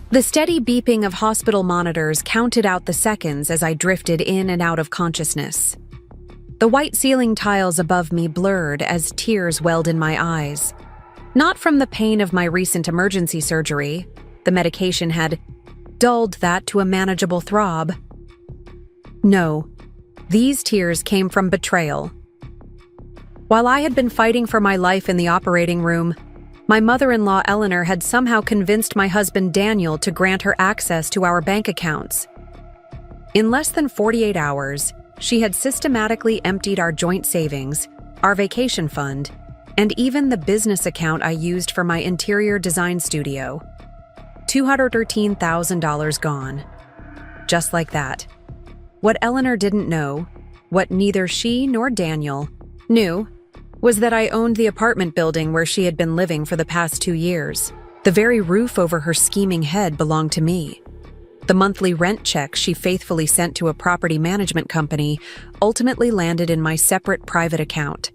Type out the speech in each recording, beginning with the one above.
The steady beeping of hospital monitors counted out the seconds as I drifted in and out of consciousness. The white ceiling tiles above me blurred as tears welled in my eyes. Not from the pain of my recent emergency surgery. The medication had dulled that to a manageable throb. No, these tears came from betrayal. While I had been fighting for my life in the operating room, my mother-in-law Eleanor had somehow convinced my husband Daniel to grant her access to our bank accounts. In less than 48 hours, she had systematically emptied our joint savings, our vacation fund, and even the business account I used for my interior design studio. $213,000 gone. Just like that. What Eleanor didn't know, what neither she nor Daniel knew, was that I owned the apartment building where she had been living for the past 2 years. The very roof over her scheming head belonged to me. The monthly rent check she faithfully sent to a property management company ultimately landed in my separate private account,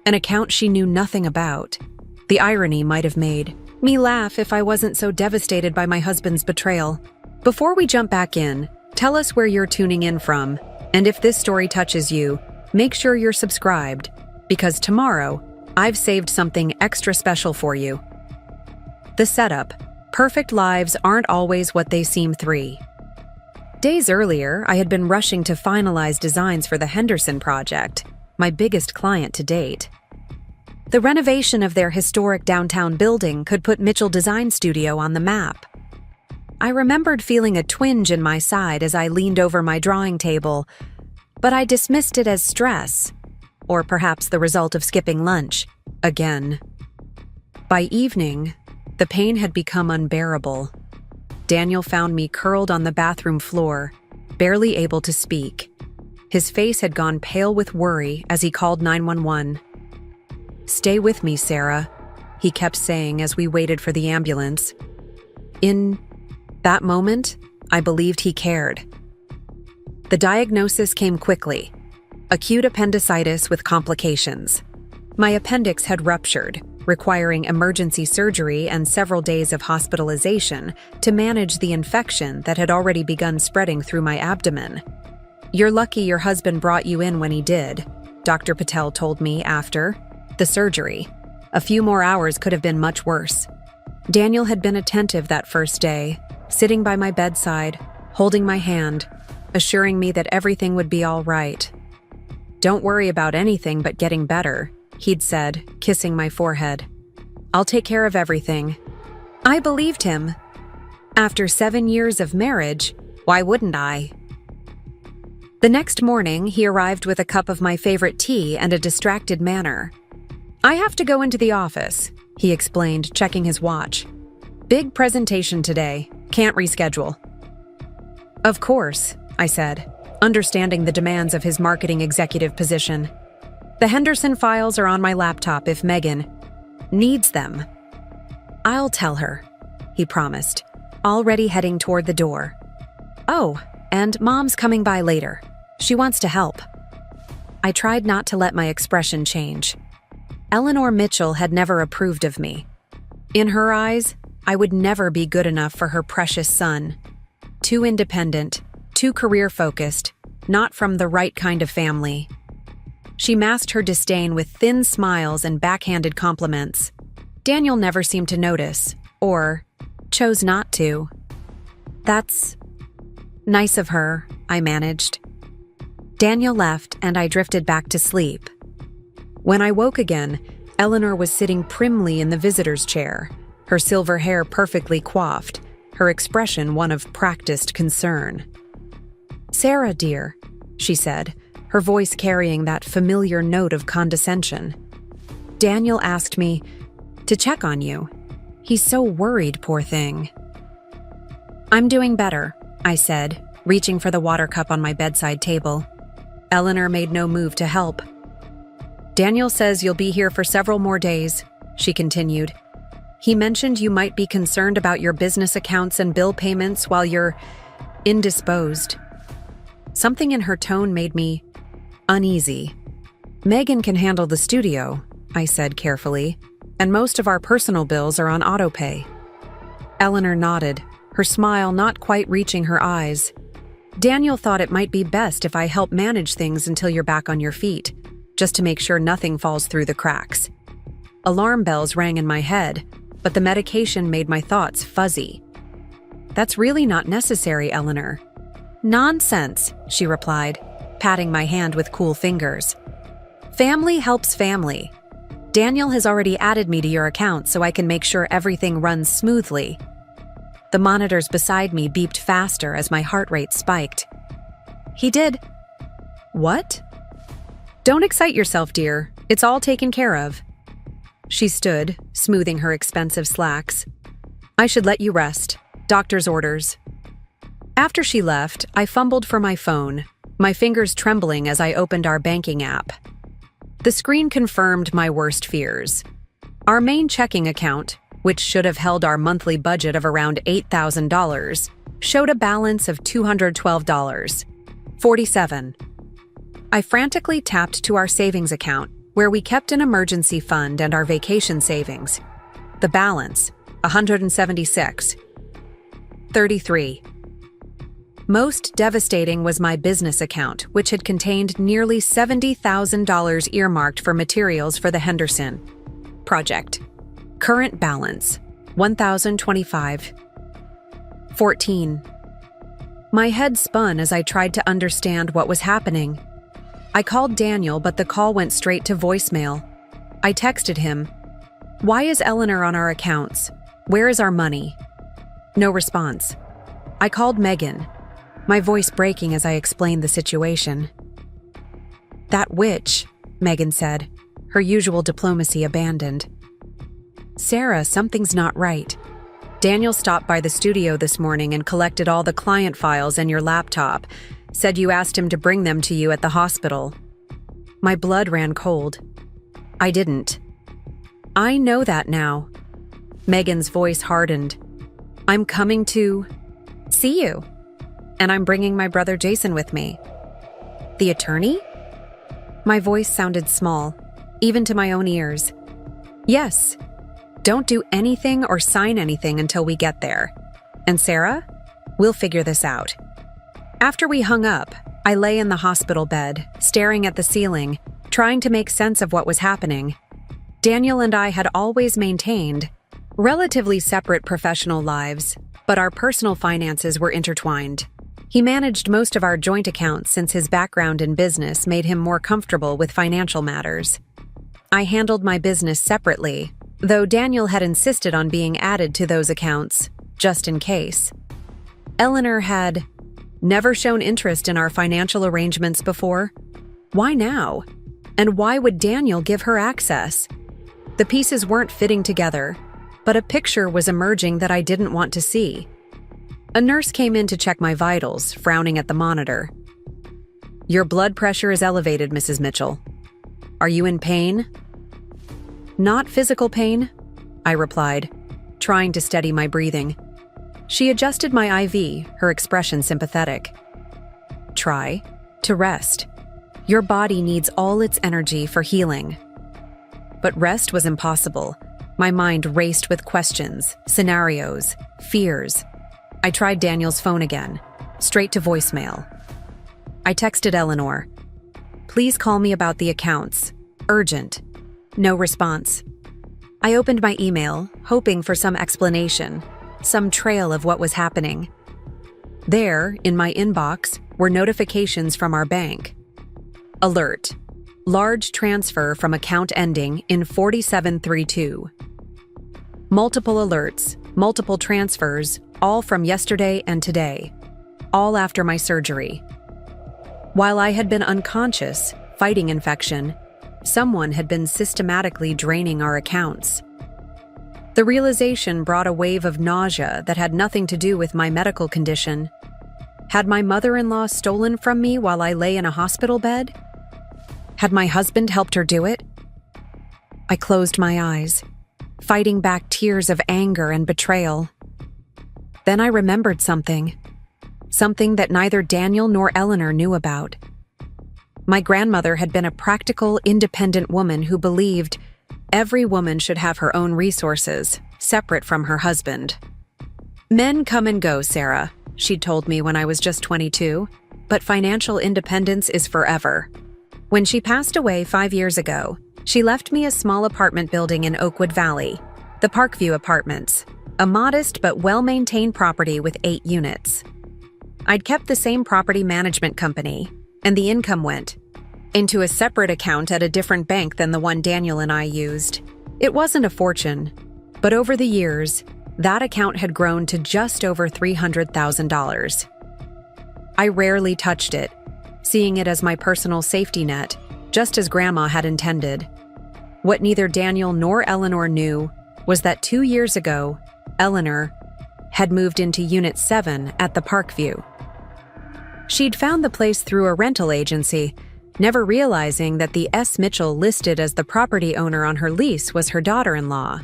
an account she knew nothing about. The irony might have made me laugh if I wasn't so devastated by my husband's betrayal. Before we jump back in, tell us where you're tuning in from, and if this story touches you, make sure you're subscribed, because tomorrow, I've saved something extra special for you. The setup: perfect lives aren't always what they seem. 3 days earlier, I had been rushing to finalize designs for the Henderson project, my biggest client to date. The renovation of their historic downtown building could put Mitchell Design Studio on the map. I remembered feeling a twinge in my side as I leaned over my drawing table, but I dismissed it as stress, or perhaps the result of skipping lunch, again. By evening, the pain had become unbearable. Daniel found me curled on the bathroom floor, barely able to speak. His face had gone pale with worry as he called 911. "Stay with me, Sarah," he kept saying as we waited for the ambulance. In that moment, I believed he cared. The diagnosis came quickly: acute appendicitis with complications. My appendix had ruptured, requiring emergency surgery and several days of hospitalization to manage the infection that had already begun spreading through my abdomen. "You're lucky your husband brought you in when he did," Dr. Patel told me after the surgery. A few more hours could have been much worse. Daniel had been attentive that first day, sitting by my bedside, holding my hand, assuring me that everything would be all right. "Don't worry about anything but getting better," he'd said, kissing my forehead. "I'll take care of everything." I believed him. After 7 years of marriage, why wouldn't I? The next morning, he arrived with a cup of my favorite tea and a distracted manner. "I have to go into the office," he explained, checking his watch. "Big presentation today. Can't reschedule." "Of course," I said, understanding the demands of his marketing executive position. "The Henderson files are on my laptop if Megan needs them." "I'll tell her," he promised, already heading toward the door. "Oh, and Mom's coming by later. She wants to help." I tried not to let my expression change. Eleanor Mitchell had never approved of me. In her eyes, I would never be good enough for her precious son. Too independent, too career-focused, not from the right kind of family. She masked her disdain with thin smiles and backhanded compliments. Daniel never seemed to notice, or chose not to. "That's nice of her," I managed. Daniel left, and I drifted back to sleep. When I woke again, Eleanor was sitting primly in the visitor's chair, her silver hair perfectly coiffed, her expression one of practiced concern. "Sarah, dear," she said, her voice carrying that familiar note of condescension. "Daniel asked me to check on you. He's so worried, poor thing." "I'm doing better," I said, reaching for the water cup on my bedside table. Eleanor made no move to help. "Daniel says you'll be here for several more days," she continued. "He mentioned you might be concerned about your business accounts and bill payments while you're indisposed." Something in her tone made me uneasy. "Megan can handle the studio," I said carefully, "and most of our personal bills are on autopay." Eleanor nodded, her smile not quite reaching her eyes. "Daniel thought it might be best if I help manage things until you're back on your feet, just to make sure nothing falls through the cracks." Alarm bells rang in my head, but the medication made my thoughts fuzzy. "That's really not necessary, Eleanor." "Nonsense," she replied, patting my hand with cool fingers. "Family helps family. Daniel has already added me to your account so I can make sure everything runs smoothly." The monitors beside me beeped faster as my heart rate spiked. "He did." "What?" "Don't excite yourself, dear. It's all taken care of." She stood, smoothing her expensive slacks. "I should let you rest. Doctor's orders." After she left, I fumbled for my phone, my fingers trembling as I opened our banking app. The screen confirmed my worst fears. Our main checking account, which should have held our monthly budget of around $8,000, showed a balance of $212.47. I frantically tapped to our savings account, where we kept an emergency fund and our vacation savings. The balance, $176.33. Most devastating was my business account, which had contained nearly $70,000 earmarked for materials for the Henderson project. Current balance, $1,025.14. My head spun as I tried to understand what was happening. I called Daniel, but the call went straight to voicemail. I texted him, "Why is Eleanor on our accounts? Where is our money?" No response. I called Megan, my voice breaking as I explained the situation. "That witch," Megan said, her usual diplomacy abandoned. "Sarah, something's not right. Daniel stopped by the studio this morning and collected all the client files and your laptop, said you asked him to bring them to you at the hospital." My blood ran cold. "I didn't." "I know that now." Megan's voice hardened. "I'm coming to see you. And I'm bringing my brother Jason with me." "The attorney?" My voice sounded small, even to my own ears. "Yes. Don't do anything or sign anything until we get there. And Sarah? We'll figure this out." After we hung up, I lay in the hospital bed, staring at the ceiling, trying to make sense of what was happening. Daniel and I had always maintained relatively separate professional lives, but our personal finances were intertwined. He managed most of our joint accounts since his background in business made him more comfortable with financial matters. I handled my business separately, though Daniel had insisted on being added to those accounts, just in case. Eleanor had never shown interest in our financial arrangements before. Why now? And why would Daniel give her access? The pieces weren't fitting together, but a picture was emerging that I didn't want to see. A nurse came in to check my vitals, frowning at the monitor. "Your blood pressure is elevated, Mrs. Mitchell. Are you in pain?" "Not physical pain," I replied, trying to steady my breathing. She adjusted my IV, her expression sympathetic. "Try to rest. Your body needs all its energy for healing." But rest was impossible. My mind raced with questions, scenarios, fears. I tried Daniel's phone again, straight to voicemail. I texted Eleanor, "Please call me about the accounts. Urgent." No response. I opened my email, hoping for some explanation, some trail of what was happening. There, in my inbox, were notifications from our bank. Alert. Large transfer from account ending in 4732. Multiple alerts, multiple transfers, all from yesterday and today, all after my surgery. While I had been unconscious, fighting infection, someone had been systematically draining our accounts. The realization brought a wave of nausea that had nothing to do with my medical condition. Had my mother-in-law stolen from me while I lay in a hospital bed? Had my husband helped her do it? I closed my eyes, fighting back tears of anger and betrayal. Then I remembered something that neither Daniel nor Eleanor knew about. My grandmother had been a practical, independent woman who believed every woman should have her own resources, separate from her husband. Men come and go, Sarah, she'd told me when I was just 22, but financial independence is forever. When she passed away 5 years ago, she left me a small apartment building in Oakwood Valley, the Parkview Apartments, a modest but well-maintained property with 8 units. I'd kept the same property management company, and the income went into a separate account at a different bank than the one Daniel and I used. It wasn't a fortune, but over the years, that account had grown to just over $300,000. I rarely touched it, seeing it as my personal safety net, just as Grandma had intended. What neither Daniel nor Eleanor knew was that 2 years ago, Eleanor had moved into Unit 7 at the Parkview. She'd found the place through a rental agency, never realizing that the S. Mitchell listed as the property owner on her lease was her daughter-in-law.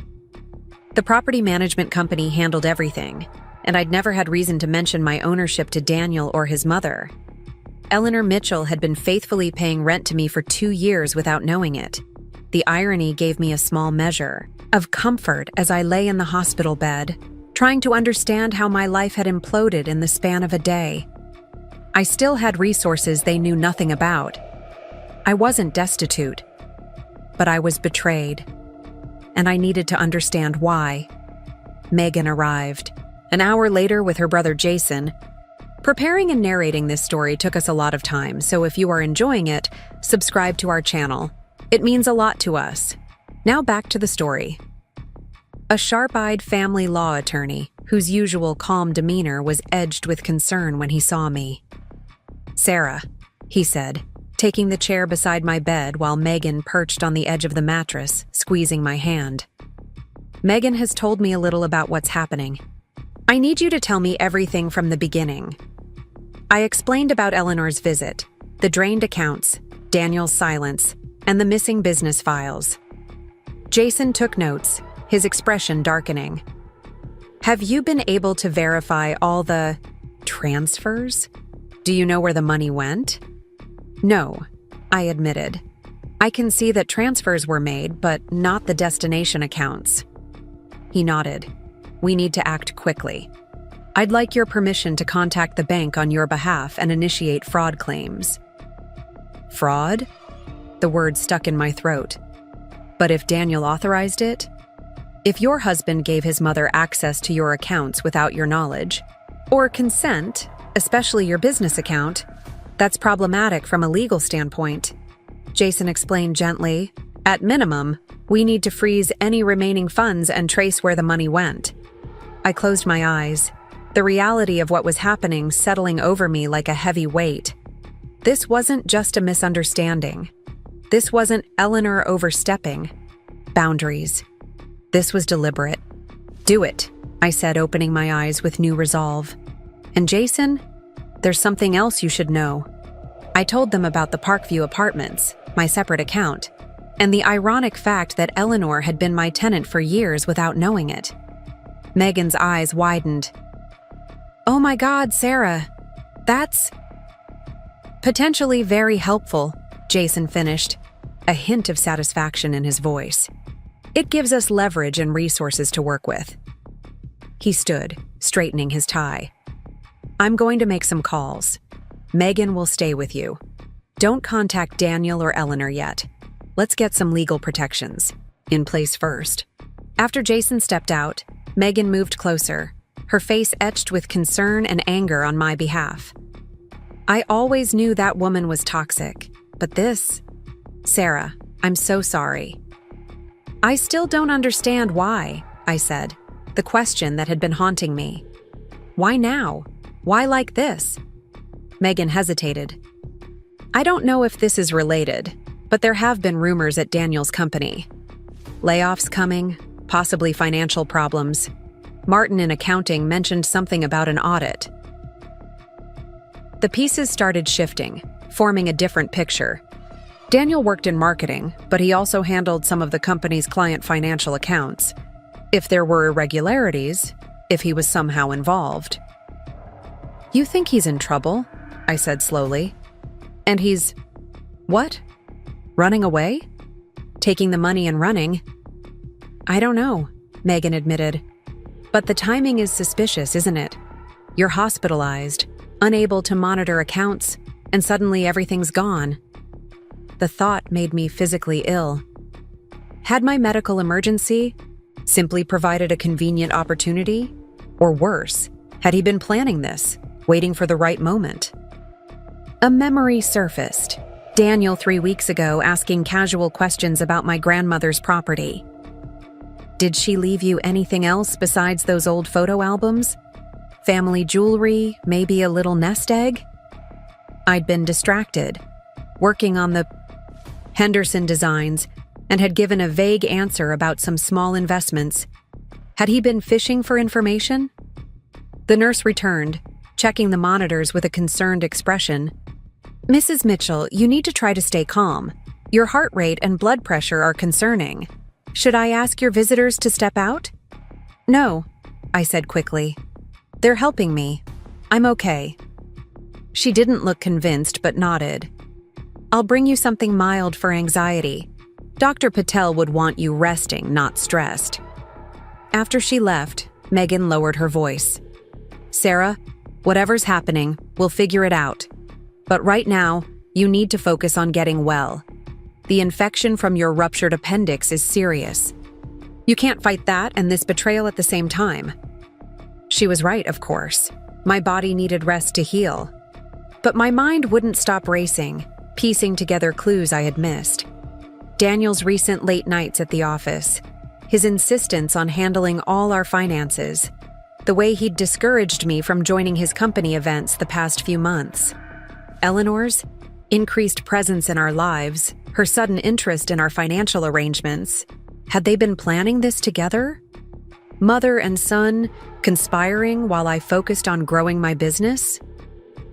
The property management company handled everything, and I'd never had reason to mention my ownership to Daniel or his mother. Eleanor Mitchell had been faithfully paying rent to me for 2 years without knowing it. The irony gave me a small measure of comfort as I lay in the hospital bed, trying to understand how my life had imploded in the span of a day. I still had resources they knew nothing about. I wasn't destitute, but I was betrayed, and I needed to understand why. Megan arrived, an hour later with her brother Jason. Preparing and narrating this story took us a lot of time, so if you are enjoying it, subscribe to our channel. It means a lot to us. Now back to the story. A sharp-eyed family law attorney, whose usual calm demeanor was edged with concern when he saw me. "Sarah," he said, taking the chair beside my bed while Megan perched on the edge of the mattress, squeezing my hand. "Megan has told me a little about what's happening. I need you to tell me everything from the beginning." I explained about Eleanor's visit, the drained accounts, Daniel's silence, and the missing business files. Jason took notes, his expression darkening. "Have you been able to verify all the transfers? Do you know where the money went?" "No," I admitted. "I can see that transfers were made, but not the destination accounts." He nodded. "We need to act quickly. I'd like your permission to contact the bank on your behalf and initiate fraud claims." "Fraud?" The word stuck in my throat. "But if Daniel authorized it? If your husband gave his mother access to your accounts without your knowledge, or consent, especially your business account, that's problematic from a legal standpoint." Jason explained gently. "At minimum, we need to freeze any remaining funds and trace where the money went." I closed my eyes, the reality of what was happening settling over me like a heavy weight. This wasn't just a misunderstanding. This wasn't Eleanor overstepping boundaries. This was deliberate. "Do it," I said, opening my eyes with new resolve. "And Jason, there's something else you should know." I told them about the Parkview Apartments, my separate account, and the ironic fact that Eleanor had been my tenant for years without knowing it. Megan's eyes widened. "Oh my God, Sarah, that's potentially very helpful," Jason finished, a hint of satisfaction in his voice. "It gives us leverage and resources to work with." He stood, straightening his tie. "I'm going to make some calls. Megan will stay with you. Don't contact Daniel or Eleanor yet. Let's get some legal protections in place first." After Jason stepped out, Megan moved closer, her face etched with concern and anger on my behalf. "I always knew that woman was toxic, but this... Sarah, I'm so sorry." "I still don't understand why," I said, the question that had been haunting me. "Why now? Why like this?" Megan hesitated. "I don't know if this is related, but there have been rumors at Daniel's company. Layoffs coming, possibly financial problems. Martin in accounting mentioned something about an audit." The pieces started shifting, forming a different picture. Daniel worked in marketing, but he also handled some of the company's client financial accounts. If there were irregularities, if he was somehow involved. "You think he's in trouble?" I said slowly. "And he's... what? Running away? Taking the money and running?" "I don't know," Megan admitted. But the timing is suspicious, isn't it? You're hospitalized, unable to monitor accounts, and suddenly everything's gone. The thought made me physically ill. Had my medical emergency simply provided a convenient opportunity? Or worse, had he been planning this, waiting for the right moment? A memory surfaced. Daniel 3 weeks ago asking casual questions about my grandmother's property. Did she leave you anything else besides those old photo albums? Family jewelry, maybe a little nest egg? I'd been distracted, working on the Henderson designs, and had given a vague answer about some small investments. Had he been fishing for information? The nurse returned, checking the monitors with a concerned expression. Mrs. Mitchell, you need to try to stay calm. Your heart rate and blood pressure are concerning. Should I ask your visitors to step out? No, I said quickly. They're helping me. I'm okay. She didn't look convinced but nodded. I'll bring you something mild for anxiety. Dr. Patel would want you resting, not stressed. After she left, Megan lowered her voice. Sarah, whatever's happening, we'll figure it out. But right now, you need to focus on getting well. The infection from your ruptured appendix is serious. You can't fight that and this betrayal at the same time. She was right, of course. My body needed rest to heal. But my mind wouldn't stop racing, piecing together clues I had missed. Daniel's recent late nights at the office, his insistence on handling all our finances, the way he'd discouraged me from joining his company events the past few months. Eleanor's increased presence in our lives, her sudden interest in our financial arrangements. Had they been planning this together? Mother and son conspiring while I focused on growing my business?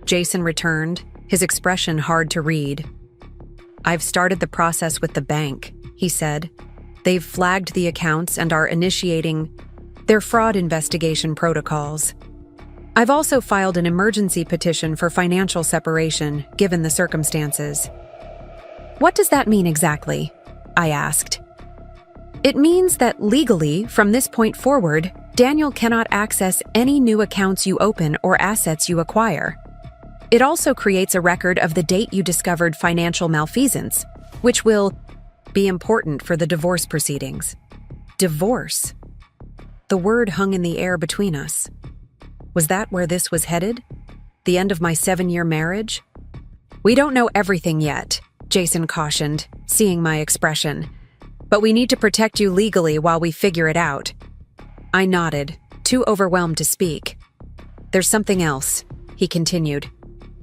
Jason returned, his expression hard to read. I've started the process with the bank, he said. They've flagged the accounts and are initiating their fraud investigation protocols. I've also filed an emergency petition for financial separation, given the circumstances. What does that mean exactly? I asked. It means that legally, from this point forward, Daniel cannot access any new accounts you open or assets you acquire. It also creates a record of the date you discovered financial malfeasance, which will be important for the divorce proceedings. Divorce? The word hung in the air between us. Was that where this was headed? The end of my 7-year marriage? We don't know everything yet, Jason cautioned, seeing my expression. But we need to protect you legally while we figure it out. I nodded, too overwhelmed to speak. There's something else, he continued.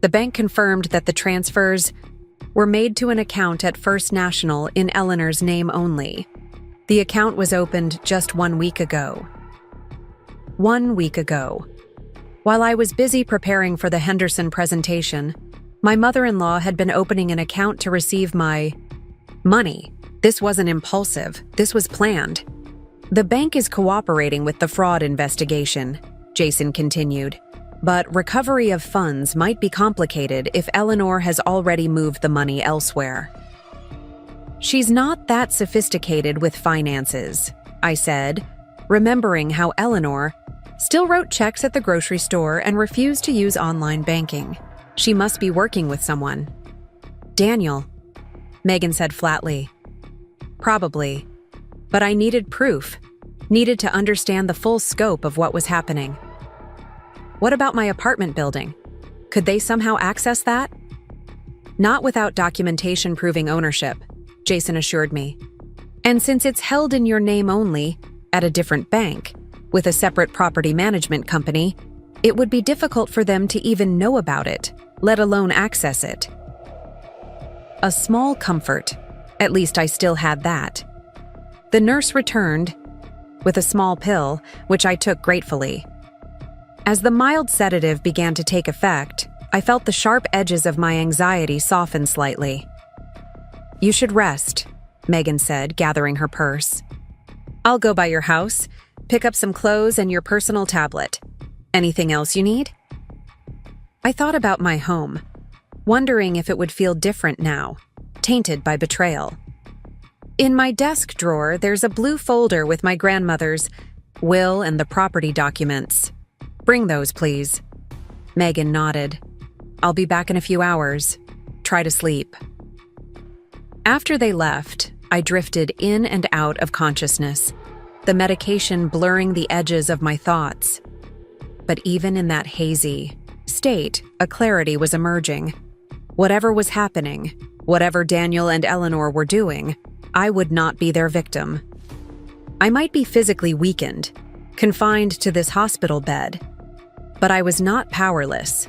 The bank confirmed that the transfers were made to an account at First National in Eleanor's name only. The account was opened just 1 week ago. 1 week ago. While I was busy preparing for the Henderson presentation, my mother-in-law had been opening an account to receive my money. This wasn't impulsive. This was planned. The bank is cooperating with the fraud investigation, Jason continued. But recovery of funds might be complicated if Eleanor has already moved the money elsewhere. She's not that sophisticated with finances, I said, remembering how Eleanor still wrote checks at the grocery store and refused to use online banking. She must be working with someone. Daniel, Megan said flatly. Probably. But I needed proof, needed to understand the full scope of what was happening. What about my apartment building? Could they somehow access that? Not without documentation proving ownership, Jason assured me. And since it's held in your name only, at a different bank, with a separate property management company, it would be difficult for them to even know about it, let alone access it. A small comfort. At least I still had that. The nurse returned with a small pill, which I took gratefully. As the mild sedative began to take effect, I felt the sharp edges of my anxiety soften slightly. You should rest, Megan said, gathering her purse. I'll go by your house, pick up some clothes and your personal tablet. Anything else you need? I thought about my home, wondering if it would feel different now, tainted by betrayal. In my desk drawer, there's a blue folder with my grandmother's will and the property documents. Bring those, please. Megan nodded. I'll be back in a few hours. Try to sleep. After they left, I drifted in and out of consciousness, the medication blurring the edges of my thoughts. But even in that hazy state, a clarity was emerging. Whatever was happening, whatever Daniel and Eleanor were doing, I would not be their victim. I might be physically weakened, confined to this hospital bed, but I was not powerless.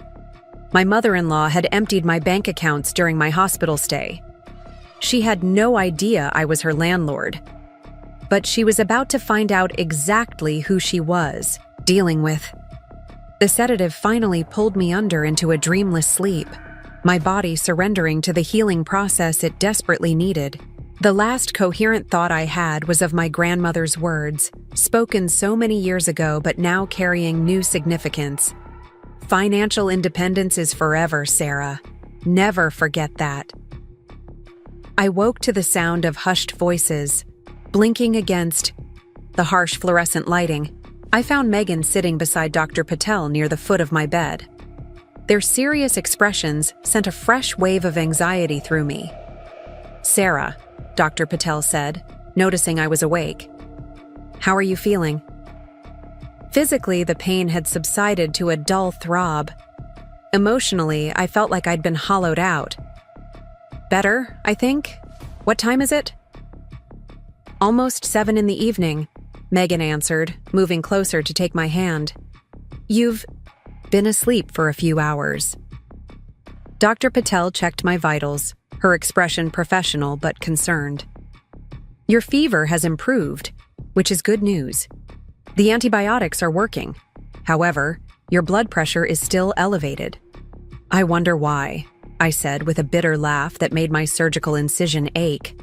My mother-in-law had emptied my bank accounts during my hospital stay. She had no idea I was her landlord, but she was about to find out exactly who she was dealing with. The sedative finally pulled me under into a dreamless sleep, my body surrendering to the healing process it desperately needed. The last coherent thought I had was of my grandmother's words, spoken so many years ago but now carrying new significance. Financial independence is forever, Sarah. Never forget that. I woke to the sound of hushed voices, blinking against the harsh fluorescent lighting. I found Megan sitting beside Dr. Patel near the foot of my bed. Their serious expressions sent a fresh wave of anxiety through me. Sarah, Dr. Patel said, noticing I was awake. How are you feeling? Physically, the pain had subsided to a dull throb. Emotionally, I felt like I'd been hollowed out. Better, I think. What time is it? Almost 7 in the evening, Megan answered, moving closer to take my hand. You've been asleep for a few hours. Dr. Patel checked my vitals, her expression professional but concerned. Your fever has improved, which is good news. The antibiotics are working. However, your blood pressure is still elevated. I wonder why, I said with a bitter laugh that made my surgical incision ache.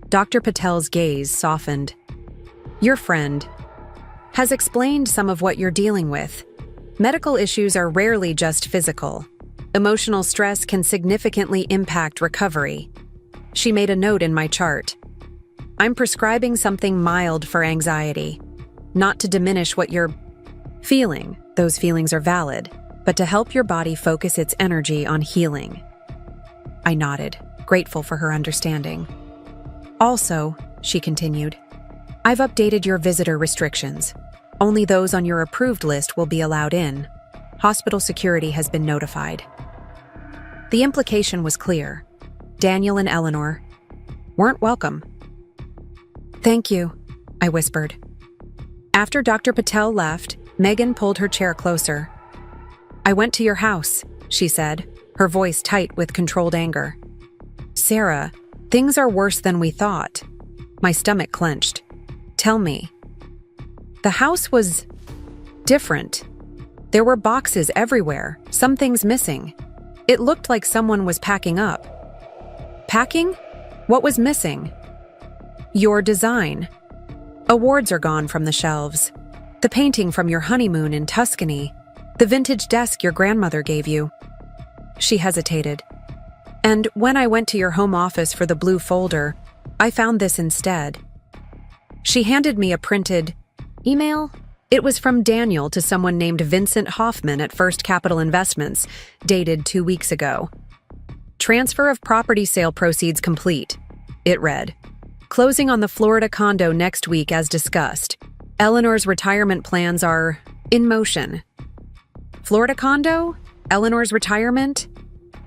Dr. Patel's gaze softened. Your friend has explained some of what you're dealing with. Medical issues are rarely just physical. Emotional stress can significantly impact recovery. She made a note in my chart. I'm prescribing something mild for anxiety, not to diminish what you're feeling. Those feelings are valid, but to help your body focus its energy on healing. I nodded, grateful for her understanding. Also, she continued, I've updated your visitor restrictions. Only those on your approved list will be allowed in. Hospital security has been notified. The implication was clear. Daniel and Eleanor weren't welcome. Thank you, I whispered. After Dr. Patel left, Megan pulled her chair closer. I went to your house, she said, her voice tight with controlled anger. Sarah, things are worse than we thought. My stomach clenched. Tell me. The house was different. There were boxes everywhere, some things missing. It looked like someone was packing up. Packing? What was missing? Your design. Awards are gone from the shelves. The painting from your honeymoon in Tuscany. The vintage desk your grandmother gave you. She hesitated. And when I went to your home office for the blue folder, I found this instead. She handed me a printed email. It was from Daniel to someone named Vincent Hoffman at First Capital Investments, dated 2 weeks ago. Transfer of property sale proceeds complete, it read. Closing on the Florida condo next week as discussed. Eleanor's retirement plans are in motion. Florida condo? Eleanor's retirement?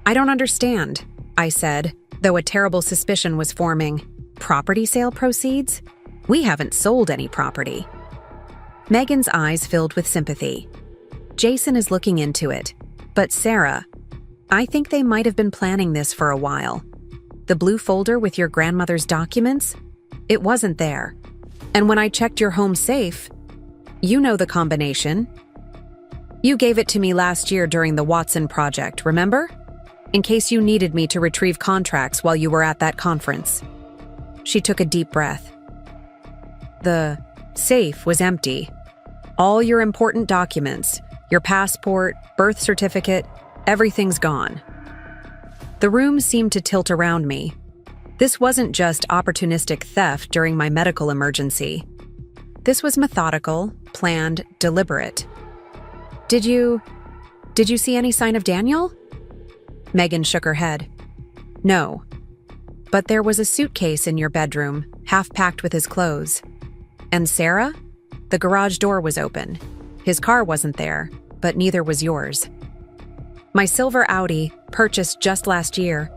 I don't understand, I said, though a terrible suspicion was forming. Property sale proceeds? We haven't sold any property. Megan's eyes filled with sympathy. Jason is looking into it. But Sarah, I think they might have been planning this for a while. The blue folder with your grandmother's documents? It wasn't there. And when I checked your home safe, you know the combination. You gave it to me last year during the Watson project, remember? In case you needed me to retrieve contracts while you were at that conference. She took a deep breath. The safe was empty. All your important documents, your passport, birth certificate, everything's gone. The room seemed to tilt around me. This wasn't just opportunistic theft during my medical emergency. This was methodical, planned, deliberate. Did you see any sign of Daniel? Megan shook her head. No. But there was a suitcase in your bedroom, half packed with his clothes. And Sarah? The garage door was open. His car wasn't there, but neither was yours. My silver Audi, purchased just last year.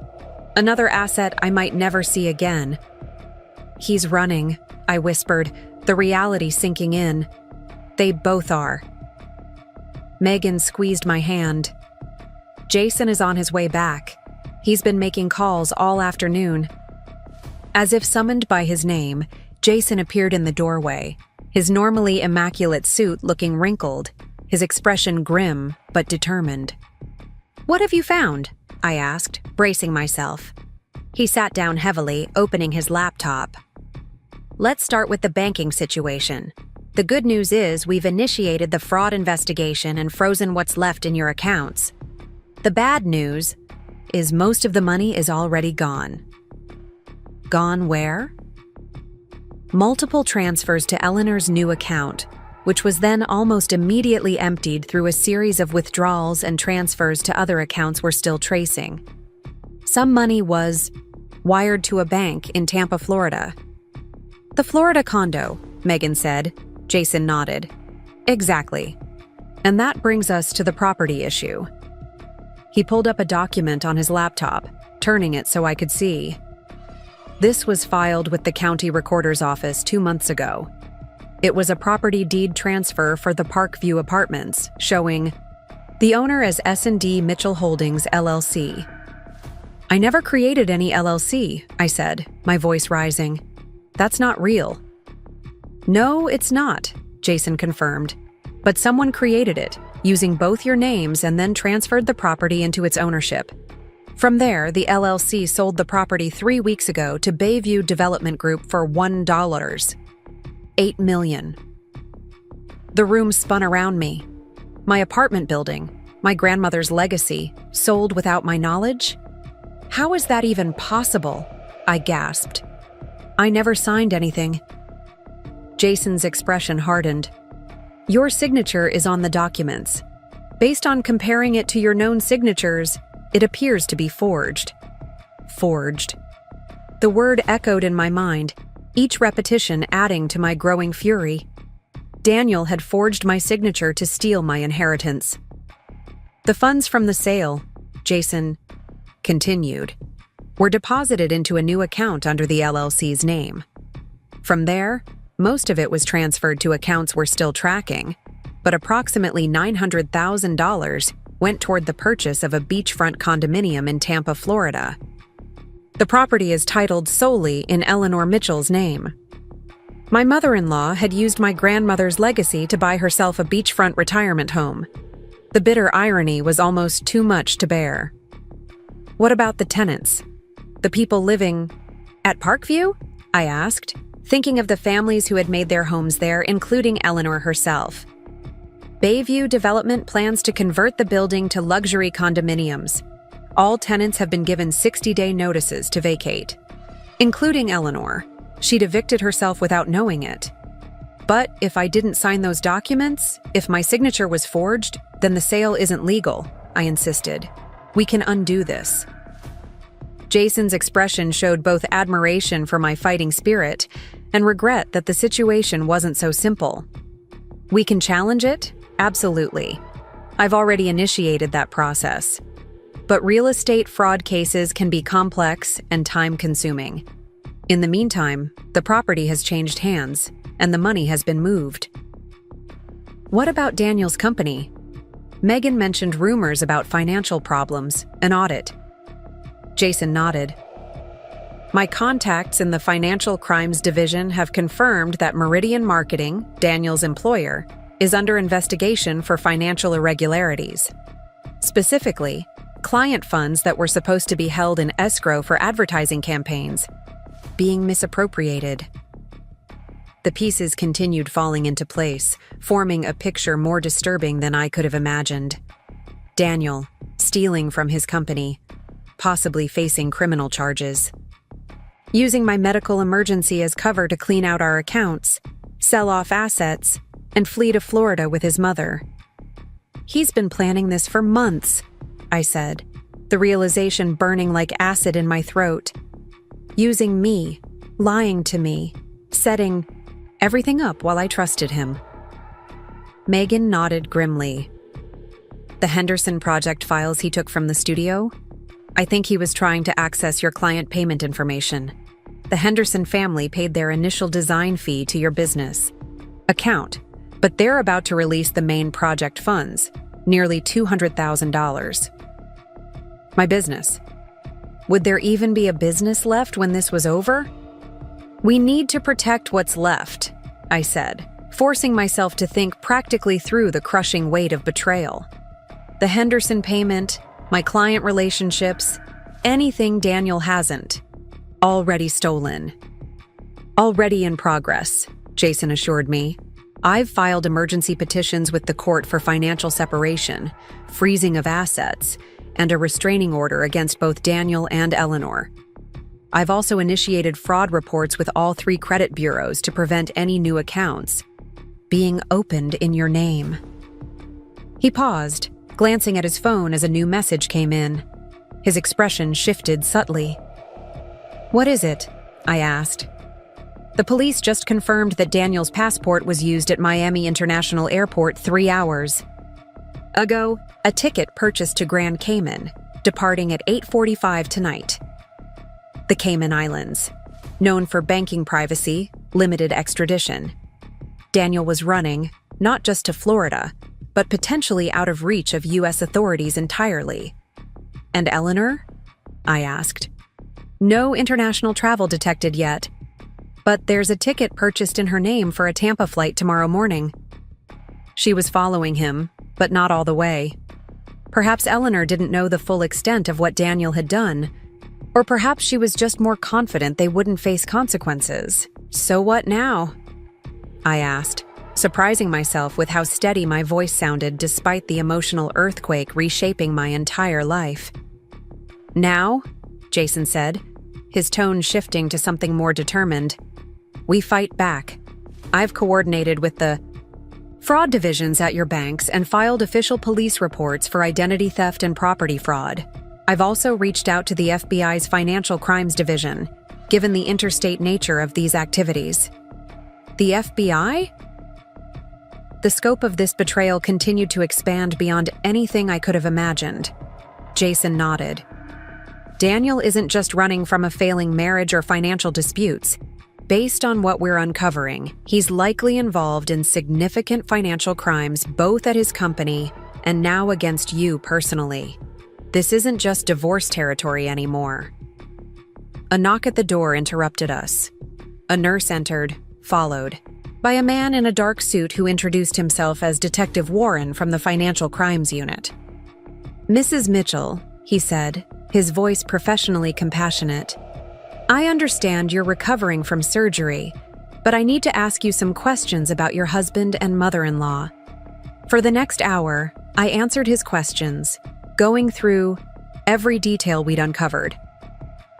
Another asset I might never see again. He's running, I whispered, the reality sinking in. They both are. Megan squeezed my hand. Jason is on his way back. He's been making calls all afternoon. As if summoned by his name, Jason appeared in the doorway, his normally immaculate suit looking wrinkled, his expression grim but determined. "What have you found?" I asked, bracing myself. He sat down heavily, opening his laptop. "Let's start with the banking situation. The good news is we've initiated the fraud investigation and frozen what's left in your accounts. The bad news is most of the money is already gone." Gone where? Multiple transfers to Eleanor's new account, which was then almost immediately emptied through a series of withdrawals and transfers to other accounts we're still tracing. Some money was wired to a bank in Tampa, Florida. "The Florida condo," Megan said. Jason nodded. "Exactly. And that brings us to the property issue." He pulled up a document on his laptop, turning it so I could see. This was filed with the county recorder's office 2 months ago. It was a property deed transfer for the Parkview Apartments, showing the owner as S&D Mitchell Holdings, LLC. "I never created any LLC," I said, my voice rising. "That's not real." "No, it's not," Jason confirmed. "But someone created it, using both your names and then transferred the property into its ownership. From there, the LLC sold the property 3 weeks ago to Bayview Development Group for $1. $8 million. The room spun around me. My apartment building, my grandmother's legacy, sold without my knowledge? How is that even possible? I gasped. "I never signed anything." Jason's expression hardened. "Your signature is on the documents. Based on comparing it to your known signatures, it appears to be forged." Forged. The word echoed in my mind, each repetition adding to my growing fury. Daniel had forged my signature to steal my inheritance. "The funds from the sale," Jason continued, "were deposited into a new account under the LLC's name. From there, most of it was transferred to accounts we're still tracking, but approximately $900,000 went toward the purchase of a beachfront condominium in Tampa, Florida. The property is titled solely in Eleanor Mitchell's name. My mother-in-law had used my grandmother's legacy to buy herself a beachfront retirement home. The bitter irony was almost too much to bear. What about the tenants? The people living at Parkview? I asked, thinking of the families who had made their homes there, including Eleanor herself. Bayview Development plans to convert the building to luxury condominiums. All tenants have been given 60-day notices to vacate, including Eleanor. She'd evicted herself without knowing it. But if I didn't sign those documents, if my signature was forged, then the sale isn't legal, I insisted. We can undo this. Jason's expression showed both admiration for my fighting spirit and regret that the situation wasn't so simple. We can challenge it? Absolutely. I've already initiated that process. But real estate fraud cases can be complex and time-consuming. In the meantime, the property has changed hands, and the money has been moved. What about Daniel's company? Megan mentioned rumors about financial problems, an audit. Jason nodded. My contacts in the Financial Crimes Division have confirmed that Meridian Marketing, Daniel's employer, is under investigation for financial irregularities. Specifically, client funds that were supposed to be held in escrow for advertising campaigns being misappropriated. The pieces continued falling into place, forming a picture more disturbing than I could have imagined. Daniel, stealing from his company, possibly facing criminal charges. Using my medical emergency as cover to clean out our accounts, sell off assets, and flee to Florida with his mother. He's been planning this for months, I said, the realization burning like acid in my throat. Using me, lying to me, setting everything up while I trusted him. Megan nodded grimly. The Henderson project files he took from the studio? I think he was trying to access your client payment information. The Henderson family paid their initial design fee to your business account, but they're about to release the main project funds, nearly $200,000. My business. Would there even be a business left when this was over? We need to protect what's left, I said, forcing myself to think practically through the crushing weight of betrayal. The Henderson payment, my client relationships, anything Daniel hasn't. Already stolen. Already in progress, Jason assured me. I've filed emergency petitions with the court for financial separation, freezing of assets, and a restraining order against both Daniel and Eleanor. I've also initiated fraud reports with all 3 credit bureaus to prevent any new accounts being opened in your name. He paused, glancing at his phone as a new message came in. His expression shifted subtly. "What is it?" I asked. The police just confirmed that Daniel's passport was used at Miami International Airport 3 hours ago, a ticket purchased to Grand Cayman, departing at 8:45 tonight. The Cayman Islands, known for banking privacy, limited extradition. Daniel was running, not just to Florida, but potentially out of reach of U.S. authorities entirely. And Eleanor? I asked. No international travel detected yet, but there's a ticket purchased in her name for a Tampa flight tomorrow morning. She was following him, but not all the way. Perhaps Eleanor didn't know the full extent of what Daniel had done, or perhaps she was just more confident they wouldn't face consequences. So what now? I asked, surprising myself with how steady my voice sounded despite the emotional earthquake reshaping my entire life. Now, Jason said, his tone shifting to something more determined. We fight back. I've coordinated with the fraud divisions at your banks and filed official police reports for identity theft and property fraud. I've also reached out to the FBI's Financial Crimes Division, given the interstate nature of these activities. The FBI? The scope of this betrayal continued to expand beyond anything I could have imagined. Jason nodded. Daniel isn't just running from a failing marriage or financial disputes. Based on what we're uncovering, he's likely involved in significant financial crimes both at his company and now against you personally. This isn't just divorce territory anymore. A knock at the door interrupted us. A nurse entered, followed by a man in a dark suit who introduced himself as Detective Warren from the Financial Crimes Unit. Mrs. Mitchell, he said, his voice professionally compassionate. I understand you're recovering from surgery, but I need to ask you some questions about your husband and mother-in-law. For the next hour, I answered his questions, going through every detail we'd uncovered.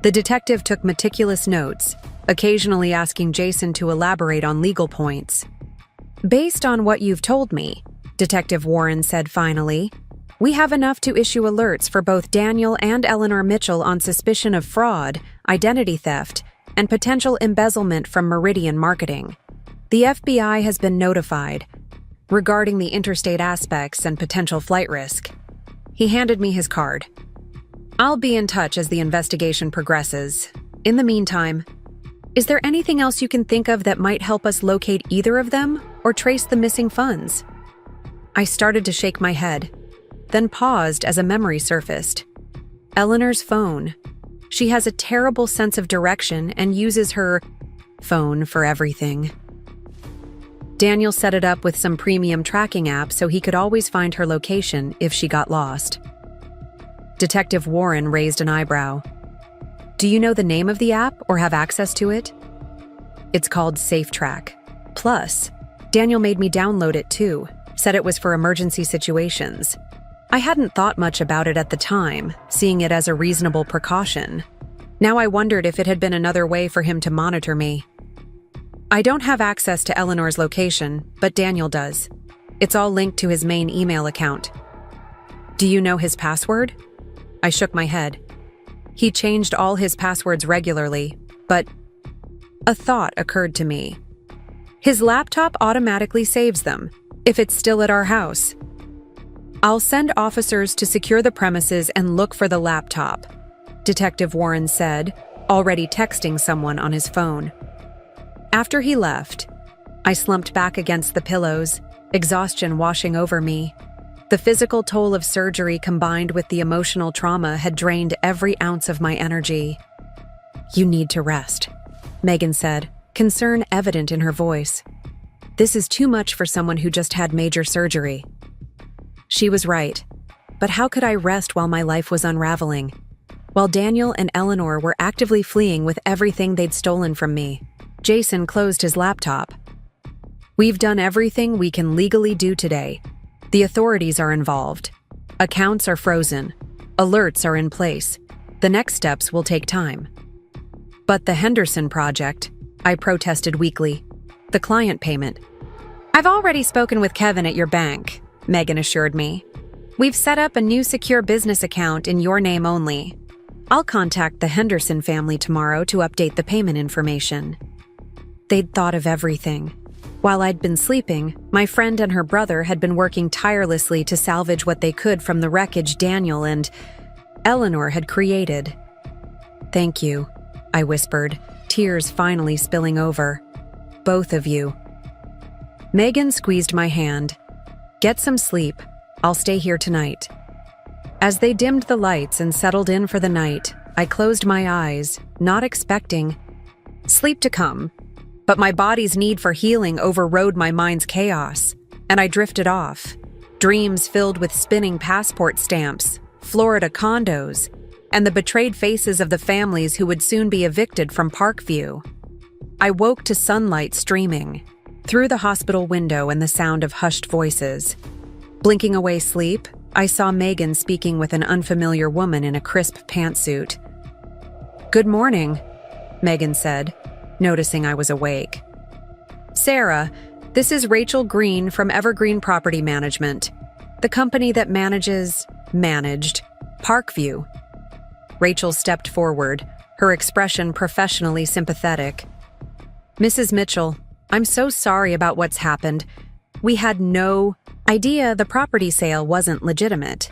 The detective took meticulous notes, occasionally asking Jason to elaborate on legal points. Based on what you've told me, Detective Warren said finally, we have enough to issue alerts for both Daniel and Eleanor Mitchell on suspicion of fraud, identity theft, and potential embezzlement from Meridian Marketing. The FBI has been notified regarding the interstate aspects and potential flight risk. He handed me his card. I'll be in touch as the investigation progresses. In the meantime, is there anything else you can think of that might help us locate either of them or trace the missing funds? I started to shake my head, then paused as a memory surfaced. Eleanor's phone. She has a terrible sense of direction and uses her phone for everything. Daniel set it up with some premium tracking app so he could always find her location if she got lost. Detective Warren raised an eyebrow. Do you know the name of the app or have access to it? It's called SafeTrack. Plus, Daniel made me download it too, said it was for emergency situations. I hadn't thought much about it at the time, seeing it as a reasonable precaution. Now I wondered if it had been another way for him to monitor me. I don't have access to Eleanor's location, but Daniel does. It's all linked to his main email account. Do you know his password? I shook my head. He changed all his passwords regularly, but a thought occurred to me. His laptop automatically saves them, if it's still at our house. I'll send officers to secure the premises and look for the laptop, Detective Warren said, already texting someone on his phone. After he left, I slumped back against the pillows, exhaustion washing over me. The physical toll of surgery combined with the emotional trauma had drained every ounce of my energy. You need to rest, Megan said, concern evident in her voice. This is too much for someone who just had major surgery. She was right, but how could I rest while my life was unraveling? While Daniel and Eleanor were actively fleeing with everything they'd stolen from me, Jason closed his laptop. We've done everything we can legally do today. The authorities are involved. Accounts are frozen. Alerts are in place. The next steps will take time. But the Henderson project, I protested weakly. The client payment. I've already spoken with Kevin at your bank, Megan assured me. We've set up a new secure business account in your name only. I'll contact the Henderson family tomorrow to update the payment information. They'd thought of everything. While I'd been sleeping, my friend and her brother had been working tirelessly to salvage what they could from the wreckage Daniel and Eleanor had created. Thank you, I whispered, tears finally spilling over. Both of you. Megan squeezed my hand. Get some sleep. I'll stay here tonight. As they dimmed the lights and settled in for the night, I closed my eyes, not expecting sleep to come. But my body's need for healing overrode my mind's chaos, and I drifted off. Dreams filled with spinning passport stamps, Florida condos, and the betrayed faces of the families who would soon be evicted from Parkview. I woke to sunlight streaming through the hospital window and the sound of hushed voices. Blinking away sleep, I saw Megan speaking with an unfamiliar woman in a crisp pantsuit. Good morning, Megan said, noticing I was awake. Sarah, this is Rachel Green from Evergreen Property Management, the company that managed Parkview. Rachel stepped forward, her expression professionally sympathetic. Mrs. Mitchell, I'm so sorry about what's happened. We had no idea the property sale wasn't legitimate.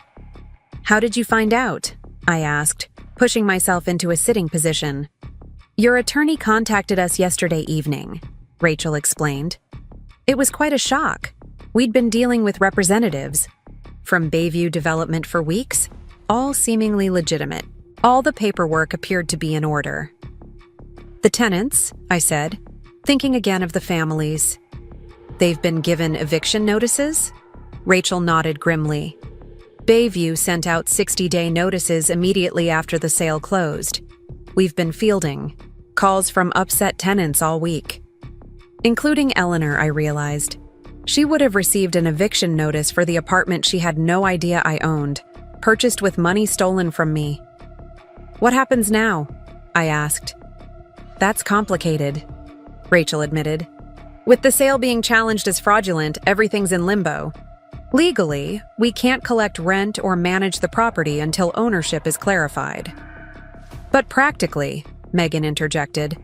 How did you find out? I asked, pushing myself into a sitting position. Your attorney contacted us yesterday evening, Rachel explained. It was quite a shock. We'd been dealing with representatives from Bayview Development for weeks, all seemingly legitimate. All the paperwork appeared to be in order. The tenants, I said, thinking again of the families. They've been given eviction notices? Rachel nodded grimly. Bayview sent out 60-day notices immediately after the sale closed. We've been fielding calls from upset tenants all week. Including Eleanor, I realized. She would have received an eviction notice for the apartment she had no idea I owned, purchased with money stolen from me. What happens now? I asked. That's complicated, Rachel admitted. With the sale being challenged as fraudulent, everything's in limbo. Legally, we can't collect rent or manage the property until ownership is clarified. But practically, Megan interjected,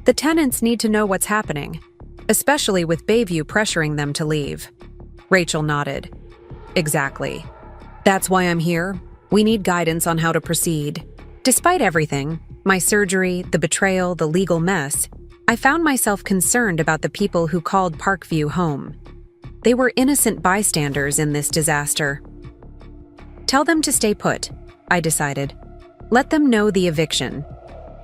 the tenants need to know what's happening, especially with Bayview pressuring them to leave. Rachel nodded. Exactly. That's why I'm here. We need guidance on how to proceed. Despite everything, my surgery, the betrayal, the legal mess, I found myself concerned about the people who called Parkview home. They were innocent bystanders in this disaster. Tell them to stay put, I decided. Let them know the eviction.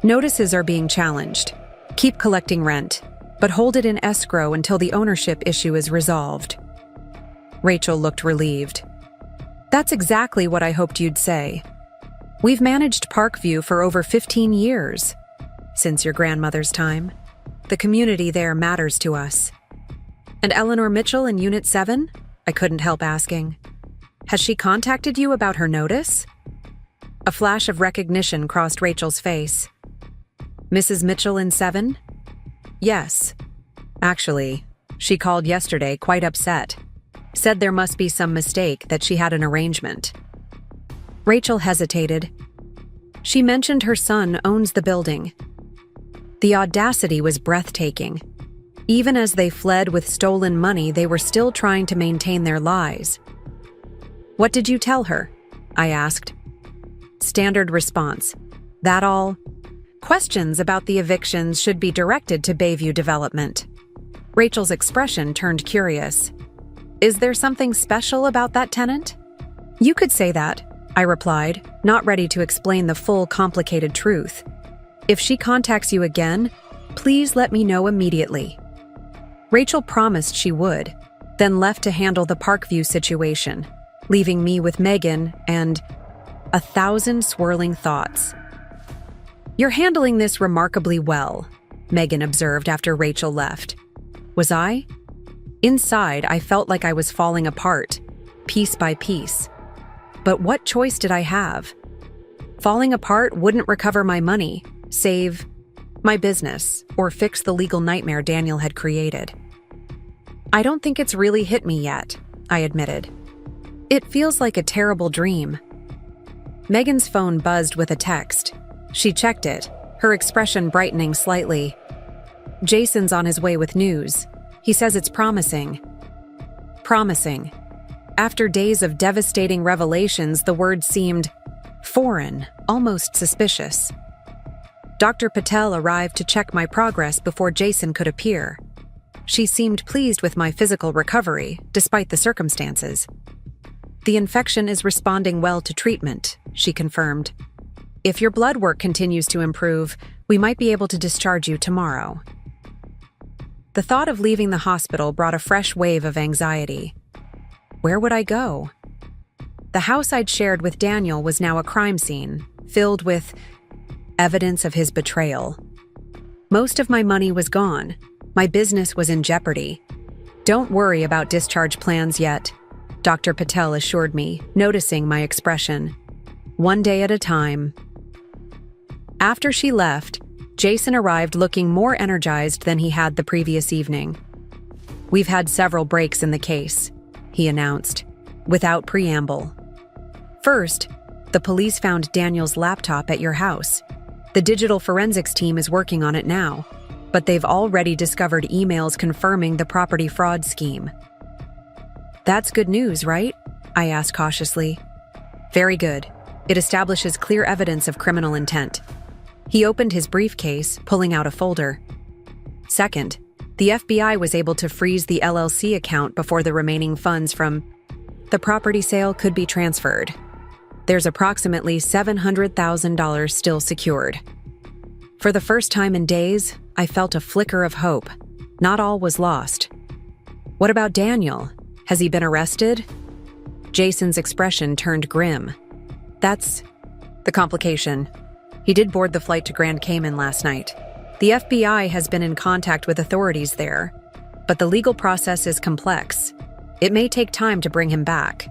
Notices are being challenged. Keep collecting rent, but hold it in escrow until the ownership issue is resolved. Rachel looked relieved. That's exactly what I hoped you'd say. We've managed Parkview for over 15 years. Since your grandmother's time. The community there matters to us. And Eleanor Mitchell in Unit 7? I couldn't help asking. Has she contacted you about her notice? A flash of recognition crossed Rachel's face. Mrs. Mitchell in 7? Yes. Actually, she called yesterday quite upset. Said there must be some mistake, that she had an arrangement. Rachel hesitated. She mentioned her son owns the building. The audacity was breathtaking. Even as they fled with stolen money, they were still trying to maintain their lies. "What did you tell her?" I asked. Standard response. "That all?" Questions about the evictions should be directed to Bayview Development. Rachel's expression turned curious. "Is there something special about that tenant?" "You could say that," I replied, not ready to explain the full complicated truth. "If she contacts you again, please let me know immediately." Rachel promised she would, then left to handle the Parkview situation, leaving me with Megan and 1,000 swirling thoughts. "You're handling this remarkably well," Megan observed after Rachel left. Was I? Inside, I felt like I was falling apart, piece by piece. But what choice did I have? Falling apart wouldn't recover my money, save my business, or fix the legal nightmare Daniel had created. "I don't think it's really hit me yet," I admitted. "It feels like a terrible dream." Megan's phone buzzed with a text. She checked it, her expression brightening slightly. "Jason's on his way with news. He says it's promising." Promising. After days of devastating revelations, the word seemed foreign, almost suspicious. Dr. Patel arrived to check my progress before Jason could appear. She seemed pleased with my physical recovery, despite the circumstances. "The infection is responding well to treatment," she confirmed. "If your blood work continues to improve, we might be able to discharge you tomorrow." The thought of leaving the hospital brought a fresh wave of anxiety. Where would I go? The house I'd shared with Daniel was now a crime scene, filled with evidence of his betrayal. Most of my money was gone. My business was in jeopardy. "Don't worry about discharge plans yet," Dr. Patel assured me, noticing my expression. "One day at a time." After she left, Jason arrived looking more energized than he had the previous evening. "We've had several breaks in the case," he announced, without preamble. "First, the police found Daniel's laptop at your house. The digital forensics team is working on it now, but they've already discovered emails confirming the property fraud scheme." "That's good news, right?" I asked cautiously. "Very good. It establishes clear evidence of criminal intent." He opened his briefcase, pulling out a folder. "Second, the FBI was able to freeze the LLC account before the remaining funds from the property sale could be transferred. There's approximately $700,000 still secured." For the first time in days, I felt a flicker of hope. Not all was lost. "What about Daniel? Has he been arrested?" Jason's expression turned grim. "That's the complication. He did board the flight to Grand Cayman last night. The FBI has been in contact with authorities there, but the legal process is complex. It may take time to bring him back."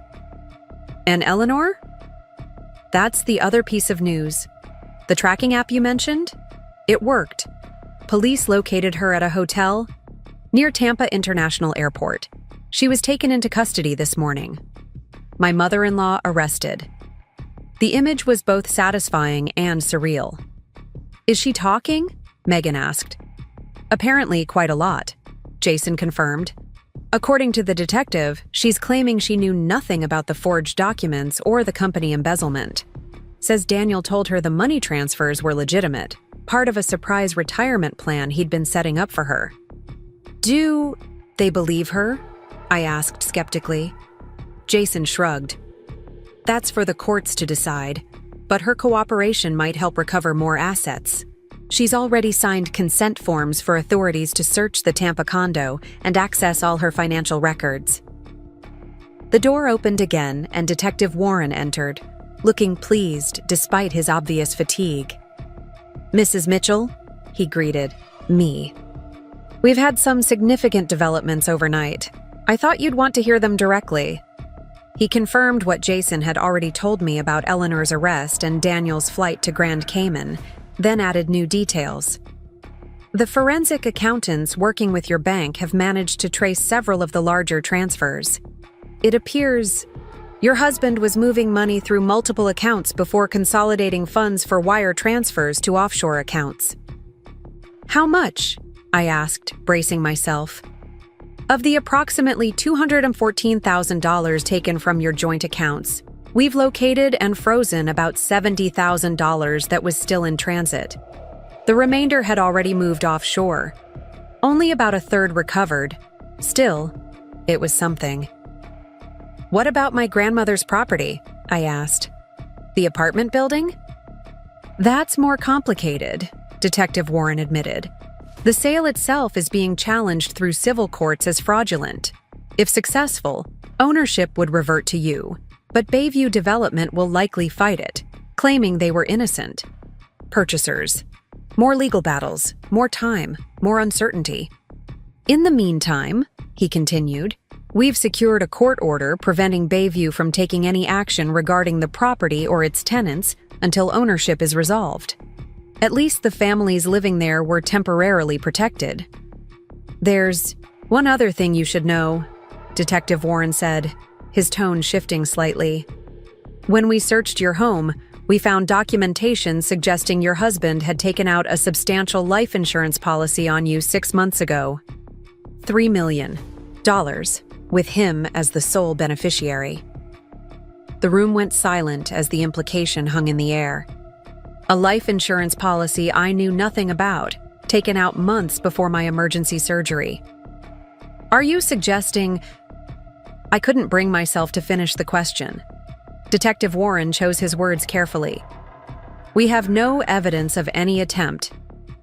"And Eleanor?" "That's the other piece of news. The tracking app you mentioned? It worked. Police located her at a hotel near Tampa International Airport. She was taken into custody this morning. My mother-in-law arrested." The image was both satisfying and surreal. "Is she talking?" Megan asked. "Apparently quite a lot," Jason confirmed. "According to the detective, she's claiming she knew nothing about the forged documents or the company embezzlement. Says Daniel told her the money transfers were legitimate, part of a surprise retirement plan he'd been setting up for her." "Do they believe her?" I asked skeptically. Jason shrugged. "That's for the courts to decide, but her cooperation might help recover more assets. She's already signed consent forms for authorities to search the Tampa condo and access all her financial records." The door opened again and Detective Warren entered, looking pleased despite his obvious fatigue. "Mrs. Mitchell?" he greeted me. "We've had some significant developments overnight. I thought you'd want to hear them directly." He confirmed what Jason had already told me about Eleanor's arrest and Daniel's flight to Grand Cayman, then added new details. The forensic accountants working with your bank have managed to trace several of the larger transfers. It appears your husband was moving money through multiple accounts before consolidating funds for wire transfers to offshore accounts. How much? I asked, bracing myself. Of the approximately $214,000 taken from your joint accounts, we've located and frozen about $70,000 that was still in transit. The remainder had already moved offshore. Only about a third recovered. Still, it was something. What about my grandmother's property? I asked. The apartment building? That's more complicated, Detective Warren admitted. The sale itself is being challenged through civil courts as fraudulent. If successful, ownership would revert to you, but Bayview Development will likely fight it, claiming they were innocent. Purchasers. More legal battles, more time, more uncertainty. In the meantime, he continued, we've secured a court order preventing Bayview from taking any action regarding the property or its tenants until ownership is resolved. At least the families living there were temporarily protected. There's one other thing you should know, Detective Warren said, his tone shifting slightly. When we searched your home, we found documentation suggesting your husband had taken out a substantial life insurance policy on you 6 months ago. $3 million, with him as the sole beneficiary. The room went silent as the implication hung in the air. A life insurance policy I knew nothing about, taken out months before my emergency surgery. Are you suggesting... I couldn't bring myself to finish the question. Detective Warren chose his words carefully. We have no evidence of any attempt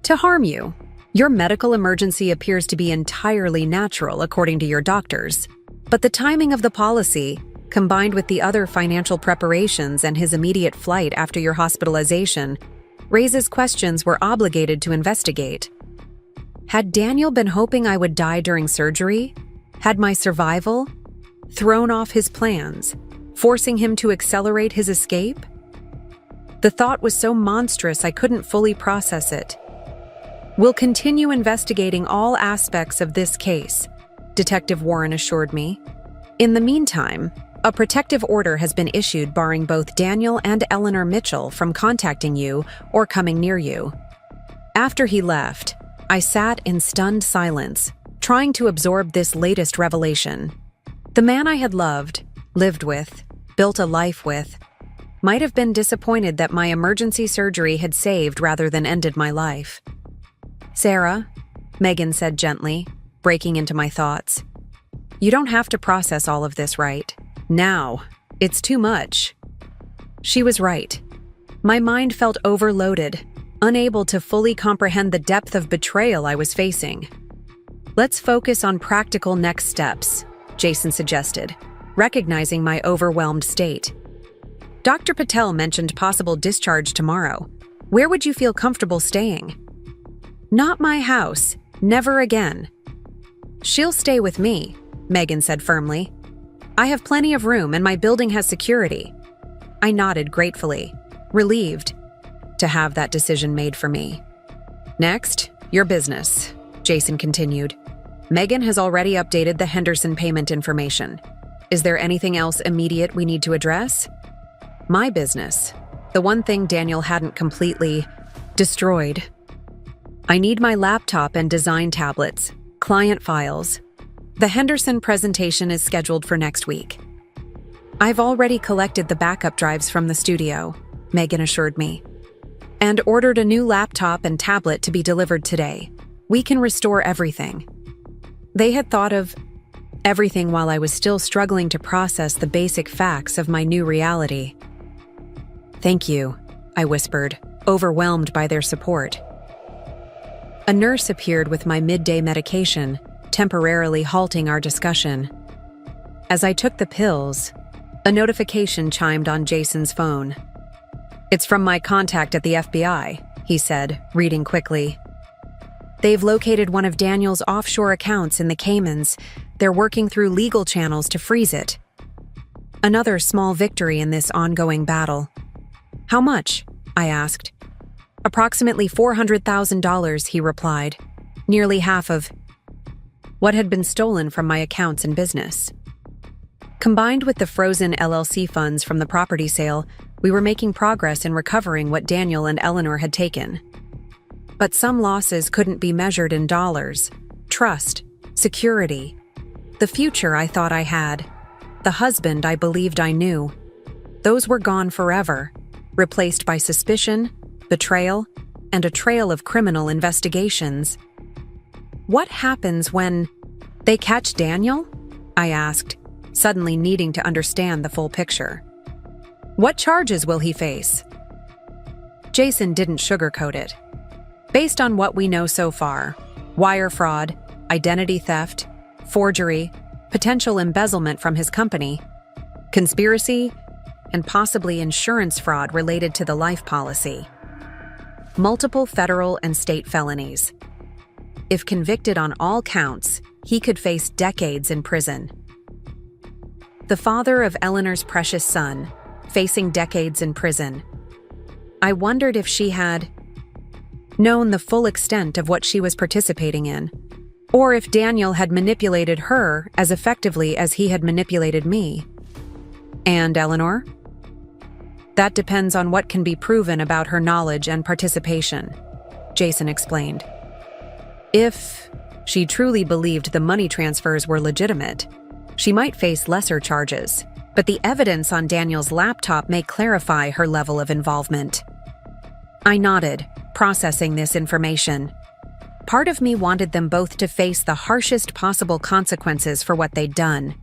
to harm you. Your medical emergency appears to be entirely natural, according to your doctors. But the timing of the policy, combined with the other financial preparations and his immediate flight after your hospitalization, raises questions we're obligated to investigate. Had Daniel been hoping I would die during surgery? Had my survival thrown off his plans, forcing him to accelerate his escape? The thought was so monstrous I couldn't fully process it. We'll continue investigating all aspects of this case, Detective Warren assured me. In the meantime, a protective order has been issued barring both Daniel and Eleanor Mitchell from contacting you or coming near you. After he left, I sat in stunned silence, trying to absorb this latest revelation. The man I had loved, lived with, built a life with, might have been disappointed that my emergency surgery had saved rather than ended my life. Sarah, Megan said gently, breaking into my thoughts. You don't have to process all of this right now. It's too much. She was right. My mind felt overloaded, unable to fully comprehend the depth of betrayal I was facing. Let's focus on practical next steps, Jason suggested, recognizing my overwhelmed state. Dr. Patel mentioned possible discharge tomorrow. Where would you feel comfortable staying? Not my house. Never again. She'll stay with me, Megan said firmly. I have plenty of room and my building has security. I nodded gratefully, relieved to have that decision made for me. Next, your business, Jason continued. Megan has already updated the Henderson payment information. Is there anything else immediate we need to address? My business, the one thing Daniel hadn't completely destroyed. I need my laptop and design tablets, client files. The Henderson presentation is scheduled for next week. I've already collected the backup drives from the studio, Megan assured me, and ordered a new laptop and tablet to be delivered today. We can restore everything. They had thought of everything while I was still struggling to process the basic facts of my new reality. Thank you, I whispered, overwhelmed by their support. A nurse appeared with my midday medication, temporarily halting our discussion. As I took the pills, a notification chimed on Jason's phone. It's from my contact at the FBI, he said, reading quickly. They've located one of Daniel's offshore accounts in the Caymans. They're working through legal channels to freeze it. Another small victory in this ongoing battle. How much? I asked. Approximately $400,000, he replied, nearly half of what had been stolen from my accounts and business. Combined with the frozen LLC funds from the property sale, we were making progress in recovering what Daniel and Eleanor had taken. But some losses couldn't be measured in dollars, trust, security, the future I thought I had, the husband I believed I knew. Those were gone forever, replaced by suspicion, betrayal, and a trail of criminal investigations. What happens when they catch Daniel? I asked, suddenly needing to understand the full picture. What charges will he face? Jason didn't sugarcoat it. Based on what we know so far, wire fraud, identity theft, forgery, potential embezzlement from his company, conspiracy, and possibly insurance fraud related to the life policy. Multiple federal and state felonies. If convicted on all counts, he could face decades in prison. The father of Eleanor's precious son, facing decades in prison. I wondered if she had known the full extent of what she was participating in, or if Daniel had manipulated her as effectively as he had manipulated me. And Eleanor? That depends on what can be proven about her knowledge and participation, Jason explained. If she truly believed the money transfers were legitimate, she might face lesser charges, but the evidence on Daniel's laptop may clarify her level of involvement. I nodded, processing this information. Part of me wanted them both to face the harshest possible consequences for what they'd done.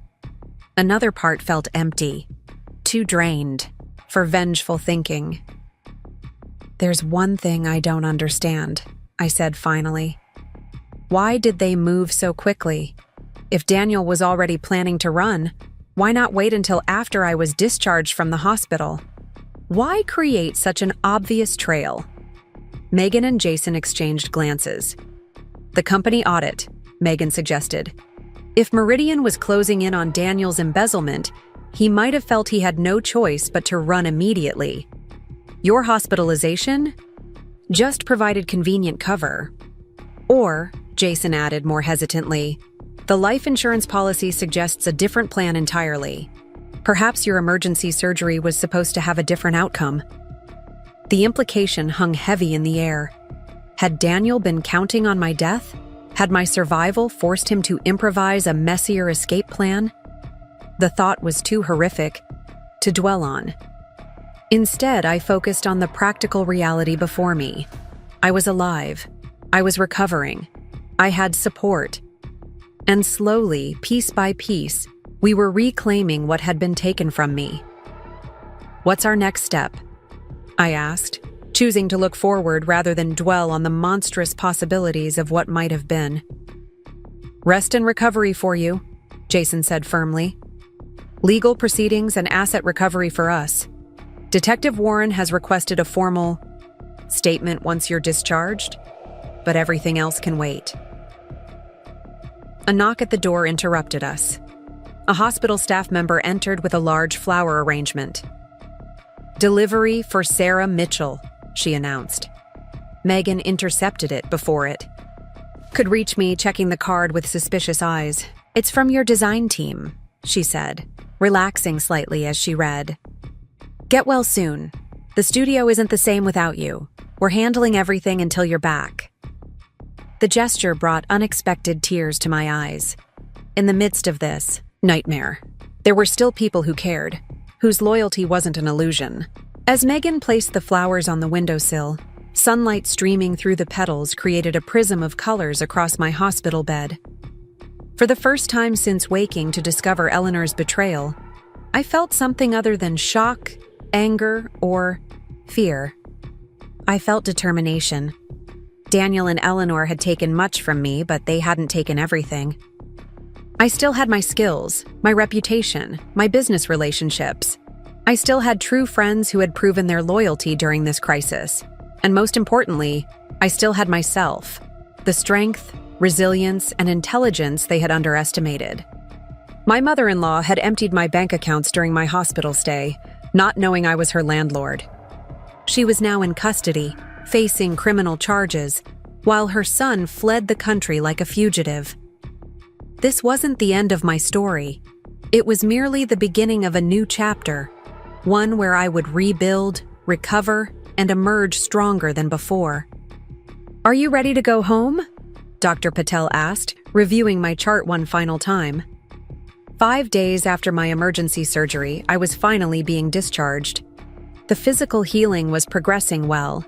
Another part felt empty, too drained, for vengeful thinking. There's one thing I don't understand, I said finally. Why did they move so quickly? If Daniel was already planning to run, why not wait until after I was discharged from the hospital? Why create such an obvious trail? Megan and Jason exchanged glances. The company audit, Megan suggested. If Meridian was closing in on Daniel's embezzlement, he might have felt he had no choice but to run immediately. Your hospitalization just provided convenient cover. Or, Jason added more hesitantly, the life insurance policy suggests a different plan entirely. Perhaps your emergency surgery was supposed to have a different outcome. The implication hung heavy in the air. Had Daniel been counting on my death? Had my survival forced him to improvise a messier escape plan? The thought was too horrific to dwell on. Instead, I focused on the practical reality before me. I was alive. I was recovering. I had support. And slowly, piece by piece, we were reclaiming what had been taken from me. What's our next step? I asked, choosing to look forward rather than dwell on the monstrous possibilities of what might have been. Rest and recovery for you, Jason said firmly. Legal proceedings and asset recovery for us. Detective Warren has requested a formal statement once you're discharged, but everything else can wait. A knock at the door interrupted us. A hospital staff member entered with a large flower arrangement. Delivery for Sarah Mitchell, she announced. Megan intercepted it before it could reach me, checking the card with suspicious eyes. It's from your design team, she said, relaxing slightly as she read. Get well soon. The studio isn't the same without you. We're handling everything until you're back. The gesture brought unexpected tears to my eyes. In the midst of this nightmare, there were still people who cared, whose loyalty wasn't an illusion. As Megan placed the flowers on the windowsill, sunlight streaming through the petals created a prism of colors across my hospital bed. For the first time since waking to discover Eleanor's betrayal, I felt something other than shock, anger, or fear. I felt determination. Daniel and Eleanor had taken much from me, but they hadn't taken everything. I still had my skills, my reputation, my business relationships. I still had true friends who had proven their loyalty during this crisis. And most importantly, I still had myself, the strength, resilience, and intelligence they had underestimated. My mother-in-law had emptied my bank accounts during my hospital stay, not knowing I was her landlord. She was now in custody, facing criminal charges, while her son fled the country like a fugitive. This wasn't the end of my story. It was merely the beginning of a new chapter, one where I would rebuild, recover, and emerge stronger than before. "Are you ready to go home?" Dr. Patel asked, reviewing my chart one final time. 5 days after my emergency surgery, I was finally being discharged. The physical healing was progressing well,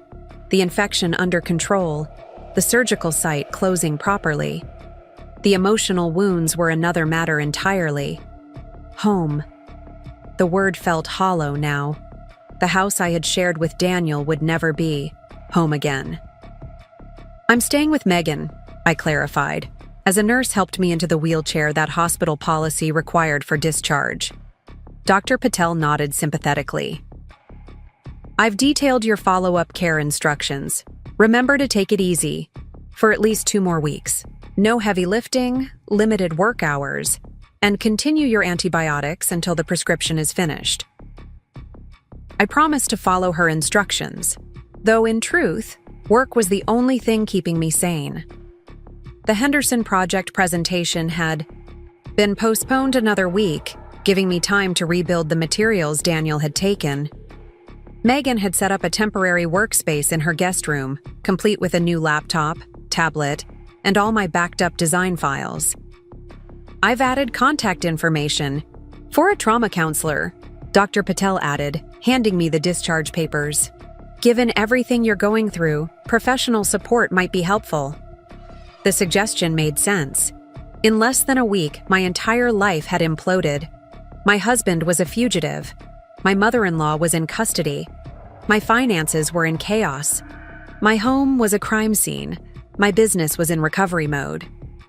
the infection under control, the surgical site closing properly. The emotional wounds were another matter entirely. Home. The word felt hollow now. The house I had shared with Daniel would never be home again. "I'm staying with Megan," I clarified, as a nurse helped me into the wheelchair that hospital policy required for discharge. Dr. Patel nodded sympathetically. "I've detailed your follow-up care instructions. Remember to take it easy for at least 2 more weeks. No heavy lifting, limited work hours, and continue your antibiotics until the prescription is finished." I promised to follow her instructions, though in truth, work was the only thing keeping me sane. The Henderson Project presentation had been postponed another week, giving me time to rebuild the materials Daniel had taken. Megan had set up a temporary workspace in her guest room, complete with a new laptop, tablet, and all my backed-up design files. "I've added contact information for a trauma counselor," Dr. Patel added, handing me the discharge papers. "Given everything you're going through, professional support might be helpful." The suggestion made sense. In less than a week, my entire life had imploded. My husband was a fugitive. My mother-in-law was in custody. My finances were in chaos. My home was a crime scene. My business was in recovery mode.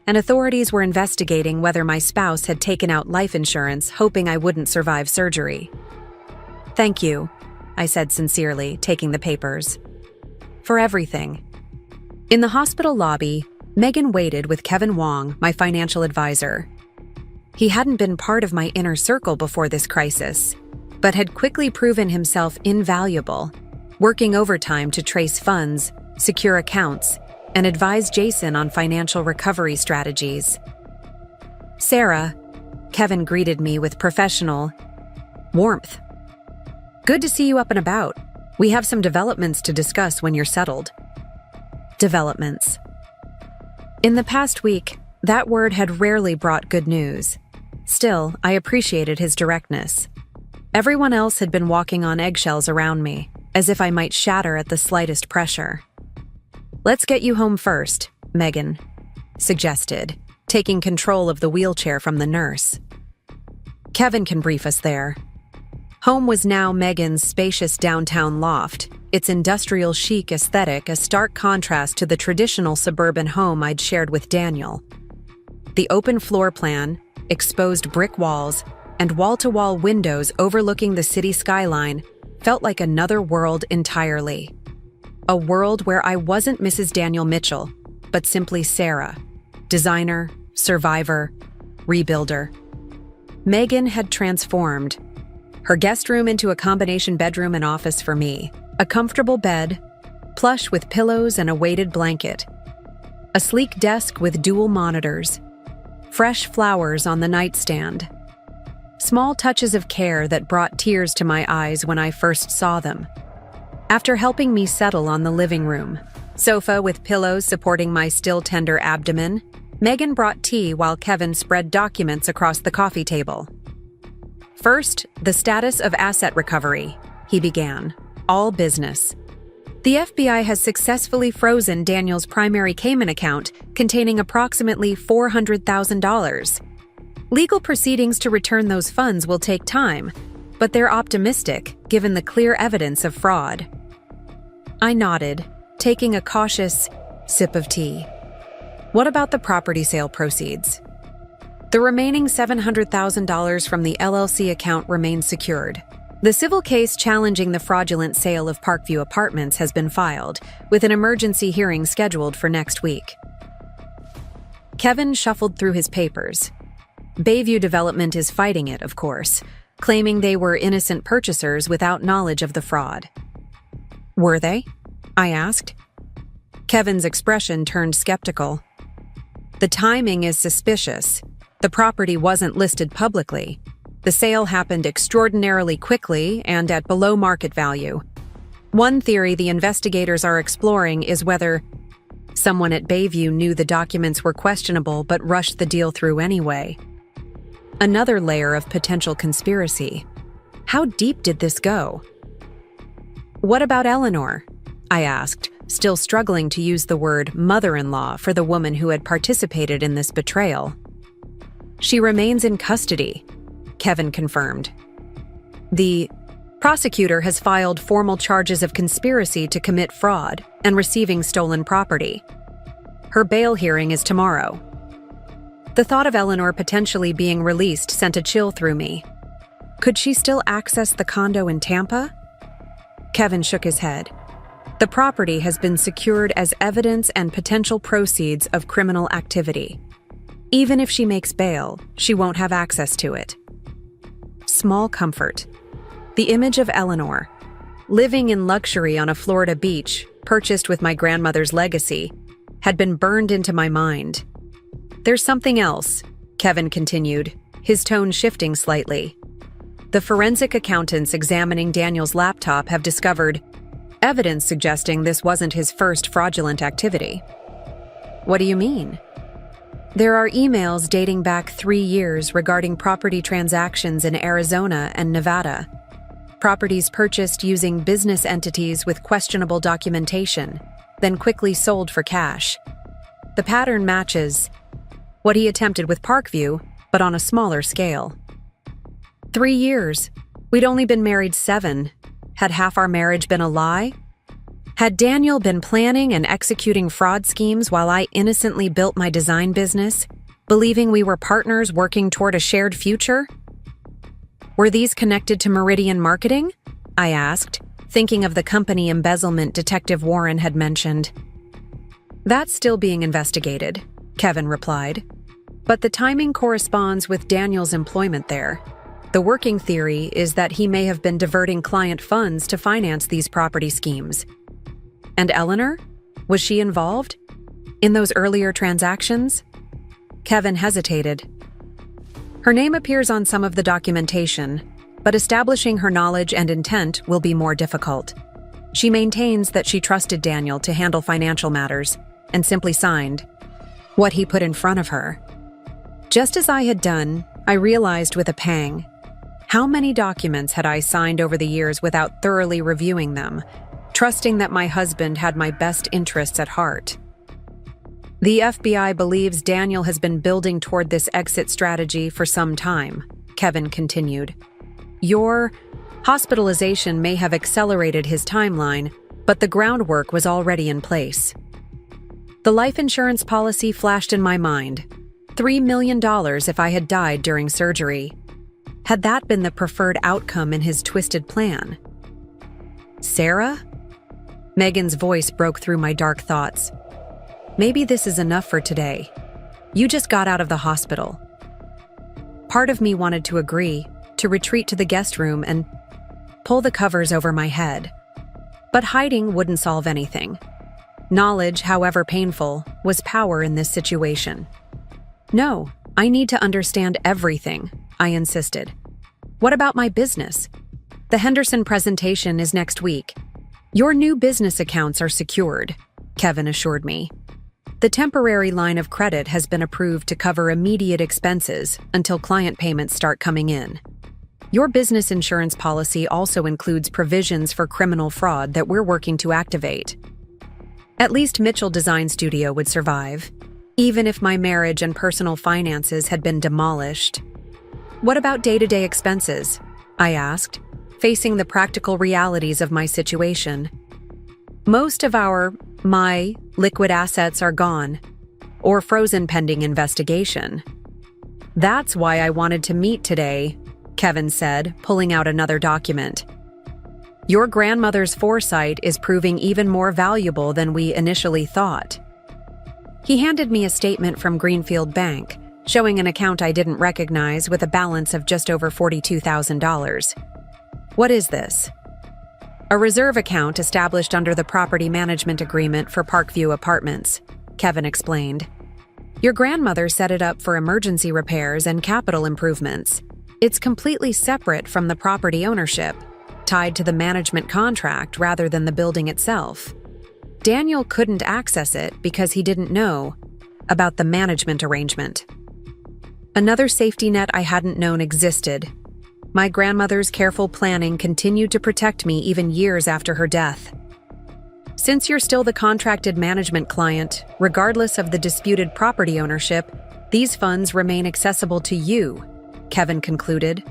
And authorities were investigating whether my spouse had taken out life insurance, hoping I wouldn't survive surgery. "Thank you," I said sincerely, taking the papers. "For everything." In the hospital lobby, Megan waited with Kevin Wong, my financial advisor. He hadn't been part of my inner circle before this crisis, but had quickly proven himself invaluable, working overtime to trace funds, secure accounts, and advise Jason on financial recovery strategies. "Sarah," Kevin greeted me with professional warmth. "Good to see you up and about. We have some developments to discuss when you're settled." Developments. In the past week, that word had rarely brought good news. Still, I appreciated his directness. Everyone else had been walking on eggshells around me, as if I might shatter at the slightest pressure. "Let's get you home first," Megan suggested, taking control of the wheelchair from the nurse. "Kevin can brief us there." Home was now Megan's spacious downtown loft, its industrial chic aesthetic a stark contrast to the traditional suburban home I'd shared with Daniel. The open floor plan, exposed brick walls, and wall-to-wall windows overlooking the city skyline felt like another world entirely. A world where I wasn't Mrs. Daniel Mitchell, but simply Sarah, designer, survivor, rebuilder. Megan had transformed. Her guest room into a combination bedroom and office for me. A comfortable bed, plush with pillows and a weighted blanket. A sleek desk with dual monitors. Fresh flowers on the nightstand. Small touches of care that brought tears to my eyes when I first saw them. After helping me settle on the living room sofa with pillows supporting my still tender abdomen, Megan brought tea while Kevin spread documents across the coffee table. "First, the status of asset recovery," he began. "All business. The FBI has successfully frozen Daniel's primary Cayman account containing approximately $400,000. Legal proceedings to return those funds will take time, but they're optimistic given the clear evidence of fraud." I nodded, taking a cautious sip of tea. "What about the property sale proceeds?" "The remaining $700,000 from the LLC account remains secured. The civil case challenging the fraudulent sale of Parkview Apartments has been filed, with an emergency hearing scheduled for next week." Kevin shuffled through his papers. Bayview Development is fighting it, of course, claiming they were innocent purchasers without knowledge of the fraud. Were they? I asked. Kevin's expression turned skeptical. The timing is suspicious. The property wasn't listed publicly. The sale happened extraordinarily quickly and at below market value. One theory the investigators are exploring is whether someone at Bayview knew the documents were questionable but rushed the deal through anyway. Another layer of potential conspiracy. How deep did this go? What about Eleanor? I asked, still struggling to use the word mother-in-law for the woman who had participated in this betrayal. She remains in custody, Kevin confirmed. The prosecutor has filed formal charges of conspiracy to commit fraud and receiving stolen property. Her bail hearing is tomorrow. The thought of Eleanor potentially being released sent a chill through me. Could she still access the condo in Tampa? Kevin shook his head. The property has been secured as evidence and potential proceeds of criminal activity. Even if she makes bail, she won't have access to it. Small comfort. The image of Eleanor, living in luxury on a Florida beach, purchased with my grandmother's legacy, had been burned into my mind. There's something else, Kevin continued, his tone shifting slightly. The forensic accountants examining Daniel's laptop have discovered evidence suggesting this wasn't his first fraudulent activity. What do you mean? There are emails dating back 3 years regarding property transactions in Arizona and Nevada. Properties purchased using business entities with questionable documentation, then quickly sold for cash. The pattern matches what he attempted with Parkview, but on a smaller scale. 3 years. We'd only been married 7. Had half our marriage been a lie? Had Daniel been planning and executing fraud schemes while I innocently built my design business, believing we were partners working toward a shared future? Were these connected to Meridian Marketing? I asked, thinking of the company embezzlement Detective Warren had mentioned. That's still being investigated, Kevin replied. But the timing corresponds with Daniel's employment there. The working theory is that he may have been diverting client funds to finance these property schemes. And Eleanor? Was she involved? In those earlier transactions? Kevin hesitated. Her name appears on some of the documentation, but establishing her knowledge and intent will be more difficult. She maintains that she trusted Daniel to handle financial matters and simply signed what he put in front of her. Just as I had done, I realized with a pang, how many documents had I signed over the years without thoroughly reviewing them, trusting that my husband had my best interests at heart. The FBI believes Daniel has been building toward this exit strategy for some time, Kevin continued. Your hospitalization may have accelerated his timeline, but the groundwork was already in place. The life insurance policy flashed in my mind. $3 million if I had died during surgery. Had that been the preferred outcome in his twisted plan? Sarah? Megan's voice broke through my dark thoughts. Maybe this is enough for today. You just got out of the hospital. Part of me wanted to agree, to retreat to the guest room and pull the covers over my head. But hiding wouldn't solve anything. Knowledge, however painful, was power in this situation. No, I need to understand everything, I insisted. What about my business? The Henderson presentation is next week. Your new business accounts are secured, Kevin assured me. The temporary line of credit has been approved to cover immediate expenses until client payments start coming in. Your business insurance policy also includes provisions for criminal fraud that we're working to activate. At least Mitchell Design Studio would survive, even if my marriage and personal finances had been demolished. What about day-to-day expenses? I asked, facing the practical realities of my situation. Most of my liquid assets are gone, or frozen pending investigation. That's why I wanted to meet today, Kevin said, pulling out another document. Your grandmother's foresight is proving even more valuable than we initially thought. He handed me a statement from Greenfield Bank, showing an account I didn't recognize with a balance of just over $42,000. What is this? A reserve account established under the property management agreement for Parkview Apartments, Kevin explained. Your grandmother set it up for emergency repairs and capital improvements. It's completely separate from the property ownership, tied to the management contract rather than the building itself. Daniel couldn't access it because he didn't know about the management arrangement. Another safety net I hadn't known existed. My grandmother's careful planning continued to protect me even years after her death. Since you're still the contracted management client, regardless of the disputed property ownership, these funds remain accessible to you, Kevin concluded.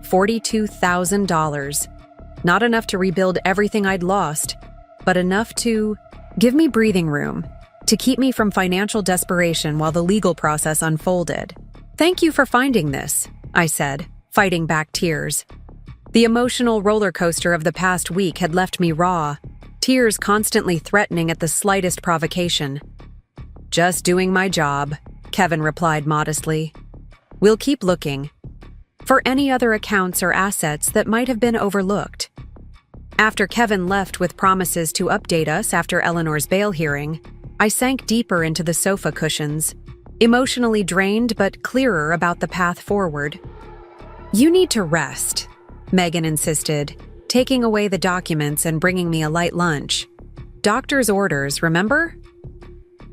$42,000. Not enough to rebuild everything I'd lost, but enough to give me breathing room, to keep me from financial desperation while the legal process unfolded. Thank you for finding this, I said, fighting back tears. The emotional roller coaster of the past week had left me raw, tears constantly threatening at the slightest provocation. Just doing my job, Kevin replied modestly. We'll keep looking for any other accounts or assets that might have been overlooked. After Kevin left with promises to update us after Eleanor's bail hearing, I sank deeper into the sofa cushions, emotionally drained but clearer about the path forward. You need to rest, Megan insisted, taking away the documents and bringing me a light lunch. Doctor's orders, remember?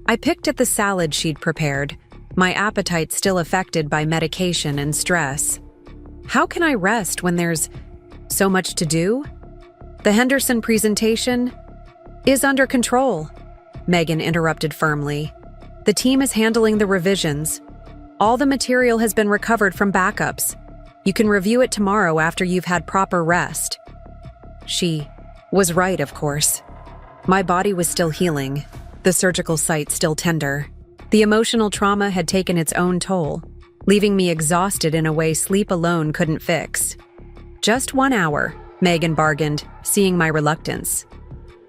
I picked at the salad she'd prepared, my appetite still affected by medication and stress. How can I rest when there's so much to do? The Henderson presentation is under control, Megan interrupted firmly. The team is handling the revisions. All the material has been recovered from backups. You can review it tomorrow after you've had proper rest. She was right, of course. My body was still healing, the surgical site still tender. The emotional trauma had taken its own toll, leaving me exhausted in a way sleep alone couldn't fix. Just 1 hour, Megan bargained, seeing my reluctance.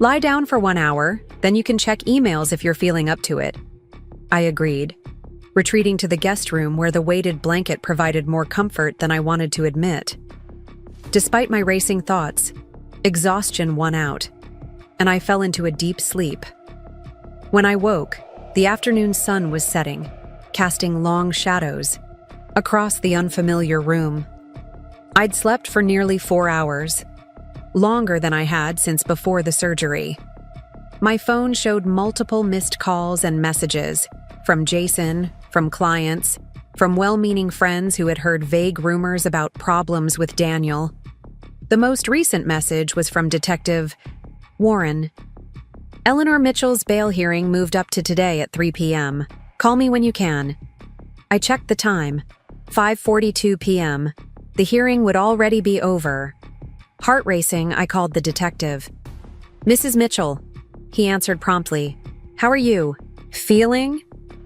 Lie down for 1 hour, then you can check emails if you're feeling up to it. I agreed, retreating to the guest room where the weighted blanket provided more comfort than I wanted to admit. Despite my racing thoughts, exhaustion won out, and I fell into a deep sleep. When I woke, the afternoon sun was setting, casting long shadows across the unfamiliar room. I'd slept for nearly 4 hours, longer than I had since before the surgery. My phone showed multiple missed calls and messages from Jason, from clients, from well-meaning friends who had heard vague rumors about problems with Daniel. The most recent message was from Detective Warren. Eleanor Mitchell's bail hearing moved up to today at 3 p.m. Call me when you can. I checked the time. 5:42 p.m. The hearing would already be over. Heart racing, I called the detective. Mrs. Mitchell, he answered promptly. How are you? Feeling?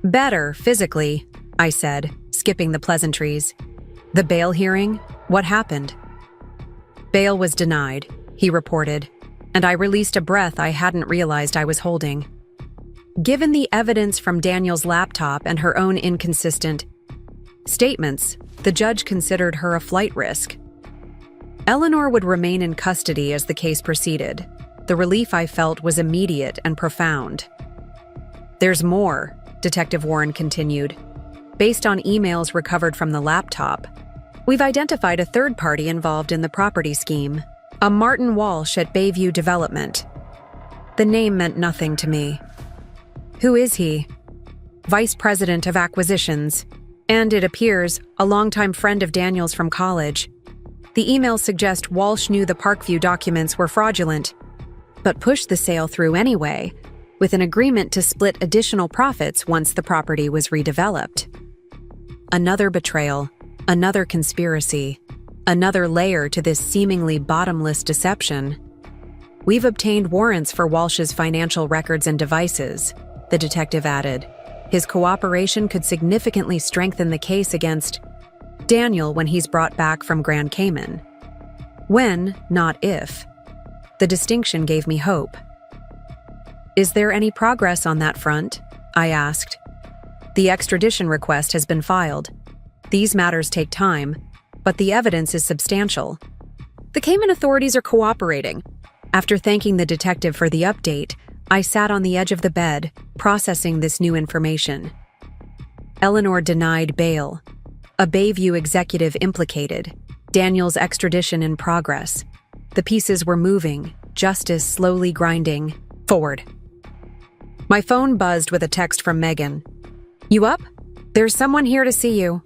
Better, physically, I said, skipping the pleasantries. The bail hearing? What happened? Bail was denied, he reported, and I released a breath I hadn't realized I was holding. Given the evidence from Daniel's laptop and her own inconsistent statements, the judge considered her a flight risk. Eleanor would remain in custody as the case proceeded. The relief I felt was immediate and profound. There's more, Detective Warren continued. Based on emails recovered from the laptop, we've identified a third party involved in the property scheme, a Martin Walsh at Bayview Development. The name meant nothing to me. Who is he? Vice President of Acquisitions, and it appears, a longtime friend of Daniel's from college. The emails suggest Walsh knew the Parkview documents were fraudulent, but pushed the sale through anyway, with an agreement to split additional profits once the property was redeveloped. Another betrayal, another conspiracy, another layer to this seemingly bottomless deception. We've obtained warrants for Walsh's financial records and devices, the detective added. His cooperation could significantly strengthen the case against Daniel when he's brought back from Grand Cayman. When, not if. The distinction gave me hope. Is there any progress on that front? I asked. The extradition request has been filed. These matters take time, but the evidence is substantial. The Cayman authorities are cooperating. After thanking the detective for the update, I sat on the edge of the bed, processing this new information. Eleanor denied bail. A Bayview executive implicated. Daniel's extradition in progress. The pieces were moving, justice slowly grinding forward. My phone buzzed with a text from Megan. "You up? There's someone here to see you."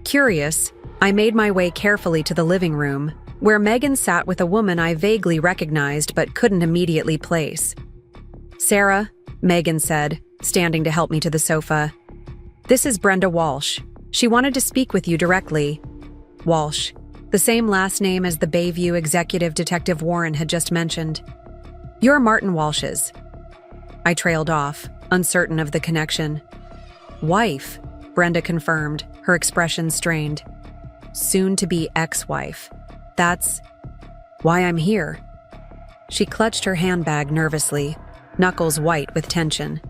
Curious, I made my way carefully to the living room, where Megan sat with a woman I vaguely recognized but couldn't immediately place. "Sarah," Megan said, standing to help me to the sofa. "This is Brenda Walsh. She wanted to speak with you directly." Walsh, the same last name as the Bayview executive Detective Warren had just mentioned. "You're Martin Walsh's." I trailed off, uncertain of the connection. "Wife," Brenda confirmed, her expression strained. "Soon-to-be ex-wife. That's why I'm here." She clutched her handbag nervously, knuckles white with tension.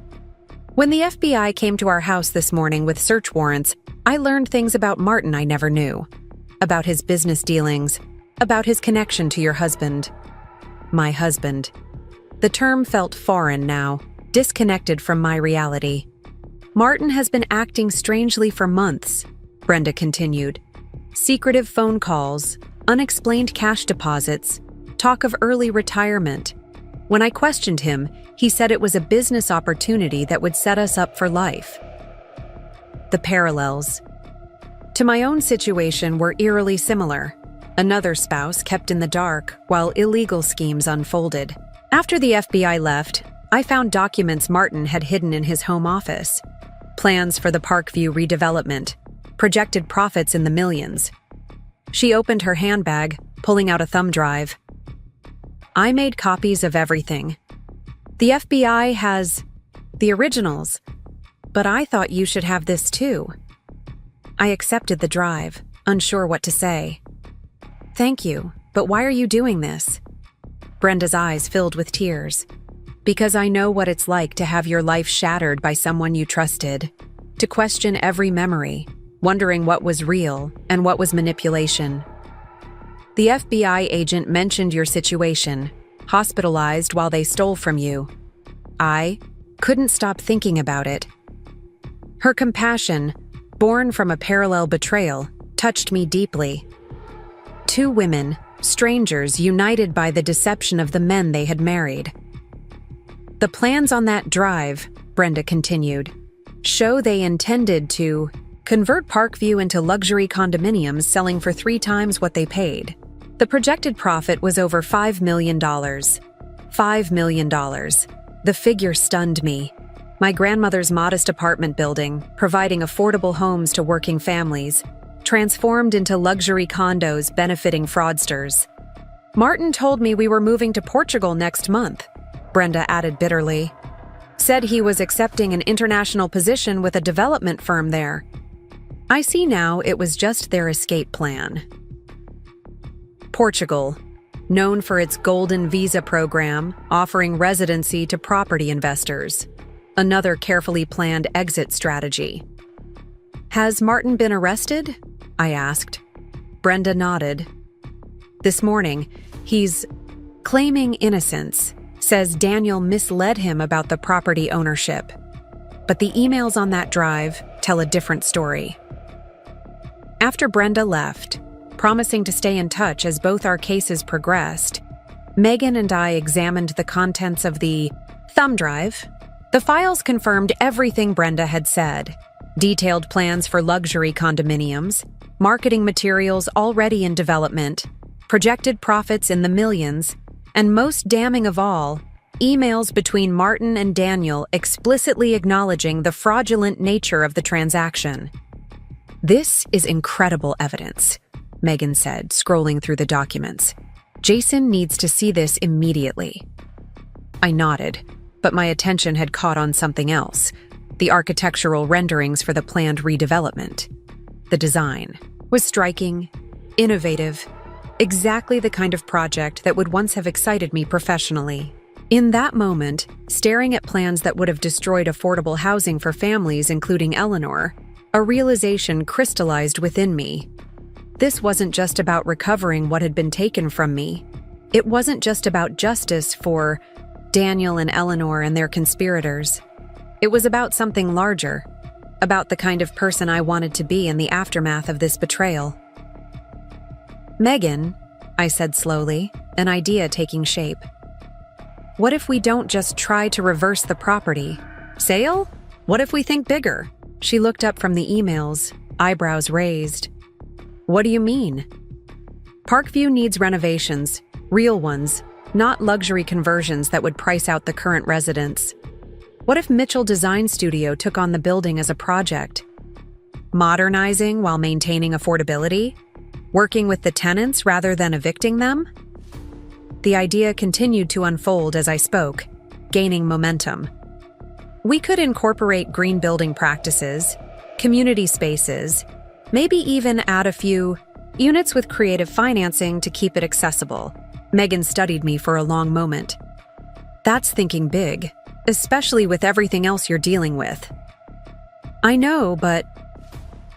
"When the FBI came to our house this morning with search warrants, I learned things about Martin I never knew. About his business dealings, about his connection to your husband." My husband. The term felt foreign now, disconnected from my reality. "Martin has been acting strangely for months," Brenda continued. "Secretive phone calls, unexplained cash deposits, talk of early retirement. When I questioned him, he said it was a business opportunity that would set us up for life." The parallels to my own situation were eerily similar. Another spouse kept in the dark while illegal schemes unfolded. After the FBI left, I found documents Martin had hidden in his home office. Plans for the Parkview redevelopment, projected profits in the millions. She opened her handbag, pulling out a thumb drive. "I made copies of everything. The FBI has the originals, but I thought you should have this too." I accepted the drive, unsure what to say. "Thank you, but why are you doing this?" Brenda's eyes filled with tears. "Because I know what it's like to have your life shattered by someone you trusted, to question every memory, wondering what was real and what was manipulation. The FBI agent mentioned your situation, hospitalized while they stole from you. I couldn't stop thinking about it." Her compassion, born from a parallel betrayal, touched me deeply. Two women, strangers united by the deception of the men they had married. "The plans on that drive," Brenda continued, "show they intended to convert Parkview into luxury condominiums selling for 3 times what they paid. The projected profit was over $5 million. $5 million. The figure stunned me. My grandmother's modest apartment building, providing affordable homes to working families, transformed into luxury condos benefiting fraudsters. Martin told me we were moving to Portugal next month," Brenda added bitterly. "Said he was accepting an international position with a development firm there. I see now it was just their escape plan." Portugal, known for its golden visa program, offering residency to property investors. Another carefully planned exit strategy. "Has Martin been arrested?" I asked. Brenda nodded. "This morning, he's claiming innocence, says Daniel misled him about the property ownership. But the emails on that drive tell a different story." After Brenda left, promising to stay in touch as both our cases progressed, Megan and I examined the contents of the thumb drive. The files confirmed everything Brenda had said. Detailed plans for luxury condominiums, marketing materials already in development, projected profits in the millions, and most damning of all, emails between Martin and Daniel explicitly acknowledging the fraudulent nature of the transaction. "This is incredible evidence," Megan said, scrolling through the documents. "Jason needs to see this immediately." I nodded, but my attention had caught on something else: the architectural renderings for the planned redevelopment. The design was striking, innovative, exactly the kind of project that would once have excited me professionally. In that moment, staring at plans that would have destroyed affordable housing for families, including Eleanor, a realization crystallized within me. This wasn't just about recovering what had been taken from me. It wasn't just about justice for Daniel and Eleanor and their conspirators. It was about something larger, about the kind of person I wanted to be in the aftermath of this betrayal. "Megan," I said slowly, an idea taking shape. "What if we don't just try to reverse the property? Sale? What if we think bigger?" She looked up from the emails, eyebrows raised. "What do you mean?" "Parkview needs renovations, real ones, not luxury conversions that would price out the current residents. What if Mitchell Design Studio took on the building as a project? Modernizing while maintaining affordability? Working with the tenants rather than evicting them?" The idea continued to unfold as I spoke, gaining momentum. We could incorporate green building practices, community spaces, maybe even add a few units with creative financing to keep it accessible. Megan studied me for a long moment. "That's thinking big, especially with everything else you're dealing with." "I know, but..."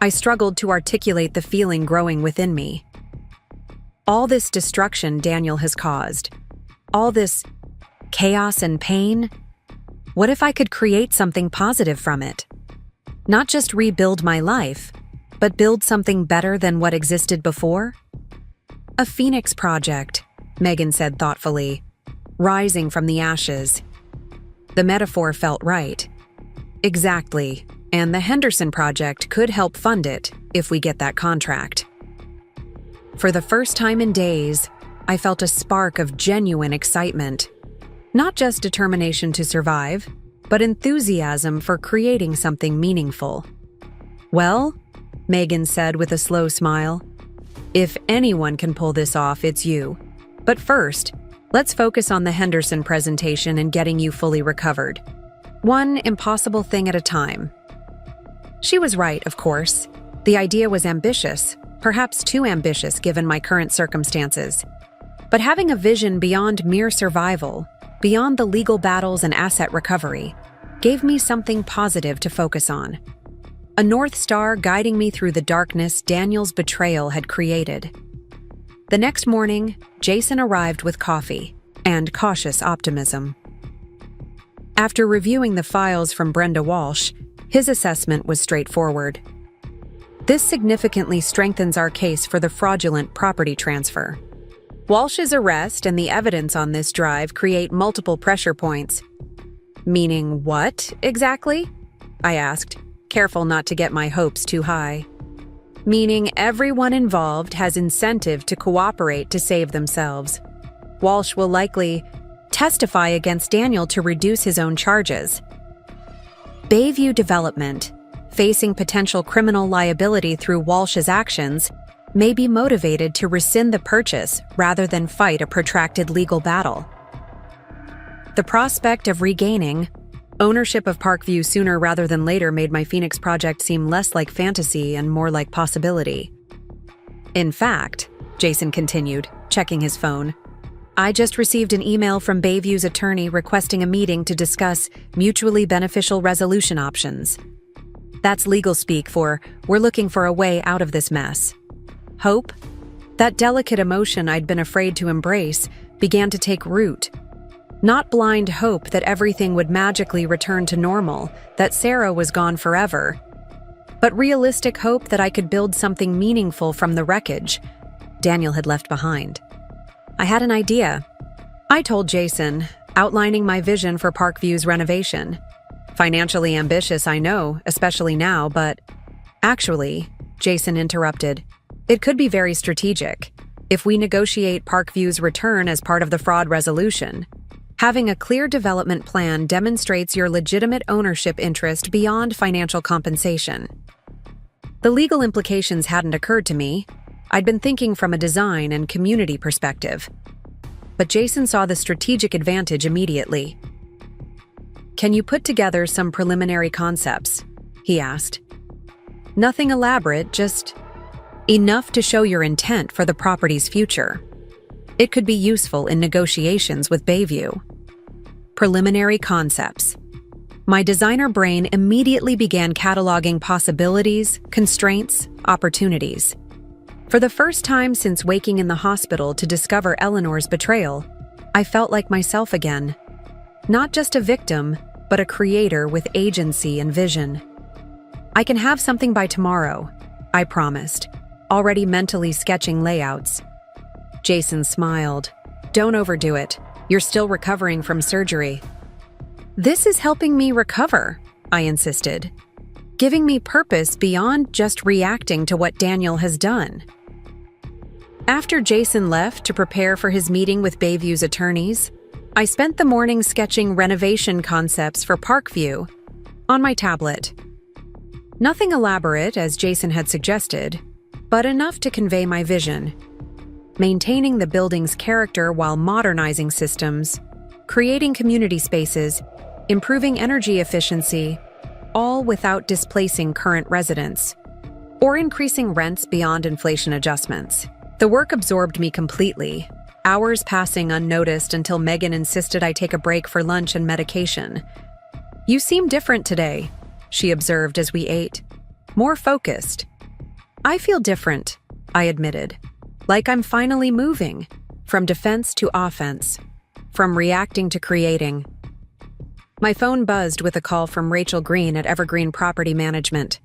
I struggled to articulate the feeling growing within me. All this destruction Daniel has caused, all this chaos and pain, what if I could create something positive from it? Not just rebuild my life, but build something better than what existed before? "A phoenix project," Megan said thoughtfully, rising from the ashes. The metaphor felt right. Exactly, and the Henderson project could help fund it if we get that contract. For the first time in days, I felt a spark of genuine excitement. Not just determination to survive, but enthusiasm for creating something meaningful. "Well," Megan said with a slow smile, "if anyone can pull this off, it's you. But first, let's focus on the Henderson presentation and getting you fully recovered. One impossible thing at a time." She was right, of course. The idea was ambitious, perhaps too ambitious given my current circumstances. But having a vision beyond mere survival, beyond the legal battles and asset recovery, gave me something positive to focus on. A North Star guiding me through the darkness Daniel's betrayal had created. The next morning, Jason arrived with coffee and cautious optimism. After reviewing the files from Brenda Walsh, his assessment was straightforward. "This significantly strengthens our case for the fraudulent property transfer. Walsh's arrest and the evidence on this drive create multiple pressure points." "Meaning what, exactly?" I asked, careful not to get my hopes too high. "Meaning everyone involved has incentive to cooperate to save themselves. Walsh will likely testify against Daniel to reduce his own charges. Bayview Development, facing potential criminal liability through Walsh's actions, may be motivated to rescind the purchase rather than fight a protracted legal battle. The prospect of regaining ownership of Parkview sooner rather than later made my Phoenix project seem less like fantasy and more like possibility. In fact," Jason continued, checking his phone, "I just received an email from Bayview's attorney requesting a meeting to discuss mutually beneficial resolution options. That's legal speak for, we're looking for a way out of this mess." Hope, that delicate emotion I'd been afraid to embrace, began to take root. Not blind hope that everything would magically return to normal, that Sarah was gone forever, but realistic hope that I could build something meaningful from the wreckage Daniel had left behind. I had an idea. I told Jason, outlining my vision for Parkview's renovation. Financially ambitious, I know, especially now, but actually, Jason interrupted, it could be very strategic. If we negotiate Parkview's return as part of the fraud resolution, having a clear development plan demonstrates your legitimate ownership interest beyond financial compensation. The legal implications hadn't occurred to me. I'd been thinking from a design and community perspective. But Jason saw the strategic advantage immediately. "Can you put together some preliminary concepts?" he asked. "Nothing elaborate, just enough to show your intent for the property's future. It could be useful in negotiations with Bayview." Preliminary concepts. My designer brain immediately began cataloging possibilities, constraints, opportunities. For For the first time since waking in the hospital to discover Eleanor's betrayal, I felt like myself again. Not just a victim, but a creator with agency and vision. I can have something by tomorrow, I promised, already mentally sketching layouts. Jason smiled. Don't overdo it. You're still recovering from surgery. This is helping me recover, I insisted, giving me purpose beyond just reacting to what Daniel has done. After Jason left to prepare for his meeting with Bayview's attorneys, I spent the morning sketching renovation concepts for Parkview on my tablet. Nothing elaborate, as Jason had suggested, but enough to convey my vision. Maintaining the building's character while modernizing systems, creating community spaces, improving energy efficiency, all without displacing current residents or increasing rents beyond inflation adjustments. The work absorbed me completely, hours passing unnoticed until Megan insisted I take a break for lunch and medication. You seem different today, she observed as we ate. More focused. I feel different, I admitted. Like I'm finally moving, from defense to offense, from reacting to creating. My phone buzzed with a call from Rachel Green at Evergreen Property Management.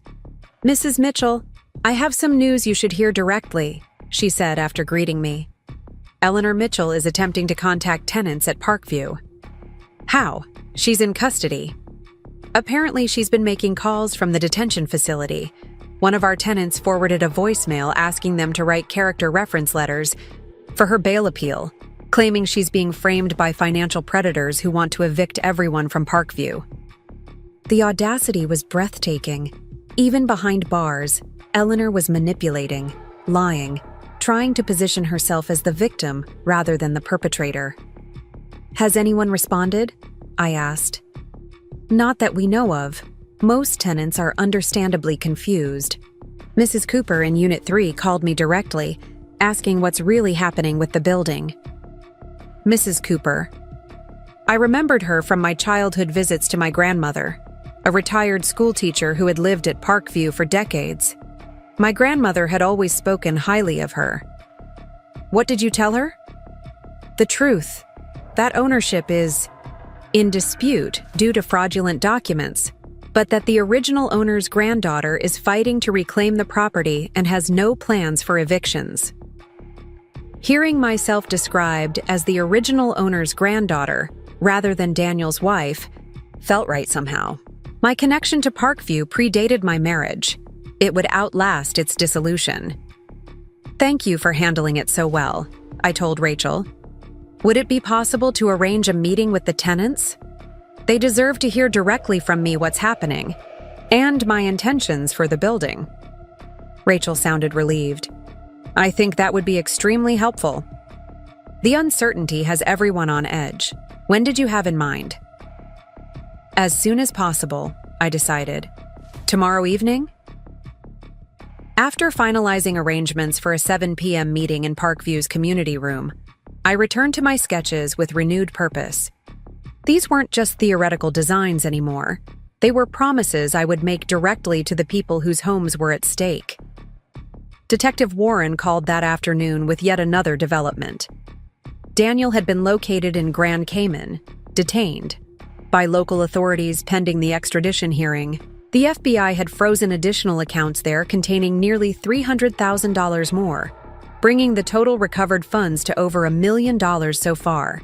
Mrs. Mitchell, I have some news you should hear directly, she said after greeting me. Eleanor Mitchell is attempting to contact tenants at Parkview. How? She's in custody. Apparently, she's been making calls from the detention facility. One of our tenants forwarded a voicemail asking them to write character reference letters for her bail appeal, claiming she's being framed by financial predators who want to evict everyone from Parkview. The audacity was breathtaking. Even behind bars, Eleanor was manipulating, lying, trying to position herself as the victim rather than the perpetrator. Has anyone responded? I asked. Not that we know of. Most tenants are understandably confused. Mrs. Cooper in Unit 3 called me directly, asking what's really happening with the building. Mrs. Cooper. I remembered her from my childhood visits to my grandmother, a retired schoolteacher who had lived at Parkview for decades. My grandmother had always spoken highly of her. What did you tell her? The truth. That ownership is in dispute due to fraudulent documents, but that the original owner's granddaughter is fighting to reclaim the property and has no plans for evictions. Hearing myself described as the original owner's granddaughter, rather than Daniel's wife, felt right somehow. My connection to Parkview predated my marriage. It would outlast its dissolution. Thank you for handling it so well, I told Rachel. Would it be possible to arrange a meeting with the tenants? They deserve to hear directly from me what's happening, and my intentions for the building. Rachel sounded relieved. I think that would be extremely helpful. The uncertainty has everyone on edge. When did you have in mind? As soon as possible, I decided. Tomorrow evening? After finalizing arrangements for a 7 p.m. meeting in Parkview's community room, I returned to my sketches with renewed purpose. These weren't just theoretical designs anymore. They were promises I would make directly to the people whose homes were at stake. Detective Warren called that afternoon with yet another development. Daniel had been located in Grand Cayman, detained. By local authorities pending the extradition hearing, the FBI had frozen additional accounts there containing nearly $300,000 more, bringing the total recovered funds to over $1 million so far.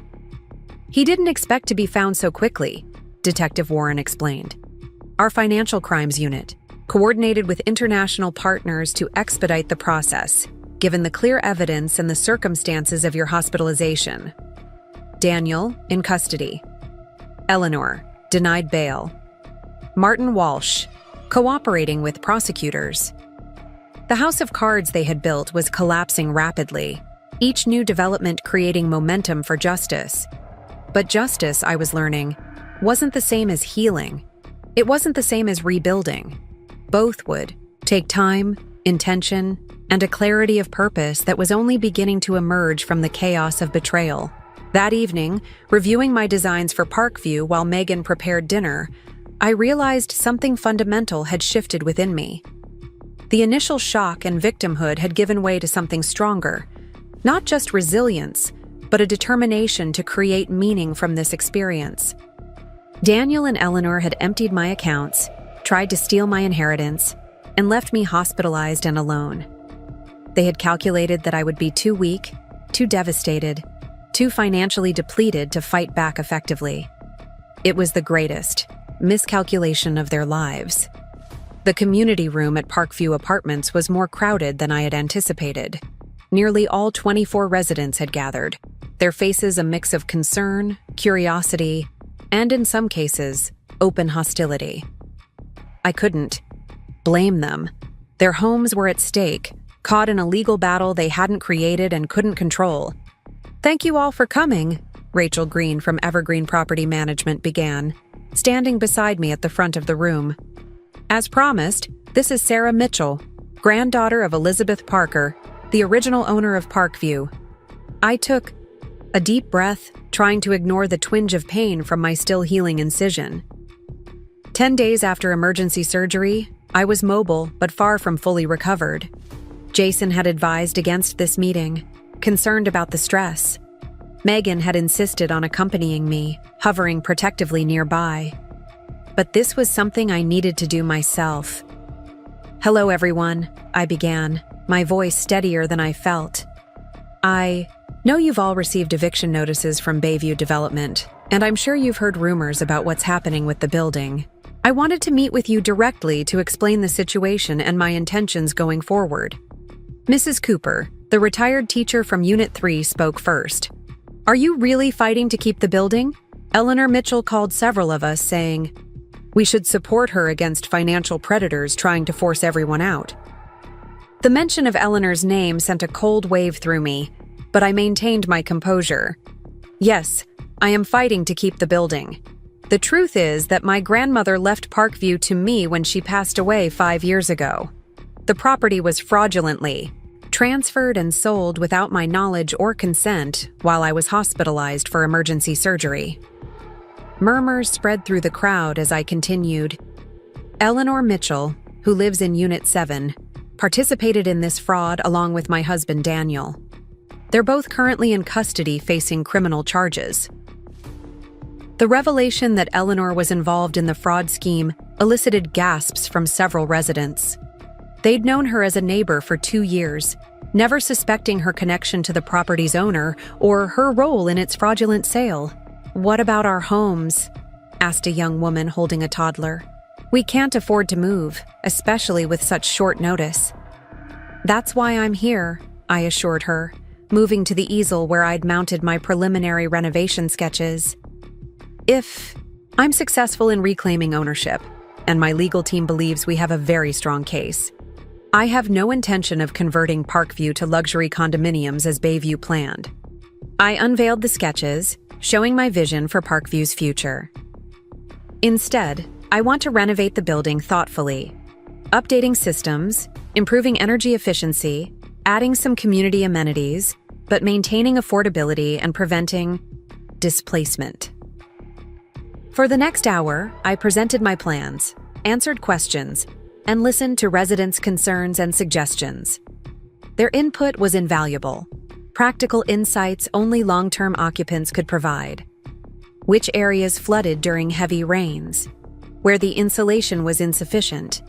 He didn't expect to be found so quickly, Detective Warren explained. Our financial crimes unit coordinated with international partners to expedite the process, given the clear evidence and the circumstances of your hospitalization. Daniel, in custody. Eleanor, denied bail. Martin Walsh, cooperating with prosecutors. The house of cards they had built was collapsing rapidly, each new development creating momentum for justice. But justice, I was learning, wasn't the same as healing. It wasn't the same as rebuilding. Both would take time, intention, and a clarity of purpose that was only beginning to emerge from the chaos of betrayal. That evening, reviewing my designs for Parkview while Megan prepared dinner, I realized something fundamental had shifted within me. The initial shock and victimhood had given way to something stronger. Not just resilience, but a determination to create meaning from this experience. Daniel and Eleanor had emptied my accounts, tried to steal my inheritance, and left me hospitalized and alone. They had calculated that I would be too weak, too devastated, too financially depleted to fight back effectively. It was the greatest miscalculation of their lives. The community room at Parkview Apartments was more crowded than I had anticipated. Nearly all 24 residents had gathered, their faces a mix of concern, curiosity, and in some cases, open hostility. I couldn't blame them. Their homes were at stake, caught in a legal battle they hadn't created and couldn't control. "Thank you all for coming," Rachel Green from Evergreen Property Management began, standing beside me at the front of the room. "As promised, this is Sarah Mitchell, granddaughter of Elizabeth Parker, the original owner of Parkview." I took a deep breath, trying to ignore the twinge of pain from my still healing incision. 10 days after emergency surgery, I was mobile but far from fully recovered. Jason had advised against this meeting, concerned about the stress. Megan had insisted on accompanying me, hovering protectively nearby. But this was something I needed to do myself. "Hello, everyone," I began, my voice steadier than I felt. "I know you've all received eviction notices from Bayview Development, and I'm sure you've heard rumors about what's happening with the building. I wanted to meet with you directly to explain the situation and my intentions going forward." Mrs. Cooper, the retired teacher from Unit 3, spoke first. "Are you really fighting to keep the building?" Eleanor Mitchell called several of us, saying, "We should support her against financial predators trying to force everyone out." The mention of Eleanor's name sent a cold wave through me, but I maintained my composure. "Yes, I am fighting to keep the building. The truth is that my grandmother left Parkview to me when she passed away 5 years ago. The property was fraudulently transferred and sold without my knowledge or consent while I was hospitalized for emergency surgery." Murmurs spread through the crowd as I continued. "Eleanor Mitchell, who lives in Unit 7, participated in this fraud along with my husband Daniel. They're both currently in custody facing criminal charges." The revelation that Eleanor was involved in the fraud scheme elicited gasps from several residents. They'd known her as a neighbor for 2 years, never suspecting her connection to the property's owner or her role in its fraudulent sale. "What about our homes?" asked a young woman holding a toddler. "We can't afford to move, especially with such short notice." "That's why I'm here," I assured her, moving to the easel where I'd mounted my preliminary renovation sketches. "If I'm successful in reclaiming ownership, and my legal team believes we have a very strong case, I have no intention of converting Parkview to luxury condominiums as Bayview planned." I unveiled the sketches, showing my vision for Parkview's future. "Instead, I want to renovate the building thoughtfully, updating systems, improving energy efficiency, adding some community amenities, but maintaining affordability and preventing displacement." For the next hour, I presented my plans, answered questions, and listened to residents' concerns and suggestions. Their input was invaluable, practical insights only long-term occupants could provide. Which areas flooded during heavy rains? Where the insulation was insufficient?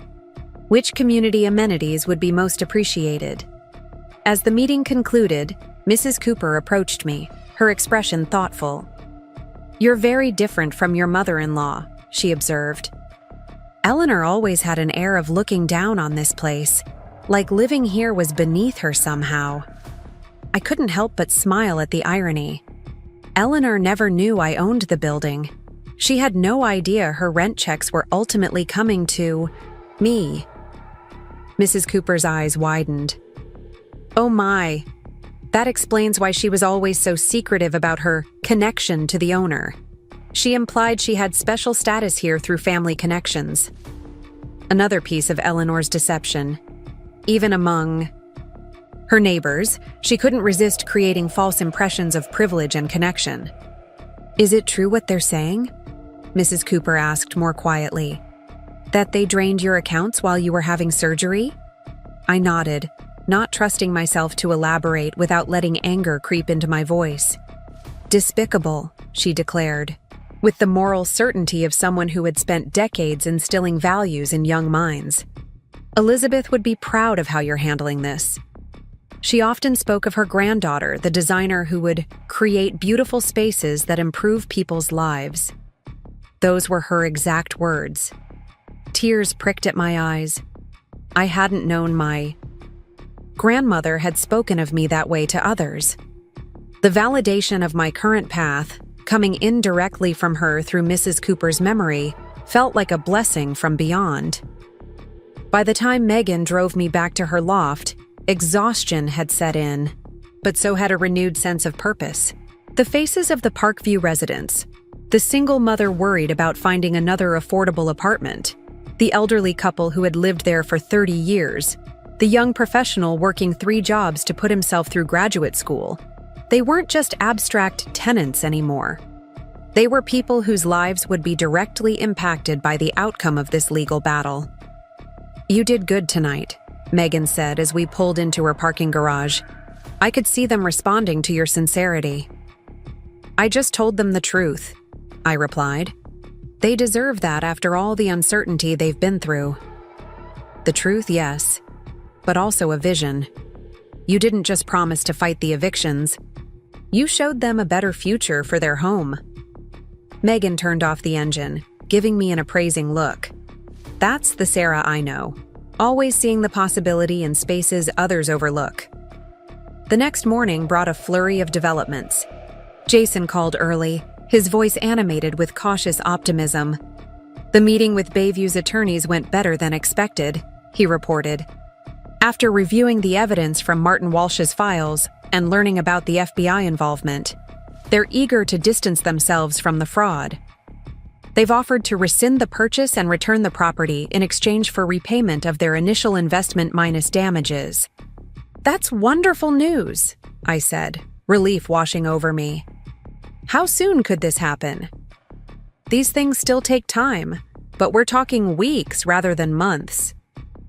Which community amenities would be most appreciated? As the meeting concluded, Mrs. Cooper approached me, her expression thoughtful. "You're very different from your mother-in-law," she observed. Eleanor always had an air of looking down on this place, like living here was beneath her somehow. I couldn't help but smile at the irony. Eleanor never knew I owned the building. She had no idea her rent checks were ultimately coming to me. Mrs. Cooper's eyes widened. "Oh my, that explains why she was always so secretive about her connection to the owner. She implied she had special status here through family connections." Another piece of Eleanor's deception. Even among her neighbors, she couldn't resist creating false impressions of privilege and connection. "Is it true what they're saying?" Mrs. Cooper asked more quietly. "That they drained your accounts while you were having surgery?" I nodded, not trusting myself to elaborate without letting anger creep into my voice. Despicable, she declared, with the moral certainty of someone who had spent decades instilling values in young minds. Elizabeth would be proud of how you're handling this. She often spoke of her granddaughter, the designer who would create beautiful spaces that improve people's lives. Those were her exact words. Tears pricked at my eyes. I hadn't known my grandmother had spoken of me that way to others. The validation of my current path, coming indirectly from her through Mrs. Cooper's memory, felt like a blessing from beyond. By the time Megan drove me back to her loft, exhaustion had set in, but so had a renewed sense of purpose. The faces of the Parkview residents, the single mother worried about finding another affordable apartment, the elderly couple who had lived there for 30 years, the young professional working 3 jobs to put himself through graduate school. They weren't just abstract tenants anymore. They were people whose lives would be directly impacted by the outcome of this legal battle. "You did good tonight," Megan said as we pulled into her parking garage. "I could see them responding to your sincerity." "I just told them the truth," I replied. "They deserve that after all the uncertainty they've been through." "The truth, yes, but also a vision. You didn't just promise to fight the evictions. You showed them a better future for their home." Megan turned off the engine, giving me an appraising look. That's the Sarah I know, always seeing the possibility in spaces others overlook. The next morning brought a flurry of developments. Jason called early, his voice animated with cautious optimism. "The meeting with Bayview's attorneys went better than expected," he reported. "After reviewing the evidence from Martin Walsh's files and learning about the FBI involvement, they're eager to distance themselves from the fraud. They've offered to rescind the purchase and return the property in exchange for repayment of their initial investment minus damages." "That's wonderful news," I said, relief washing over me. "How soon could this happen?" "These things still take time, but we're talking weeks rather than months.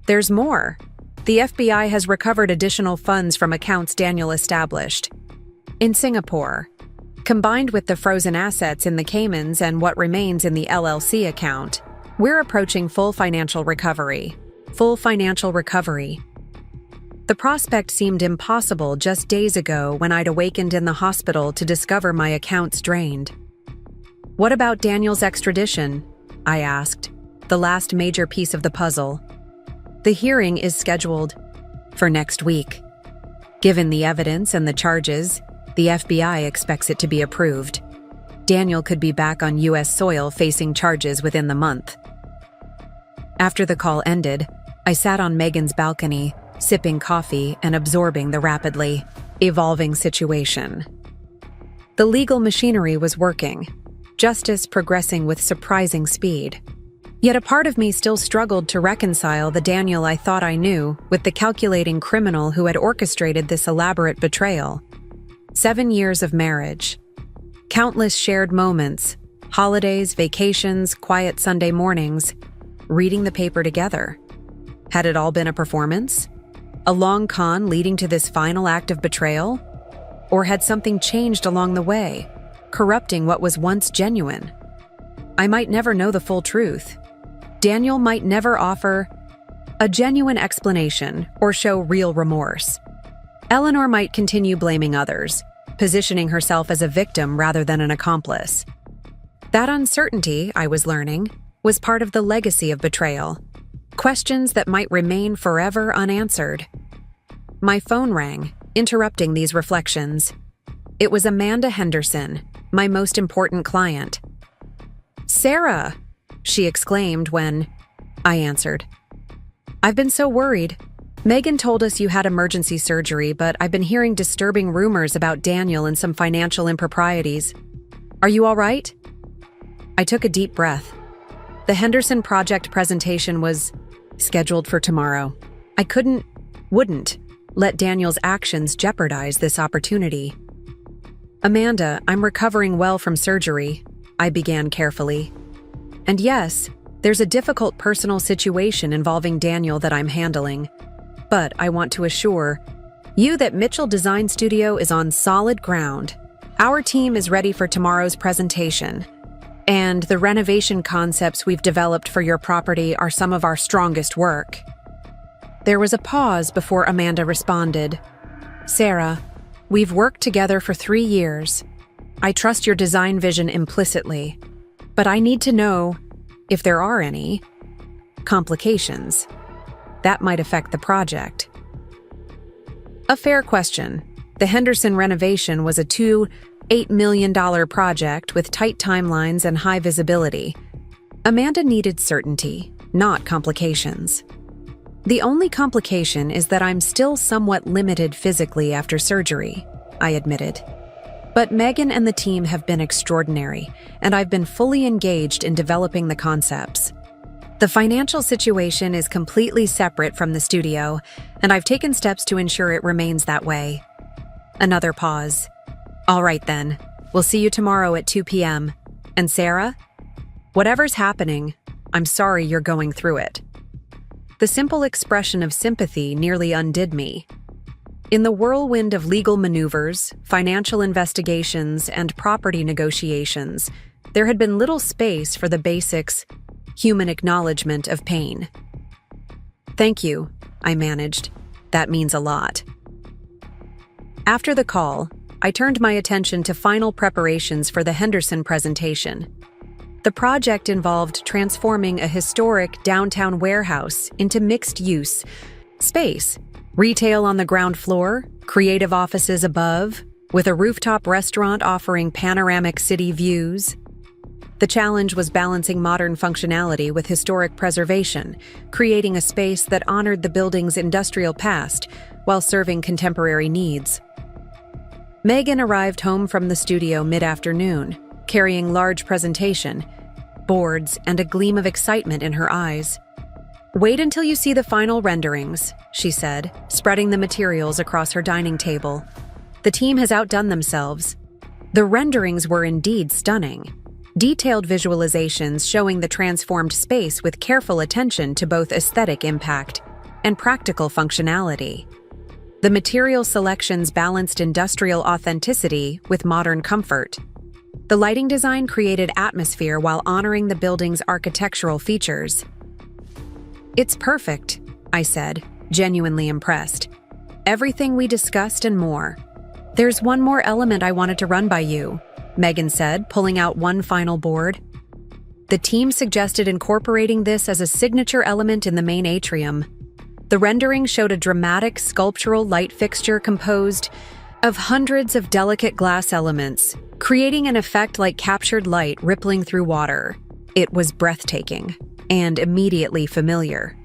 There's more. The FBI has recovered additional funds from accounts Daniel established in Singapore. Combined with the frozen assets in the Caymans and what remains in the LLC account, we're approaching full financial recovery. Full financial recovery. The prospect seemed impossible just days ago when I'd awakened in the hospital to discover my accounts drained. "What about Daniel's extradition?" I asked, the last major piece of the puzzle. "The hearing is scheduled for next week. Given the evidence and the charges, the FBI expects it to be approved. Daniel could be back on U.S. soil facing charges within the month." After the call ended, I sat on Megan's balcony, sipping coffee and absorbing the rapidly evolving situation. The legal machinery was working, justice progressing with surprising speed. Yet a part of me still struggled to reconcile the Daniel I thought I knew with the calculating criminal who had orchestrated this elaborate betrayal. 7 years of marriage. Countless shared moments, holidays, vacations, quiet Sunday mornings, reading the paper together. Had it all been a performance? A long con leading to this final act of betrayal? Or had something changed along the way, corrupting what was once genuine? I might never know the full truth. Daniel might never offer a genuine explanation or show real remorse. Eleanor might continue blaming others, positioning herself as a victim rather than an accomplice. That uncertainty, I was learning, was part of the legacy of betrayal. Questions that might remain forever unanswered. My phone rang, interrupting these reflections. It was Amanda Henderson, my most important client. "Sarah!" she exclaimed when I answered. "I've been so worried. Megan told us you had emergency surgery, but I've been hearing disturbing rumors about Daniel and some financial improprieties. Are you all right?" I took a deep breath. The Henderson project presentation was scheduled for tomorrow. I wouldn't let Daniel's actions jeopardize this opportunity. "Amanda, I'm recovering well from surgery," I began carefully. "And yes, there's a difficult personal situation involving Daniel that I'm handling. but I want to assure you that Mitchell Design Studio is on solid ground. Our team is ready for tomorrow's presentation, and the renovation concepts we've developed for your property are some of our strongest work. There was a pause before Amanda responded. Sarah, we've worked together for 3 years. I trust your design vision implicitly, but I need to know if there are any complications that might affect the project. A fair question. The Henderson renovation was a $8 million project with tight timelines and high visibility. Amanda needed certainty, not complications. The only complication is that I'm still somewhat limited physically after surgery, I admitted. But Megan and the team have been extraordinary, and I've been fully engaged in developing the concepts. The financial situation is completely separate from the studio, and I've taken steps to ensure it remains that way. Another pause. All right then, we'll see you tomorrow at 2 p.m. And Sarah? Whatever's happening, I'm sorry you're going through it. The simple expression of sympathy nearly undid me. In the whirlwind of legal maneuvers, financial investigations, and property negotiations, there had been little space for the basics, human acknowledgement of pain. Thank you, I managed. That means a lot. After the call, I turned my attention to final preparations for the Henderson presentation. The project involved transforming a historic downtown warehouse into mixed-use space, retail on the ground floor, creative offices above, with a rooftop restaurant offering panoramic city views. The challenge was balancing modern functionality with historic preservation, creating a space that honored the building's industrial past while serving contemporary needs. Megan arrived home from the studio mid-afternoon, carrying large presentation, boards, and a gleam of excitement in her eyes. Wait until you see the final renderings, she said, spreading the materials across her dining table. The team has outdone themselves. The renderings were indeed stunning. Detailed visualizations showing the transformed space with careful attention to both aesthetic impact and practical functionality. The material selections balanced industrial authenticity with modern comfort. The lighting design created atmosphere while honoring the building's architectural features. It's perfect, I said, genuinely impressed. Everything we discussed and more. There's one more element I wanted to run by you, Megan said, pulling out one final board. The team suggested incorporating this as a signature element in the main atrium. The rendering showed a dramatic sculptural light fixture composed of hundreds of delicate glass elements, creating an effect like captured light rippling through water. It was breathtaking and immediately familiar.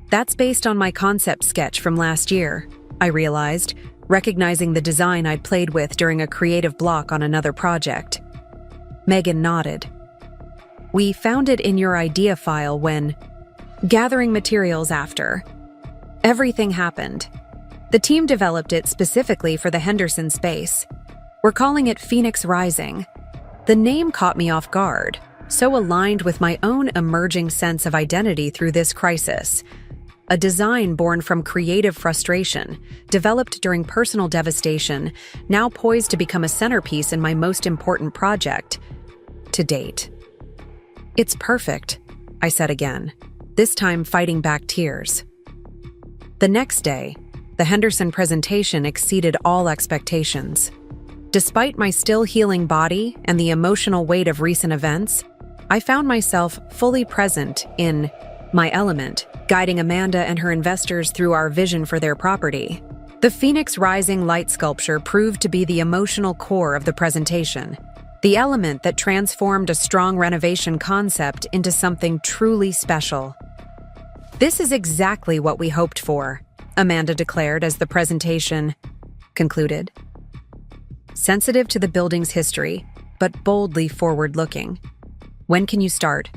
That's based on my concept sketch from last year, I realized, recognizing the design I'd played with during a creative block on another project. Megan nodded. We found it in your idea file when gathering materials after. Everything happened. The team developed it specifically for the Henderson space. We're calling it Phoenix Rising. The name caught me off guard, so aligned with my own emerging sense of identity through this crisis. A design born from creative frustration, developed during personal devastation, now poised to become a centerpiece in my most important project to date. It's perfect, I said again, this time fighting back tears. The next day, the Henderson presentation exceeded all expectations. Despite my still healing body and the emotional weight of recent events, I found myself fully present in my element, guiding Amanda and her investors through our vision for their property. The Phoenix Rising light sculpture proved to be the emotional core of the presentation, the element that transformed a strong renovation concept into something truly special. This is exactly what we hoped for, Amanda declared as the presentation concluded. Sensitive to the building's history, but boldly forward-looking. When can you start?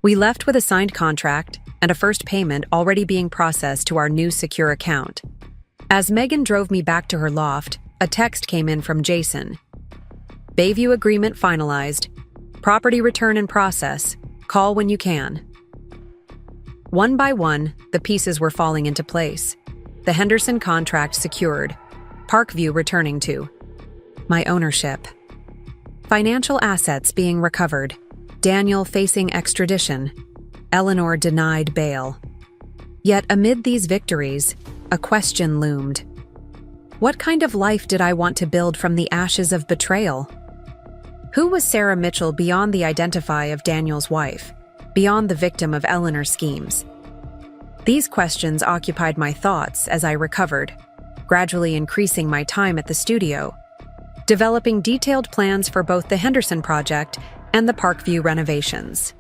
We left with a signed contract and a first payment already being processed to our new secure account. As Megan drove me back to her loft, a text came in from Jason. Bayview agreement finalized. Property return in process. Call when you can. One by one, the pieces were falling into place. The Henderson contract secured. Parkview returning to my ownership. Financial assets being recovered. Daniel facing extradition. Eleanor denied bail. Yet amid these victories, a question loomed. What kind of life did I want to build from the ashes of betrayal? Who was Sarah Mitchell beyond the identify of Daniel's wife, beyond the victim of Eleanor's schemes? These questions occupied my thoughts as I recovered, gradually increasing my time at the studio, developing detailed plans for both the Henderson project and the Parkview renovations.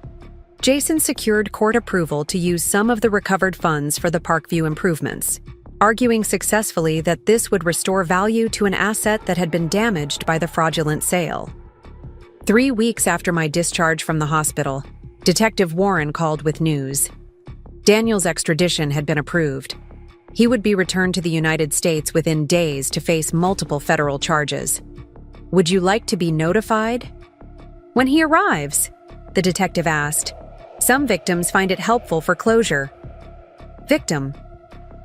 Jason secured court approval to use some of the recovered funds for the Parkview improvements, arguing successfully that this would restore value to an asset that had been damaged by the fraudulent sale. 3 weeks after my discharge from the hospital, Detective Warren called with news. Daniel's extradition had been approved. He would be returned to the United States within days to face multiple federal charges. Would you like to be notified? When he arrives, the detective asked. Some victims find it helpful for closure. Victim.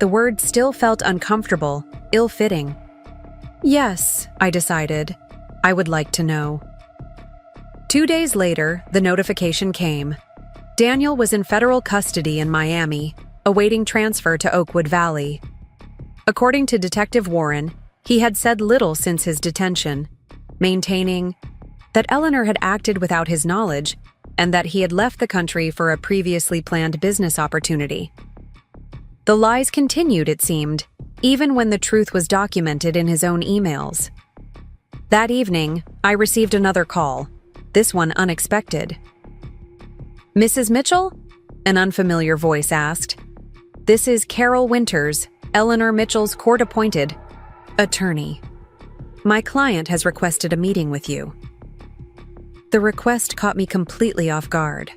The word still felt uncomfortable, ill-fitting. Yes, I decided. I would like to know. 2 days later, the notification came. Daniel was in federal custody in Miami, awaiting transfer to Oakwood Valley. According to Detective Warren, he had said little since his detention, maintaining that Eleanor had acted without his knowledge and that he had left the country for a previously planned business opportunity. The lies continued, it seemed, even when the truth was documented in his own emails. That evening, I received another call, this one unexpected. Mrs. Mitchell? An unfamiliar voice asked. This is Carol Winters, Eleanor Mitchell's court-appointed attorney. My client has requested a meeting with you. The request caught me completely off guard.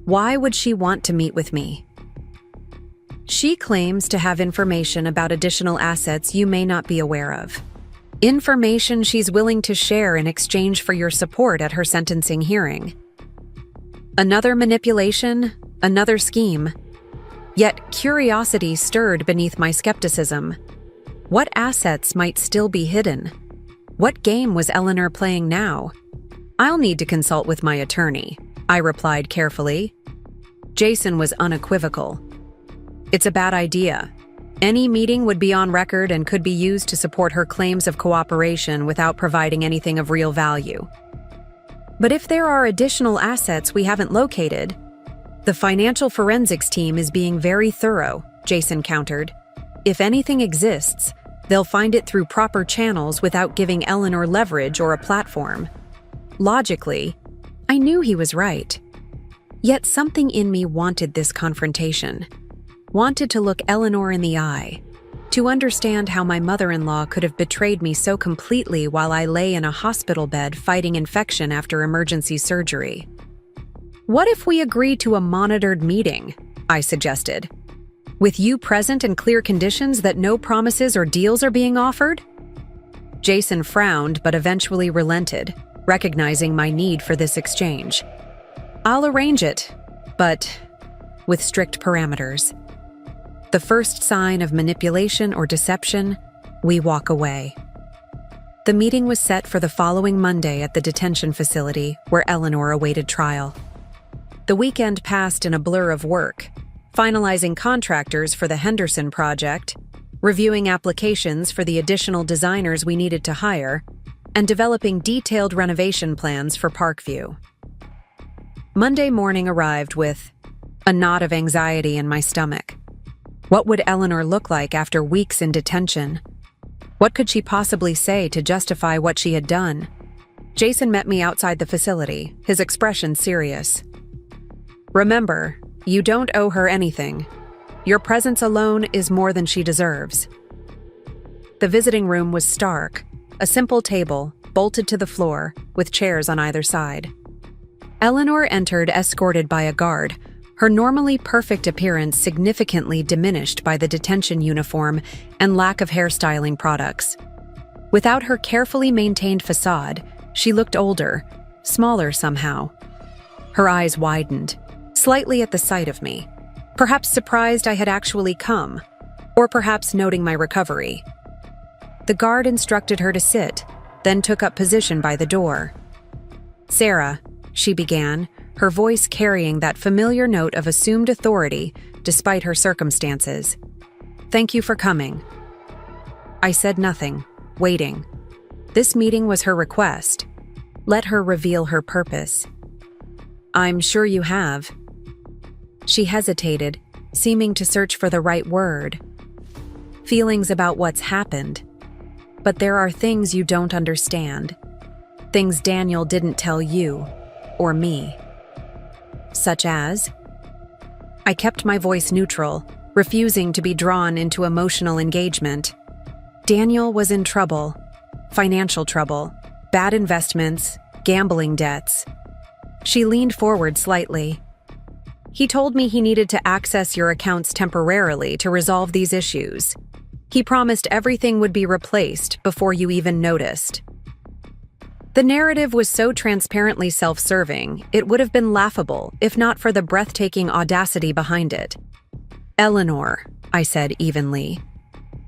Why would she want to meet with me? She claims to have information about additional assets you may not be aware of. Information she's willing to share in exchange for your support at her sentencing hearing. Another manipulation, another scheme. Yet curiosity stirred beneath my skepticism. What assets might still be hidden? What game was Eleanor playing now? I'll need to consult with my attorney, I replied carefully. Jason was unequivocal. It's a bad idea. Any meeting would be on record and could be used to support her claims of cooperation without providing anything of real value. But if there are additional assets we haven't located, the financial forensics team is being very thorough, Jason countered. If anything exists, they'll find it through proper channels without giving Eleanor leverage or a platform. Logically, I knew he was right. Yet something in me wanted this confrontation, wanted to look Eleanor in the eye, to understand how my mother-in-law could have betrayed me so completely while I lay in a hospital bed fighting infection after emergency surgery. What if we agree to a monitored meeting? I suggested. With you present and clear conditions that no promises or deals are being offered? Jason frowned but eventually relented, recognizing my need for this exchange. I'll arrange it, but with strict parameters. The first sign of manipulation or deception, we walk away. The meeting was set for the following Monday at the detention facility where Eleanor awaited trial. The weekend passed in a blur of work, finalizing contractors for the Henderson project, reviewing applications for the additional designers we needed to hire, and developing detailed renovation plans for Parkview. Monday morning arrived with a knot of anxiety in my stomach. What would Eleanor look like after weeks in detention? What could she possibly say to justify what she had done? Jason met me outside the facility, his expression serious. Remember, you don't owe her anything. Your presence alone is more than she deserves. The visiting room was stark, a simple table, bolted to the floor, with chairs on either side. Eleanor entered escorted by a guard, her normally perfect appearance significantly diminished by the detention uniform and lack of hairstyling products. Without her carefully maintained facade, she looked older, smaller somehow. Her eyes widened, slightly at the sight of me. perhaps surprised I had actually come, or perhaps noting my recovery. The guard instructed her to sit, then took up position by the door. "Sarah," she began, her voice carrying that familiar note of assumed authority despite her circumstances. "Thank you for coming." I said nothing, waiting. This meeting was her request. Let her reveal her purpose. "I'm sure you have." She hesitated, seeming to search for the right word. "Feelings about what's happened. But there are things you don't understand. Things Daniel didn't tell you, or me." "Such as?" I kept my voice neutral, refusing to be drawn into emotional engagement. Daniel was in trouble. Financial trouble, bad investments, gambling debts. She leaned forward slightly. "He told me he needed to access your accounts temporarily to resolve these issues. He promised everything would be replaced before you even noticed." The narrative was so transparently self-serving, it would have been laughable if not for the breathtaking audacity behind it. "Eleanor," I said evenly,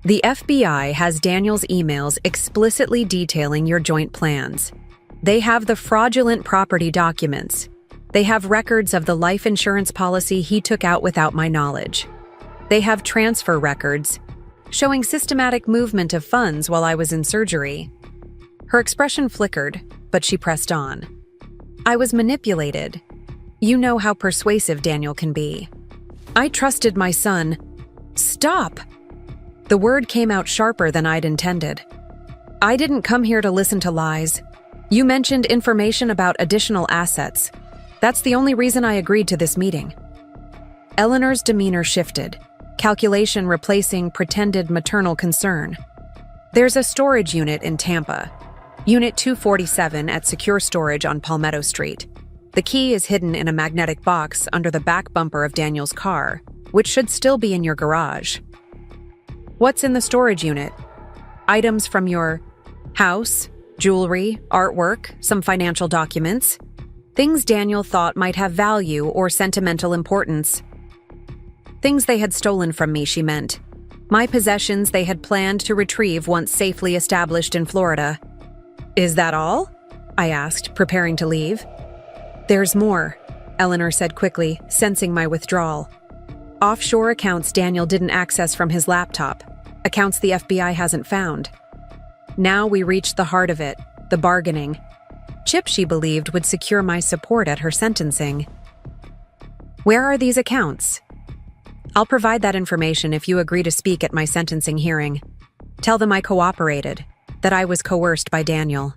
"the FBI has Daniel's emails explicitly detailing your joint plans. They have the fraudulent property documents. They have records of the life insurance policy he took out without my knowledge. They have transfer records showing systematic movement of funds while I was in surgery." Her expression flickered, but she pressed on. "I was manipulated. You know how persuasive Daniel can be. I trusted my son." "Stop!" The word came out sharper than I'd intended. "I didn't come here to listen to lies. You mentioned information about additional assets. That's the only reason I agreed to this meeting." Eleanor's demeanor shifted, calculation replacing pretended maternal concern. "There's a storage unit in Tampa. Unit 247 at Secure Storage on Palmetto Street. The key is hidden in a magnetic box under the back bumper of Daniel's car, which should still be in your garage." "What's in the storage unit?" "Items from your house, jewelry, artwork, some financial documents. Things Daniel thought might have value or sentimental importance." "Things they had stolen from me," she meant. "My possessions they had planned to retrieve once safely established in Florida." "Is that all?" I asked, preparing to leave. "There's more," Eleanor said quickly, sensing my withdrawal. "Offshore accounts Daniel didn't access from his laptop, accounts the FBI hasn't found." Now we reached the heart of it, the bargaining. Chip, she believed, would secure my support at her sentencing. "Where are these accounts?" "I'll provide that information if you agree to speak at my sentencing hearing. Tell them I cooperated, that I was coerced by Daniel."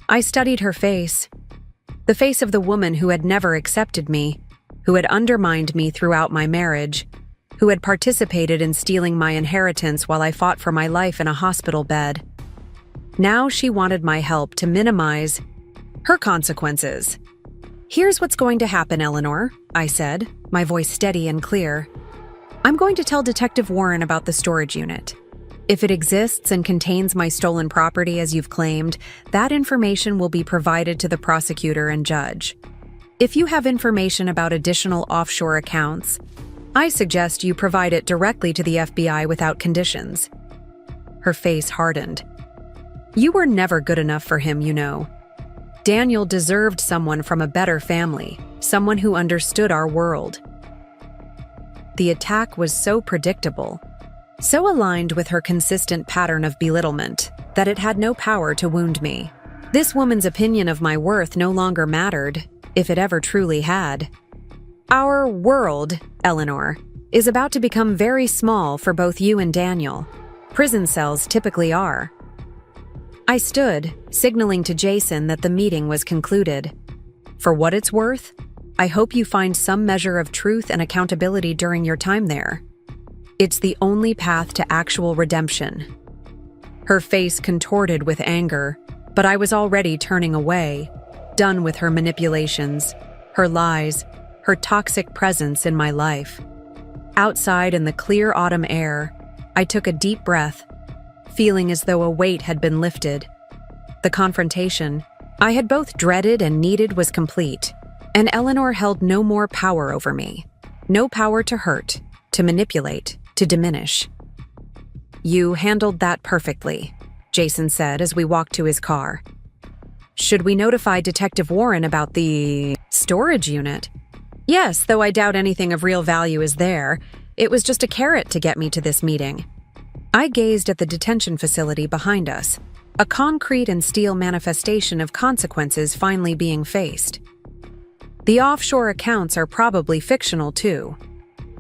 I studied her face. The face of the woman who had never accepted me, who had undermined me throughout my marriage, who had participated in stealing my inheritance while I fought for my life in a hospital bed. Now she wanted my help to minimize her consequences. "Here's what's going to happen, Eleanor," I said, my voice steady and clear. "I'm going to tell Detective Warren about the storage unit. If it exists and contains my stolen property as you've claimed, that information will be provided to the prosecutor and judge. If you have information about additional offshore accounts, I suggest you provide it directly to the FBI without conditions." Her face hardened. "You were never good enough for him, you know. Daniel deserved someone from a better family, someone who understood our world." The attack was so predictable, so aligned with her consistent pattern of belittlement, that it had no power to wound me. This woman's opinion of my worth no longer mattered, if it ever truly had. "Our world, Eleanor, is about to become very small for both you and Daniel. Prison cells typically are." I stood, signaling to Jason that the meeting was concluded. "For what it's worth, I hope you find some measure of truth and accountability during your time there. It's the only path to actual redemption." Her face contorted with anger, but I was already turning away, done with her manipulations, her lies, her toxic presence in my life. Outside in the clear autumn air, I took a deep breath, feeling as though a weight had been lifted. The confrontation I had both dreaded and needed was complete, and Eleanor held no more power over me. No power to hurt, to manipulate, to diminish. "You handled that perfectly," Jason said as we walked to his car. "Should we notify Detective Warren about the storage unit?" "Yes, though I doubt anything of real value is there. It was just a carrot to get me to this meeting." I gazed at the detention facility behind us, a concrete and steel manifestation of consequences finally being faced. The offshore accounts are probably fictional too.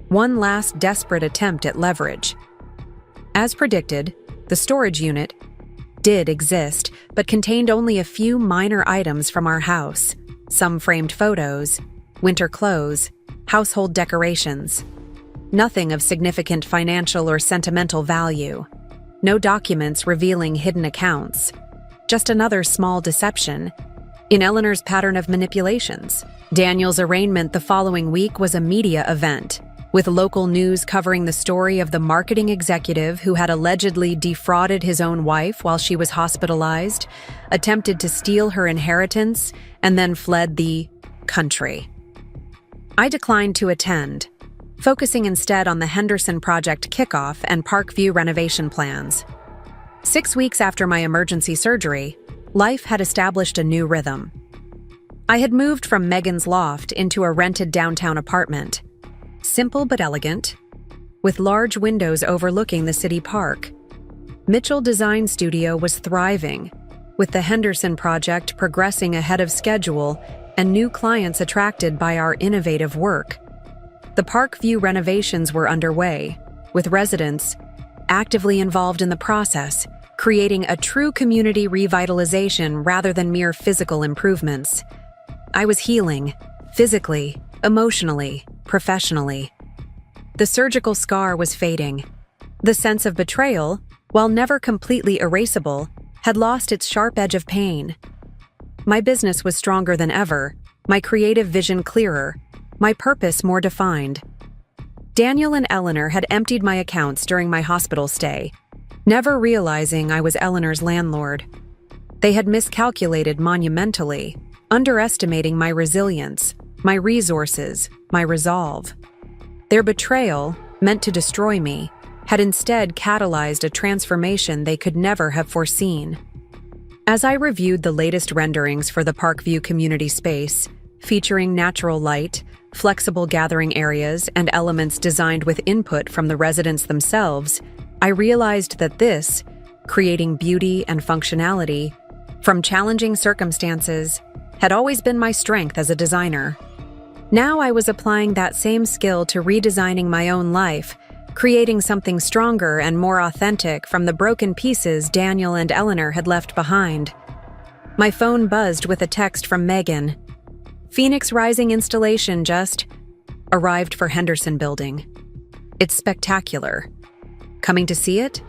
One last desperate attempt at leverage. As predicted, the storage unit did exist, but contained only a few minor items from our house. Some framed photos, winter clothes, household decorations. Nothing of significant financial or sentimental value. No documents revealing hidden accounts. Just another small deception in Eleanor's pattern of manipulations. Daniel's arraignment the following week was a media event, with local news covering the story of the marketing executive who had allegedly defrauded his own wife while she was hospitalized, attempted to steal her inheritance, and then fled the country. I declined to attend, focusing instead on the Henderson Project kickoff and Parkview renovation plans. 6 weeks after my emergency surgery, life had established a new rhythm. I had moved from Megan's loft into a rented downtown apartment. Simple but elegant, with large windows overlooking the city park. Mitchell Design Studio was thriving, with the Henderson project progressing ahead of schedule and new clients attracted by our innovative work. The Parkview renovations were underway, with residents actively involved in the process, creating a true community revitalization rather than mere physical improvements. I was healing, physically, emotionally, professionally. The surgical scar was fading. The sense of betrayal, while never completely erasable, had lost its sharp edge of pain. My business was stronger than ever, my creative vision clearer, my purpose more defined. Daniel and Eleanor had emptied my accounts during my hospital stay, never realizing I was Eleanor's landlord. They had miscalculated monumentally, underestimating my resilience, my resources, my resolve. Their betrayal, meant to destroy me, had instead catalyzed a transformation they could never have foreseen. As I reviewed the latest renderings for the Parkview community space, featuring natural light, flexible gathering areas, and elements designed with input from the residents themselves, I realized that this, creating beauty and functionality from challenging circumstances, had always been my strength as a designer. Now I was applying that same skill to redesigning my own life, creating something stronger and more authentic from the broken pieces Daniel and Eleanor had left behind. My phone buzzed with a text from Megan. "Phoenix Rising installation just arrived for Henderson Building. It's spectacular. Coming to see it?"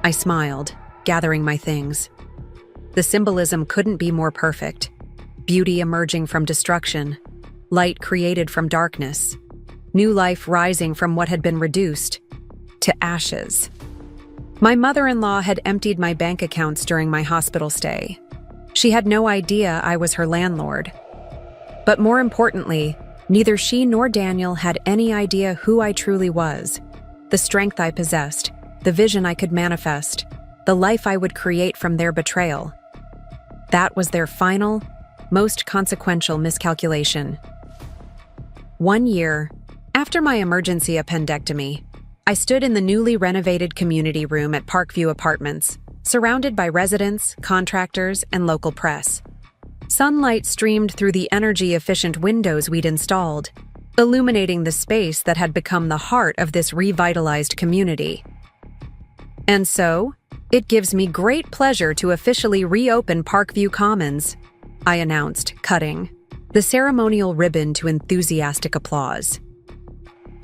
I smiled, gathering my things. The symbolism couldn't be more perfect. Beauty emerging from destruction, light created from darkness, new life rising from what had been reduced to ashes. My mother-in-law had emptied my bank accounts during my hospital stay. She had no idea I was her landlord. But more importantly, neither she nor Daniel had any idea who I truly was, the strength I possessed, the vision I could manifest, the life I would create from their betrayal. That was their final, most consequential miscalculation. 1 year after my emergency appendectomy, I stood in the newly renovated community room at Parkview Apartments, surrounded by residents, contractors, and local press. Sunlight streamed through the energy-efficient windows we'd installed, illuminating the space that had become the heart of this revitalized community. And so, it gives me great pleasure to officially reopen Parkview Commons, I announced, cutting the ceremonial ribbon to enthusiastic applause.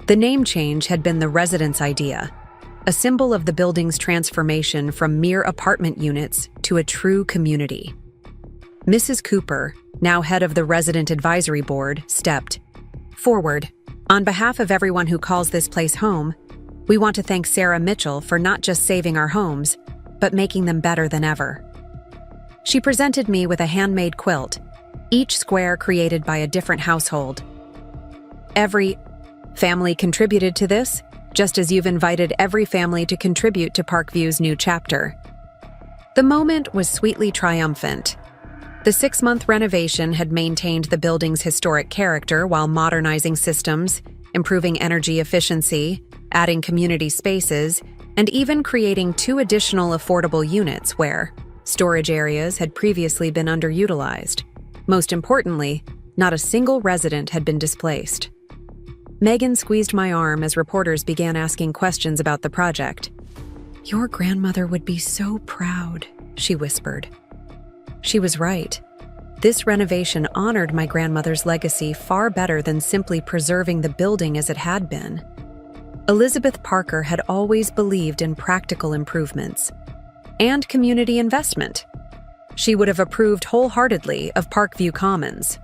The name change had been the residents' idea, a symbol of the building's transformation from mere apartment units to a true community. Mrs. Cooper, now head of the Resident Advisory Board, stepped forward. "On behalf of everyone who calls this place home, we want to thank Sarah Mitchell for not just saving our homes, but making them better than ever." She presented me with a handmade quilt, each square created by a different household. Every Family contributed to this, just as you've invited every family to contribute to Parkview's new chapter. The moment was sweetly triumphant. The 6-month renovation had maintained the building's historic character while modernizing systems, improving energy efficiency, adding community spaces, and even creating 2 additional affordable units where storage areas had previously been underutilized. Most importantly, not a single resident had been displaced. Megan squeezed my arm as reporters began asking questions about the project. "Your grandmother would be so proud," she whispered. She was right. This renovation honored my grandmother's legacy far better than simply preserving the building as it had been. Elizabeth Parker had always believed in practical improvements and community investment. She would have approved wholeheartedly of Parkview Commons.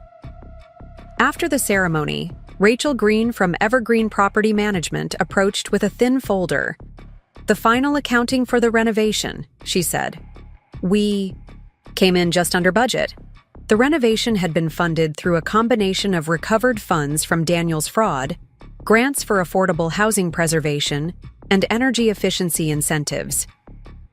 After the ceremony, Rachel Green from Evergreen Property Management approached with a thin folder. "The final accounting for the renovation," she said. "We came in just under budget." The renovation had been funded through a combination of recovered funds from Daniel's fraud, grants for affordable housing preservation, and energy efficiency incentives.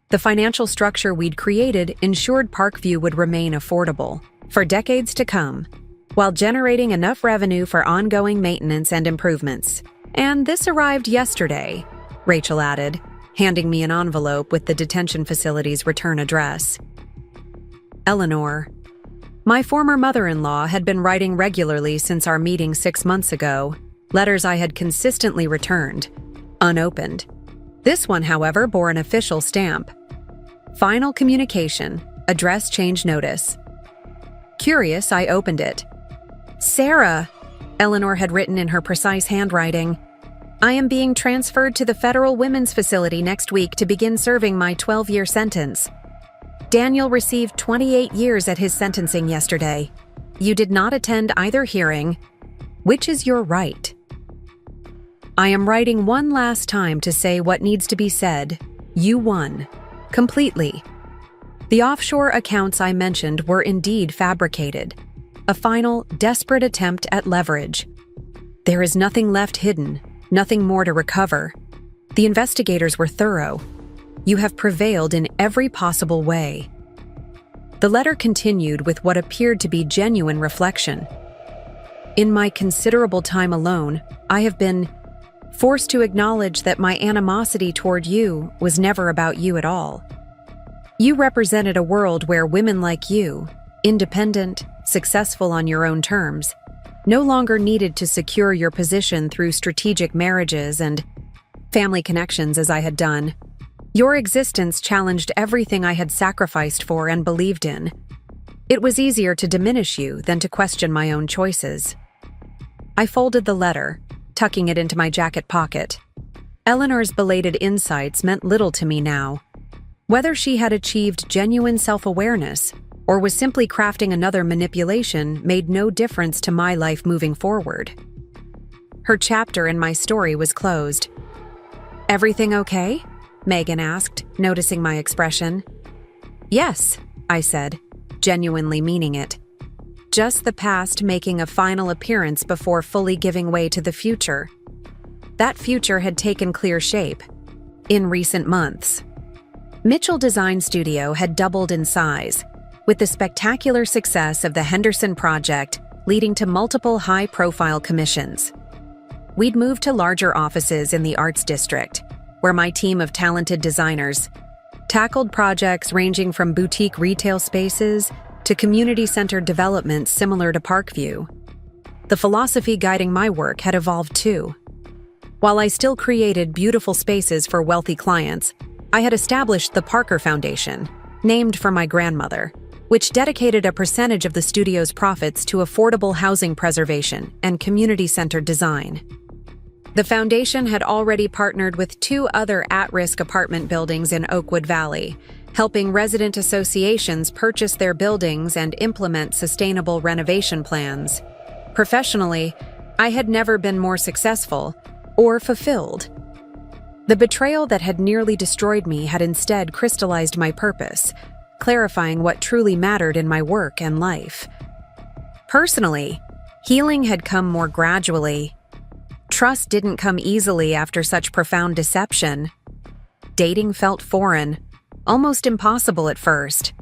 The financial structure we'd created ensured Parkview would remain affordable for decades to come, while generating enough revenue for ongoing maintenance and improvements. "And this arrived yesterday," Rachel added, handing me an envelope with the detention facility's return address. Eleanor. My former mother-in-law had been writing regularly since our meeting 6 months ago, letters I had consistently returned, unopened. This one, however, bore an official stamp. Final communication, address change notice. Curious, I opened it. "Sarah," Eleanor had written in her precise handwriting, "I am being transferred to the Federal Women's Facility next week to begin serving my 12-year sentence. Daniel received 28 years at his sentencing yesterday. You did not attend either hearing. Which is your right? I am writing one last time to say what needs to be said. You won. Completely. The offshore accounts I mentioned were indeed fabricated. A final, desperate attempt at leverage. There is nothing left hidden, nothing more to recover. The investigators were thorough. You have prevailed in every possible way." The letter continued with what appeared to be genuine reflection. "In my considerable time alone, I have been forced to acknowledge that my animosity toward you was never about you at all. You represented a world where women like you, independent, successful on your own terms, no longer needed to secure your position through strategic marriages and family connections as I had done. Your existence challenged everything I had sacrificed for and believed in. It was easier to diminish you than to question my own choices." I folded the letter, tucking it into my jacket pocket. Eleanor's belated insights meant little to me now. Whether she had achieved genuine self-awareness or was simply crafting another manipulation made no difference to my life moving forward. Her chapter in my story was closed. "Everything okay?" Megan asked, noticing my expression. "Yes," I said, genuinely meaning it. Just the past making a final appearance before fully giving way to the future. That future had taken clear shape in recent months. Mitchell Design Studio had doubled in size, with the spectacular success of the Henderson project leading to multiple high-profile commissions. We'd moved to larger offices in the Arts District, where my team of talented designers tackled projects ranging from boutique retail spaces to community-centered developments similar to Parkview. The philosophy guiding my work had evolved too. While I still created beautiful spaces for wealthy clients, I had established the Parker Foundation, named for my grandmother, which dedicated a percentage of the studio's profits to affordable housing preservation and community-centered design. The foundation had already partnered with 2 other at-risk apartment buildings in Oakwood Valley, helping resident associations purchase their buildings and implement sustainable renovation plans. Professionally, I had never been more successful or fulfilled. The betrayal that had nearly destroyed me had instead crystallized my purpose, clarifying what truly mattered in my work and life. Personally, healing had come more gradually. Trust didn't come easily after such profound deception. Dating felt foreign, almost impossible at first.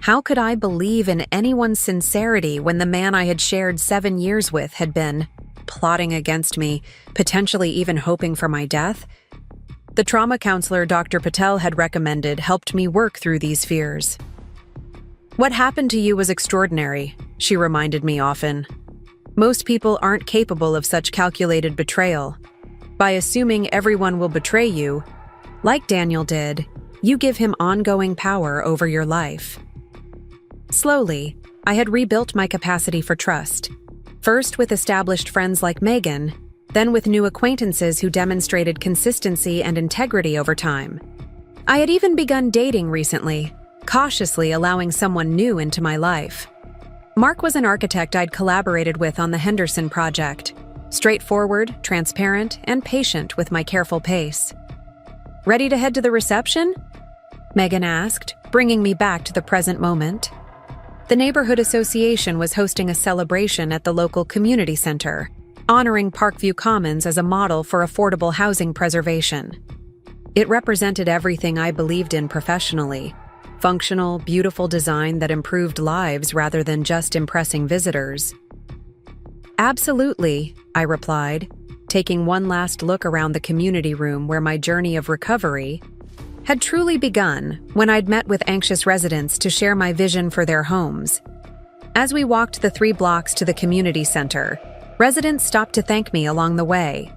How could I believe in anyone's sincerity when the man I had shared 7 years with had been plotting against me, potentially even hoping for my death? The trauma counselor Dr. Patel had recommended helped me work through these fears. "What happened to you was extraordinary," she reminded me often. "Most people aren't capable of such calculated betrayal. By assuming everyone will betray you, like Daniel did, you give him ongoing power over your life." Slowly, I had rebuilt my capacity for trust, first with established friends like Megan, then with new acquaintances who demonstrated consistency and integrity over time. I had even begun dating recently, cautiously allowing someone new into my life. Mark was an architect I'd collaborated with on the Henderson project, straightforward, transparent, and patient with my careful pace. "Ready to head to the reception?" Megan asked, bringing me back to the present moment. The neighborhood association was hosting a celebration at the local community center, honoring Parkview Commons as a model for affordable housing preservation. It represented everything I believed in professionally: functional, beautiful design that improved lives rather than just impressing visitors. "Absolutely," I replied, taking one last look around the community room where my journey of recovery had truly begun when I'd met with anxious residents to share my vision for their homes. As we walked the 3 blocks to the community center, residents stopped to thank me along the way.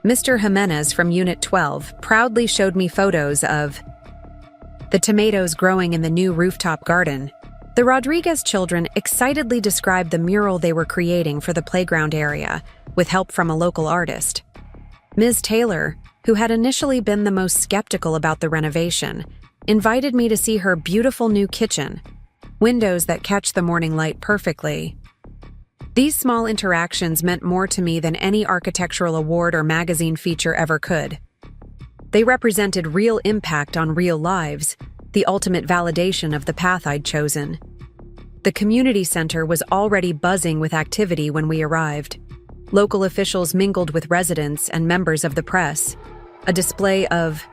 Mr. Jimenez from Unit 12 proudly showed me photos of the tomatoes growing in the new rooftop garden. The Rodriguez children excitedly described the mural they were creating for the playground area, with help from a local artist. Ms. Taylor, who had initially been the most skeptical about the renovation, invited me to see her beautiful new kitchen, windows that catch the morning light perfectly. These small interactions meant more to me than any architectural award or magazine feature ever could. They represented real impact on real lives, the ultimate validation of the path I'd chosen. The community center was already buzzing with activity when we arrived. Local officials mingled with residents and members of the press. A display of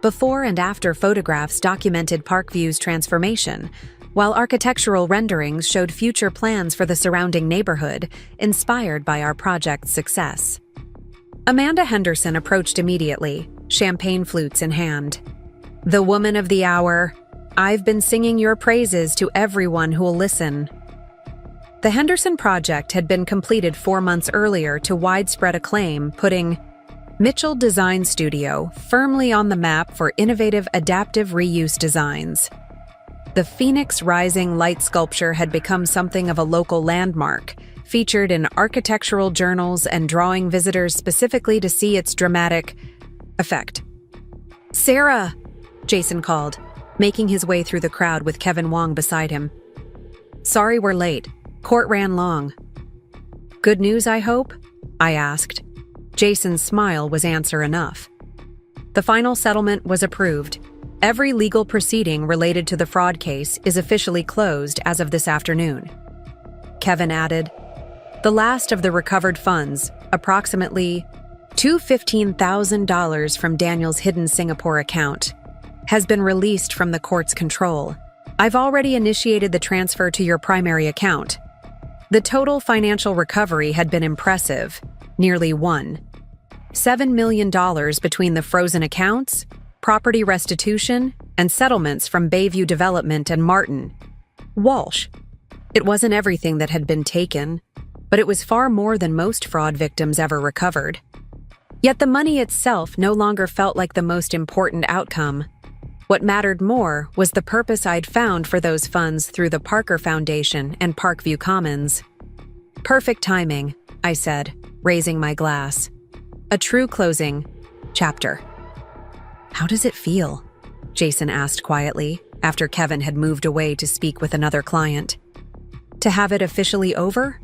before and after photographs documented Parkview's transformation, while architectural renderings showed future plans for the surrounding neighborhood, inspired by our project's success. Amanda Henderson approached immediately, champagne flutes in hand. "The woman of the hour. I've been singing your praises to everyone who'll listen." The Henderson project had been completed 4 months earlier to widespread acclaim, putting Mitchell Design Studio firmly on the map for innovative adaptive reuse designs. The Phoenix Rising light sculpture had become something of a local landmark, featured in architectural journals and drawing visitors specifically to see its dramatic effect. "Sarah!" Jason called, making his way through the crowd with Kevin Wong beside him. "Sorry we're late. Court ran long." "Good news, I hope?" I asked. Jason's smile was answer enough. The final settlement was approved. Every legal proceeding related to the fraud case is officially closed as of this afternoon. Kevin added, "The last of the recovered funds, approximately $215,000 from Daniel's hidden Singapore account, has been released from the court's control. I've already initiated the transfer to your primary account." The total financial recovery had been impressive, nearly $7 million between the frozen accounts, property restitution, and settlements from Bayview Development and Martin Walsh. It wasn't everything that had been taken, but it was far more than most fraud victims ever recovered. Yet the money itself no longer felt like the most important outcome. What mattered more was the purpose I'd found for those funds through the Parker Foundation and Parkview Commons. "Perfect timing," I said, raising my glass. "A true closing chapter." "How does it feel?" Jason asked quietly, after Kevin had moved away to speak with another client. "To have it officially over?"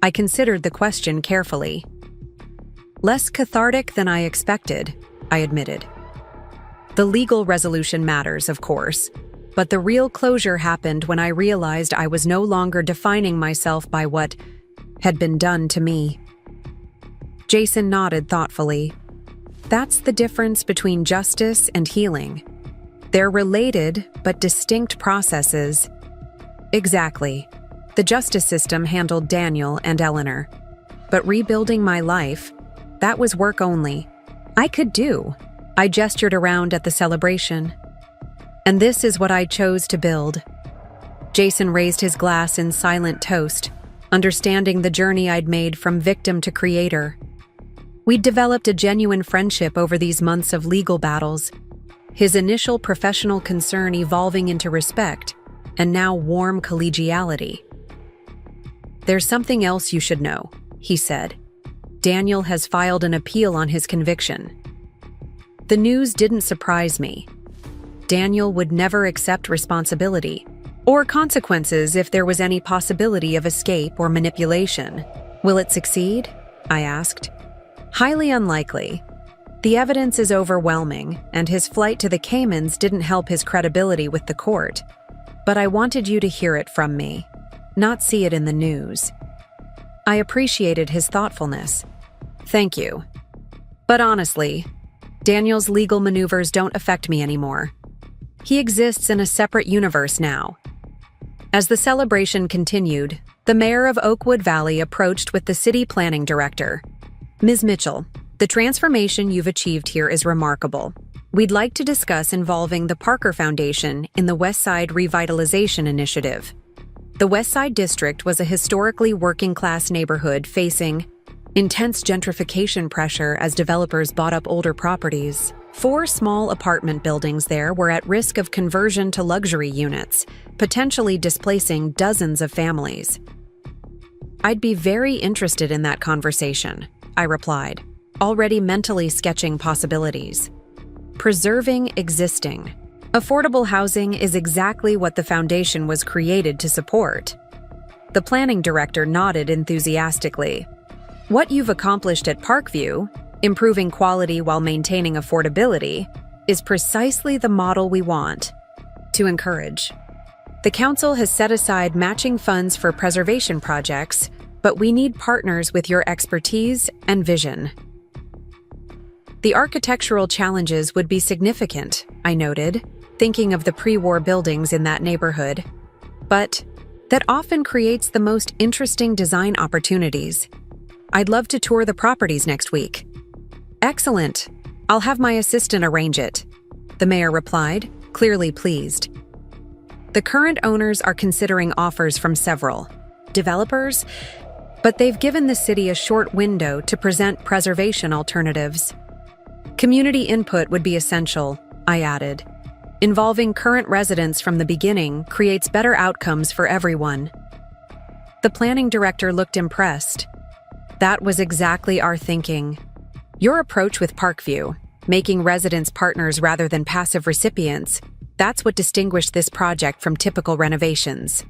I considered the question carefully. "Less cathartic than I expected," I admitted. "The legal resolution matters, of course, but the real closure happened when I realized I was no longer defining myself by what had been done to me." Jason nodded thoughtfully. That's the difference between justice and healing. They're related but distinct processes. Exactly. The justice system handled Daniel and Eleanor. But rebuilding my life, that was work only. I could do. I gestured around at the celebration. And this is what I chose to build. Jason raised his glass in silent toast, understanding the journey I'd made from victim to creator. We'd developed a genuine friendship over these months of legal battles, his initial professional concern evolving into respect, and now warm collegiality. There's something else you should know, he said. Daniel has filed an appeal on his conviction. The news didn't surprise me. Daniel would never accept responsibility or consequences if there was any possibility of escape or manipulation. Will it succeed? I asked. Highly unlikely. The evidence is overwhelming, and his flight to the Caymans didn't help his credibility with the court. But I wanted you to hear it from me, not see it in the news. I appreciated his thoughtfulness. Thank you. But honestly, Daniel's legal maneuvers don't affect me anymore. He exists in a separate universe now. As the celebration continued, the mayor of Oakwood Valley approached with the city planning director. Ms. Mitchell, the transformation you've achieved here is remarkable. We'd like to discuss involving the Parker Foundation in the West Side Revitalization Initiative. The West Side District was a historically working-class neighborhood facing intense gentrification pressure as developers bought up older properties. 4 small apartment buildings there were at risk of conversion to luxury units, potentially displacing dozens of families. I'd be very interested in that conversation, I replied, already mentally sketching possibilities. Preserving existing. Affordable housing is exactly what the foundation was created to support. The planning director nodded enthusiastically. What you've accomplished at Parkview, improving quality while maintaining affordability, is precisely the model we want to encourage. The council has set aside matching funds for preservation projects, but we need partners with your expertise and vision. The architectural challenges would be significant, I noted, thinking of the pre-war buildings in that neighborhood. But that often creates the most interesting design opportunities. I'd love to tour the properties next week. Excellent. I'll have my assistant arrange it, the mayor replied, clearly pleased. The current owners are considering offers from several developers, but they've given the city a short window to present preservation alternatives. Community input would be essential, I added. Involving current residents from the beginning creates better outcomes for everyone. The planning director looked impressed. That was exactly our thinking. Your approach with Parkview, making residents partners rather than passive recipients, that's what distinguished this project from typical renovations.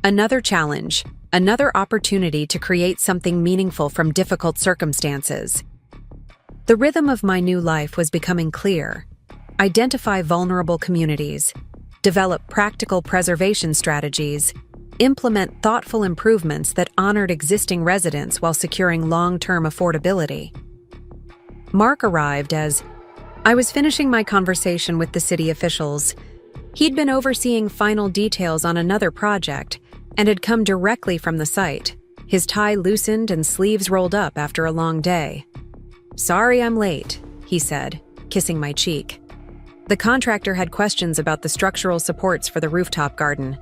Another challenge, another opportunity to create something meaningful from difficult circumstances. The rhythm of my new life was becoming clear. Identify vulnerable communities, develop practical preservation strategies, implement thoughtful improvements that honored existing residents while securing long-term affordability. Mark arrived as I was finishing my conversation with the city officials. He'd been overseeing final details on another project and had come directly from the site, his tie loosened and sleeves rolled up after a long day. Sorry I'm late, he said, kissing my cheek. The contractor had questions about the structural supports for the rooftop garden.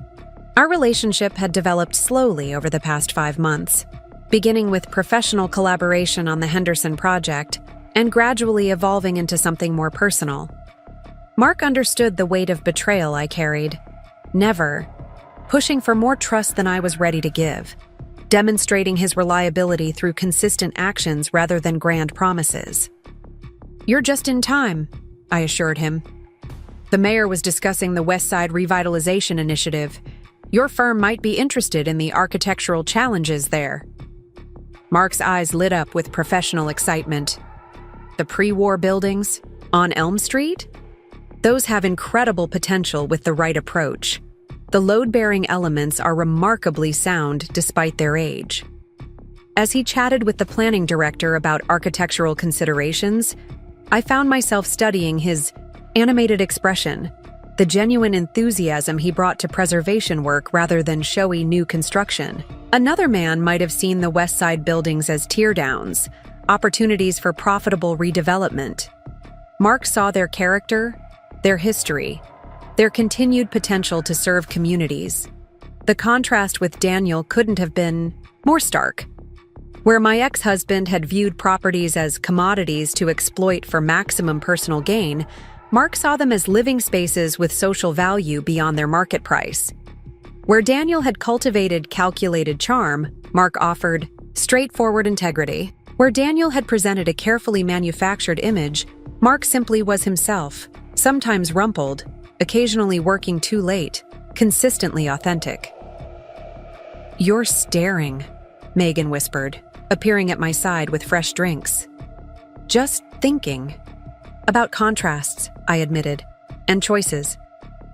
Our relationship had developed slowly over the past 5 months, beginning with professional collaboration on the Henderson project and gradually evolving into something more personal. Mark understood the weight of betrayal I carried. Never. Pushing for more trust than I was ready to give, demonstrating his reliability through consistent actions rather than grand promises. You're just in time, I assured him. The mayor was discussing the West Side Revitalization Initiative. Your firm might be interested in the architectural challenges there. Mark's eyes lit up with professional excitement. The pre-war buildings? On Elm Street? Those have incredible potential with the right approach. The load-bearing elements are remarkably sound despite their age. As he chatted with the planning director about architectural considerations, I found myself studying his animated expression, the genuine enthusiasm he brought to preservation work rather than showy new construction. Another man might have seen the West Side buildings as teardowns, opportunities for profitable redevelopment. Mark saw their character, their history, their continued potential to serve communities. The contrast with Daniel couldn't have been more stark. Where my ex-husband had viewed properties as commodities to exploit for maximum personal gain, Mark saw them as living spaces with social value beyond their market price. Where Daniel had cultivated calculated charm, Mark offered straightforward integrity. Where Daniel had presented a carefully manufactured image, Mark simply was himself, sometimes rumpled, occasionally working too late, consistently authentic. "You're staring," Megan whispered, appearing at my side with fresh drinks. "Just thinking." "About contrasts," I admitted, "and choices.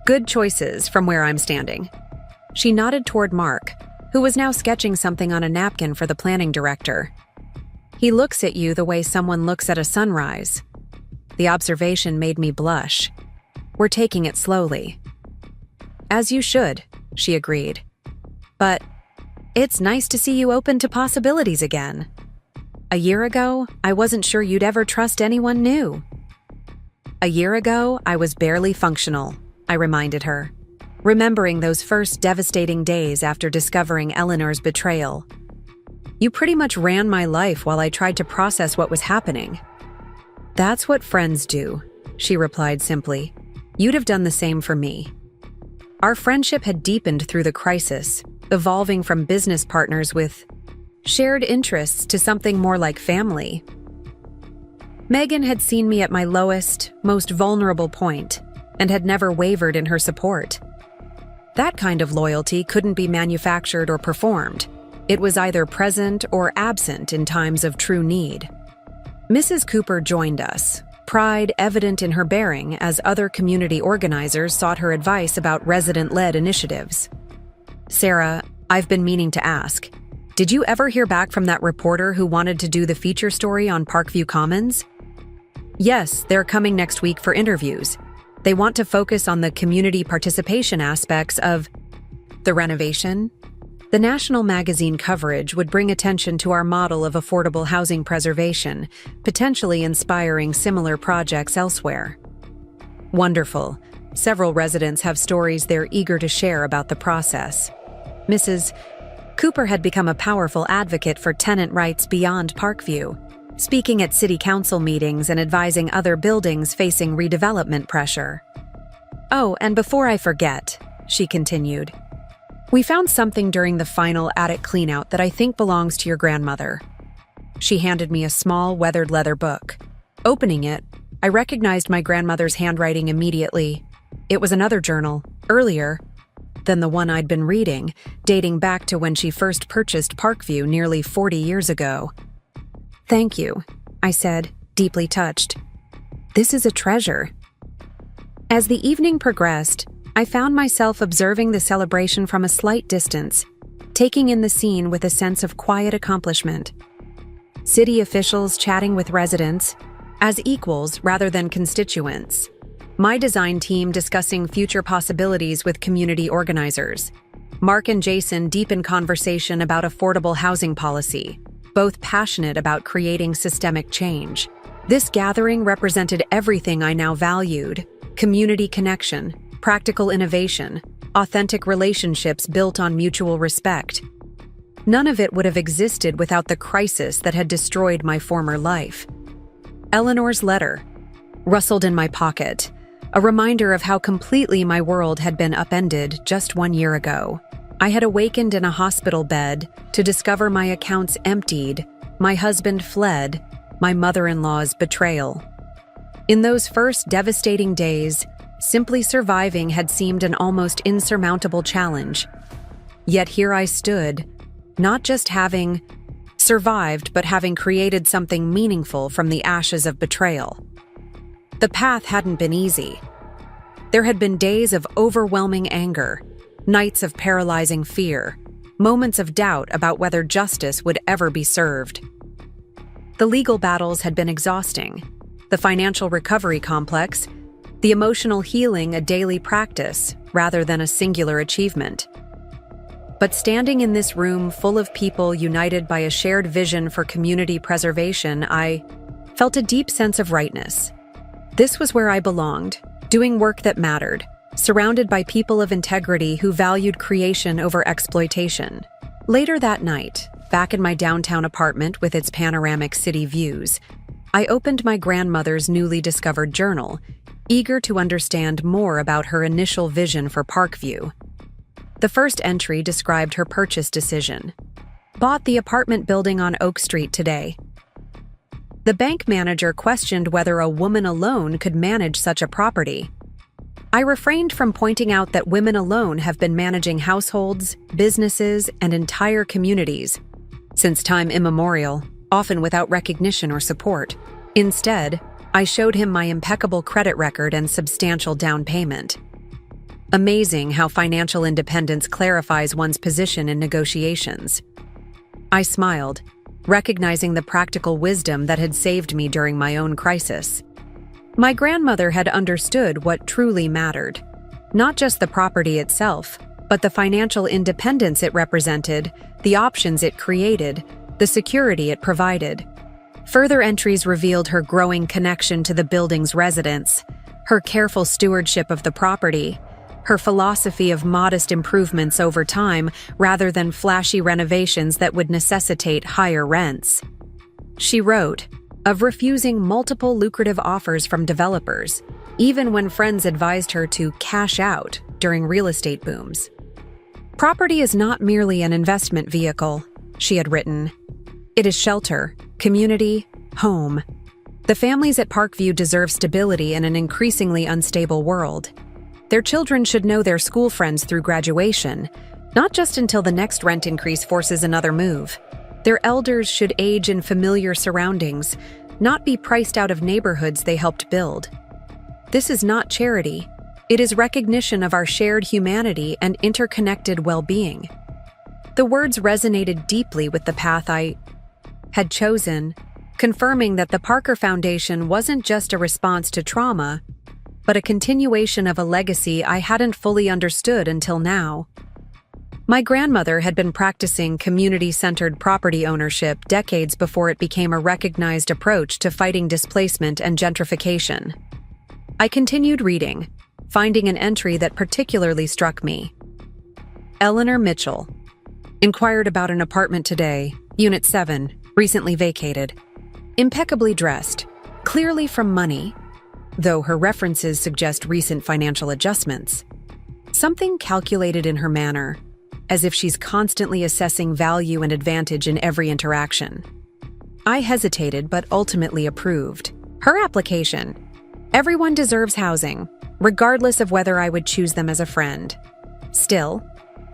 Good choices from where I'm standing." She nodded toward Mark, who was now sketching something on a napkin for the planning director. "He looks at you the way someone looks at a sunrise." The observation made me blush. "We're taking it slowly." "As you should," she agreed. "But it's nice to see you open to possibilities again. A year ago, I wasn't sure you'd ever trust anyone new." "A year ago, I was barely functional," I reminded her, remembering those first devastating days after discovering Eleanor's betrayal. "You pretty much ran my life while I tried to process what was happening." "That's what friends do," she replied simply. "You'd have done the same for me." Our friendship had deepened through the crisis, evolving from business partners with shared interests to something more like family. Megan had seen me at my lowest, most vulnerable point, and had never wavered in her support. That kind of loyalty couldn't be manufactured or performed. It was either present or absent in times of true need. Mrs. Cooper joined us, pride evident in her bearing as other community organizers sought her advice about resident-led initiatives. "Sarah, I've been meaning to ask, did you ever hear back from that reporter who wanted to do the feature story on Parkview Commons?" "Yes, they're coming next week for interviews. They want to focus on the community participation aspects of the renovation." The national magazine coverage would bring attention to our model of affordable housing preservation, potentially inspiring similar projects elsewhere. Wonderful. Several residents have stories they're eager to share about the process. Mrs. Cooper had become a powerful advocate for tenant rights beyond Parkview, speaking at city council meetings and advising other buildings facing redevelopment pressure. "Oh, and before I forget," she continued, "we found something during the final attic cleanout that I think belongs to your grandmother." She handed me a small, weathered leather book. Opening it, I recognized my grandmother's handwriting immediately. It was another journal, earlier than the one I'd been reading, dating back to when she first purchased Parkview nearly 40 years ago. "Thank you," I said, deeply touched. "This is a treasure." As the evening progressed, I found myself observing the celebration from a slight distance, taking in the scene with a sense of quiet accomplishment. City officials chatting with residents, as equals rather than constituents. My design team discussing future possibilities with community organizers. Mark and Jason deep in conversation about affordable housing policy, both passionate about creating systemic change. This gathering represented everything I now valued: community connection, practical innovation, authentic relationships built on mutual respect. None of it would have existed without the crisis that had destroyed my former life. Eleanor's letter rustled in my pocket, a reminder of how completely my world had been upended just 1 year ago. I had awakened in a hospital bed to discover my accounts emptied, my husband fled, my mother-in-law's betrayal. In those first devastating days, simply surviving had seemed an almost insurmountable challenge. Yet here I stood, not just having survived, but having created something meaningful from the ashes of betrayal. The path hadn't been easy. There had been days of overwhelming anger, nights of paralyzing fear, moments of doubt about whether justice would ever be served. The legal battles had been exhausting, the financial recovery complex, the emotional healing a daily practice rather than a singular achievement. But standing in this room full of people united by a shared vision for community preservation, I felt a deep sense of rightness. This was where I belonged, doing work that mattered, surrounded by people of integrity who valued creation over exploitation. Later that night, back in my downtown apartment with its panoramic city views, I opened my grandmother's newly discovered journal, eager to understand more about her initial vision for Parkview. The first entry described her purchase decision. Bought the apartment building on Oak Street today. The bank manager questioned whether a woman alone could manage such a property. I refrained from pointing out that women alone have been managing households, businesses, and entire communities since time immemorial, often without recognition or support. Instead, I showed him my impeccable credit record and substantial down payment. Amazing how financial independence clarifies one's position in negotiations. I smiled, recognizing the practical wisdom that had saved me during my own crisis. My grandmother had understood what truly mattered, not just the property itself, but the financial independence it represented, the options it created, the security it provided. Further entries revealed her growing connection to the building's residents, her careful stewardship of the property, her philosophy of modest improvements over time rather than flashy renovations that would necessitate higher rents. She wrote of refusing multiple lucrative offers from developers, even when friends advised her to cash out during real estate booms. Property is not merely an investment vehicle, she had written. It is shelter, community, home. The families at Parkview deserve stability in an increasingly unstable world. Their children should know their school friends through graduation, not just until the next rent increase forces another move. Their elders should age in familiar surroundings, not be priced out of neighborhoods they helped build. This is not charity. It is recognition of our shared humanity and interconnected well-being. The words resonated deeply with the path I had chosen, confirming that the Parker Foundation wasn't just a response to trauma, but a continuation of a legacy I hadn't fully understood until now. My grandmother had been practicing community-centered property ownership decades before it became a recognized approach to fighting displacement and gentrification. I continued reading, finding an entry that particularly struck me. Eleanor Mitchell inquired about an apartment today, Unit 7, recently vacated. Impeccably dressed, clearly from money, though her references suggest recent financial adjustments. Something calculated in her manner, as if she's constantly assessing value and advantage in every interaction. I hesitated but ultimately approved. Her application. Everyone deserves housing, regardless of whether I would choose them as a friend. Still,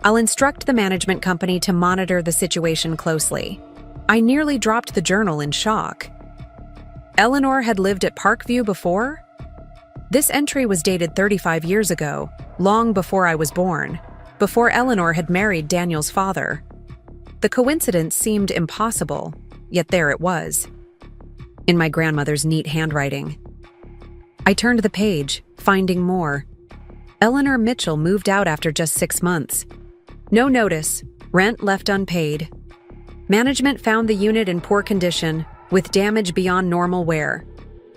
I'll instruct the management company to monitor the situation closely. I nearly dropped the journal in shock. Eleanor had lived at Parkview before? This entry was dated 35 years ago, long before I was born, before Eleanor had married Daniel's father. The coincidence seemed impossible, yet there it was, in my grandmother's neat handwriting. I turned the page, finding more. Eleanor Mitchell moved out after just 6 months. No notice, rent left unpaid. Management found the unit in poor condition, with damage beyond normal wear.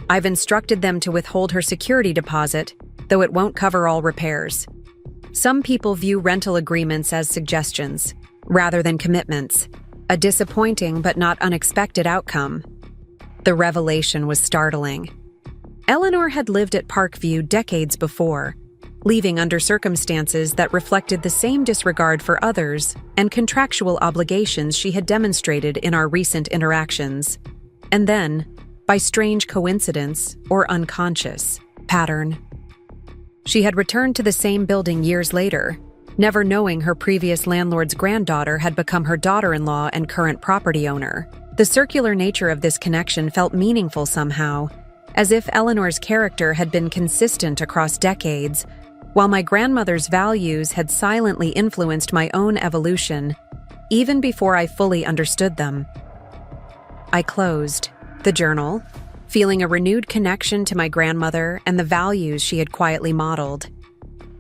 I've instructed them to withhold her security deposit, though it won't cover all repairs. Some people view rental agreements as suggestions, rather than commitments, a disappointing but not unexpected outcome. The revelation was startling. Eleanor had lived at Parkview decades before, leaving under circumstances that reflected the same disregard for others and contractual obligations she had demonstrated in our recent interactions. And then, by strange coincidence or unconscious pattern, she had returned to the same building years later, never knowing her previous landlord's granddaughter had become her daughter-in-law and current property owner. The circular nature of this connection felt meaningful somehow, as if Eleanor's character had been consistent across decades, while my grandmother's values had silently influenced my own evolution even before I fully understood them. I closed the journal, feeling a renewed connection to my grandmother and the values she had quietly modeled.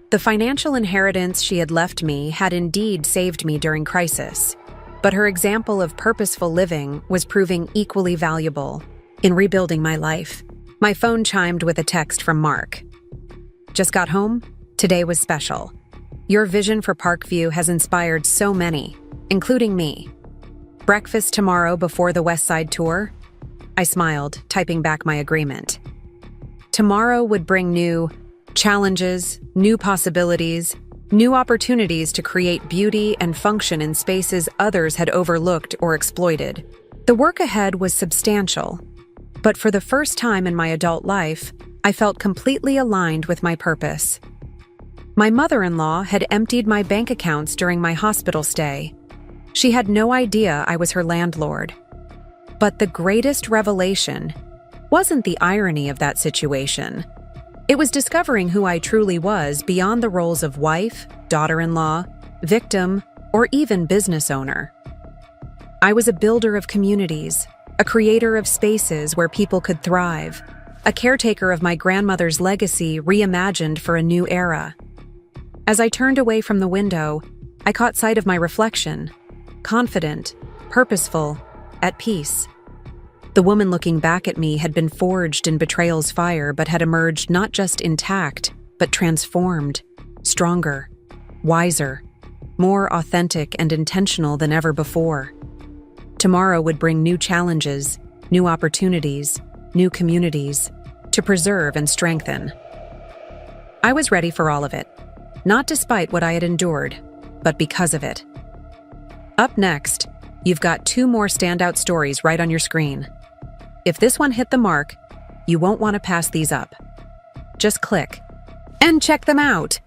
The financial inheritance she had left me had indeed saved me during crisis, but her example of purposeful living was proving equally valuable in rebuilding my life. My phone chimed with a text from Mark. Just got home? Today was special. Your vision for Parkview has inspired so many, including me. Breakfast tomorrow before the West Side tour? I smiled, typing back my agreement. Tomorrow would bring new challenges, new possibilities, new opportunities to create beauty and function in spaces others had overlooked or exploited. The work ahead was substantial, but for the first time in my adult life, I felt completely aligned with my purpose. My mother-in-law had emptied my bank accounts during my hospital stay. She had no idea I was her landlord. But the greatest revelation wasn't the irony of that situation. It was discovering who I truly was beyond the roles of wife, daughter-in-law, victim, or even business owner. I was a builder of communities, a creator of spaces where people could thrive, a caretaker of my grandmother's legacy reimagined for a new era. As I turned away from the window, I caught sight of my reflection, confident, purposeful, at peace. The woman looking back at me had been forged in betrayal's fire but had emerged not just intact, but transformed, stronger, wiser, more authentic and intentional than ever before. Tomorrow would bring new challenges, new opportunities, new communities, to preserve and strengthen. I was ready for all of it, not despite what I had endured, but because of it. Up next, you've got 2 more standout stories right on your screen. If this one hit the mark, you won't want to pass these up. Just click and check them out.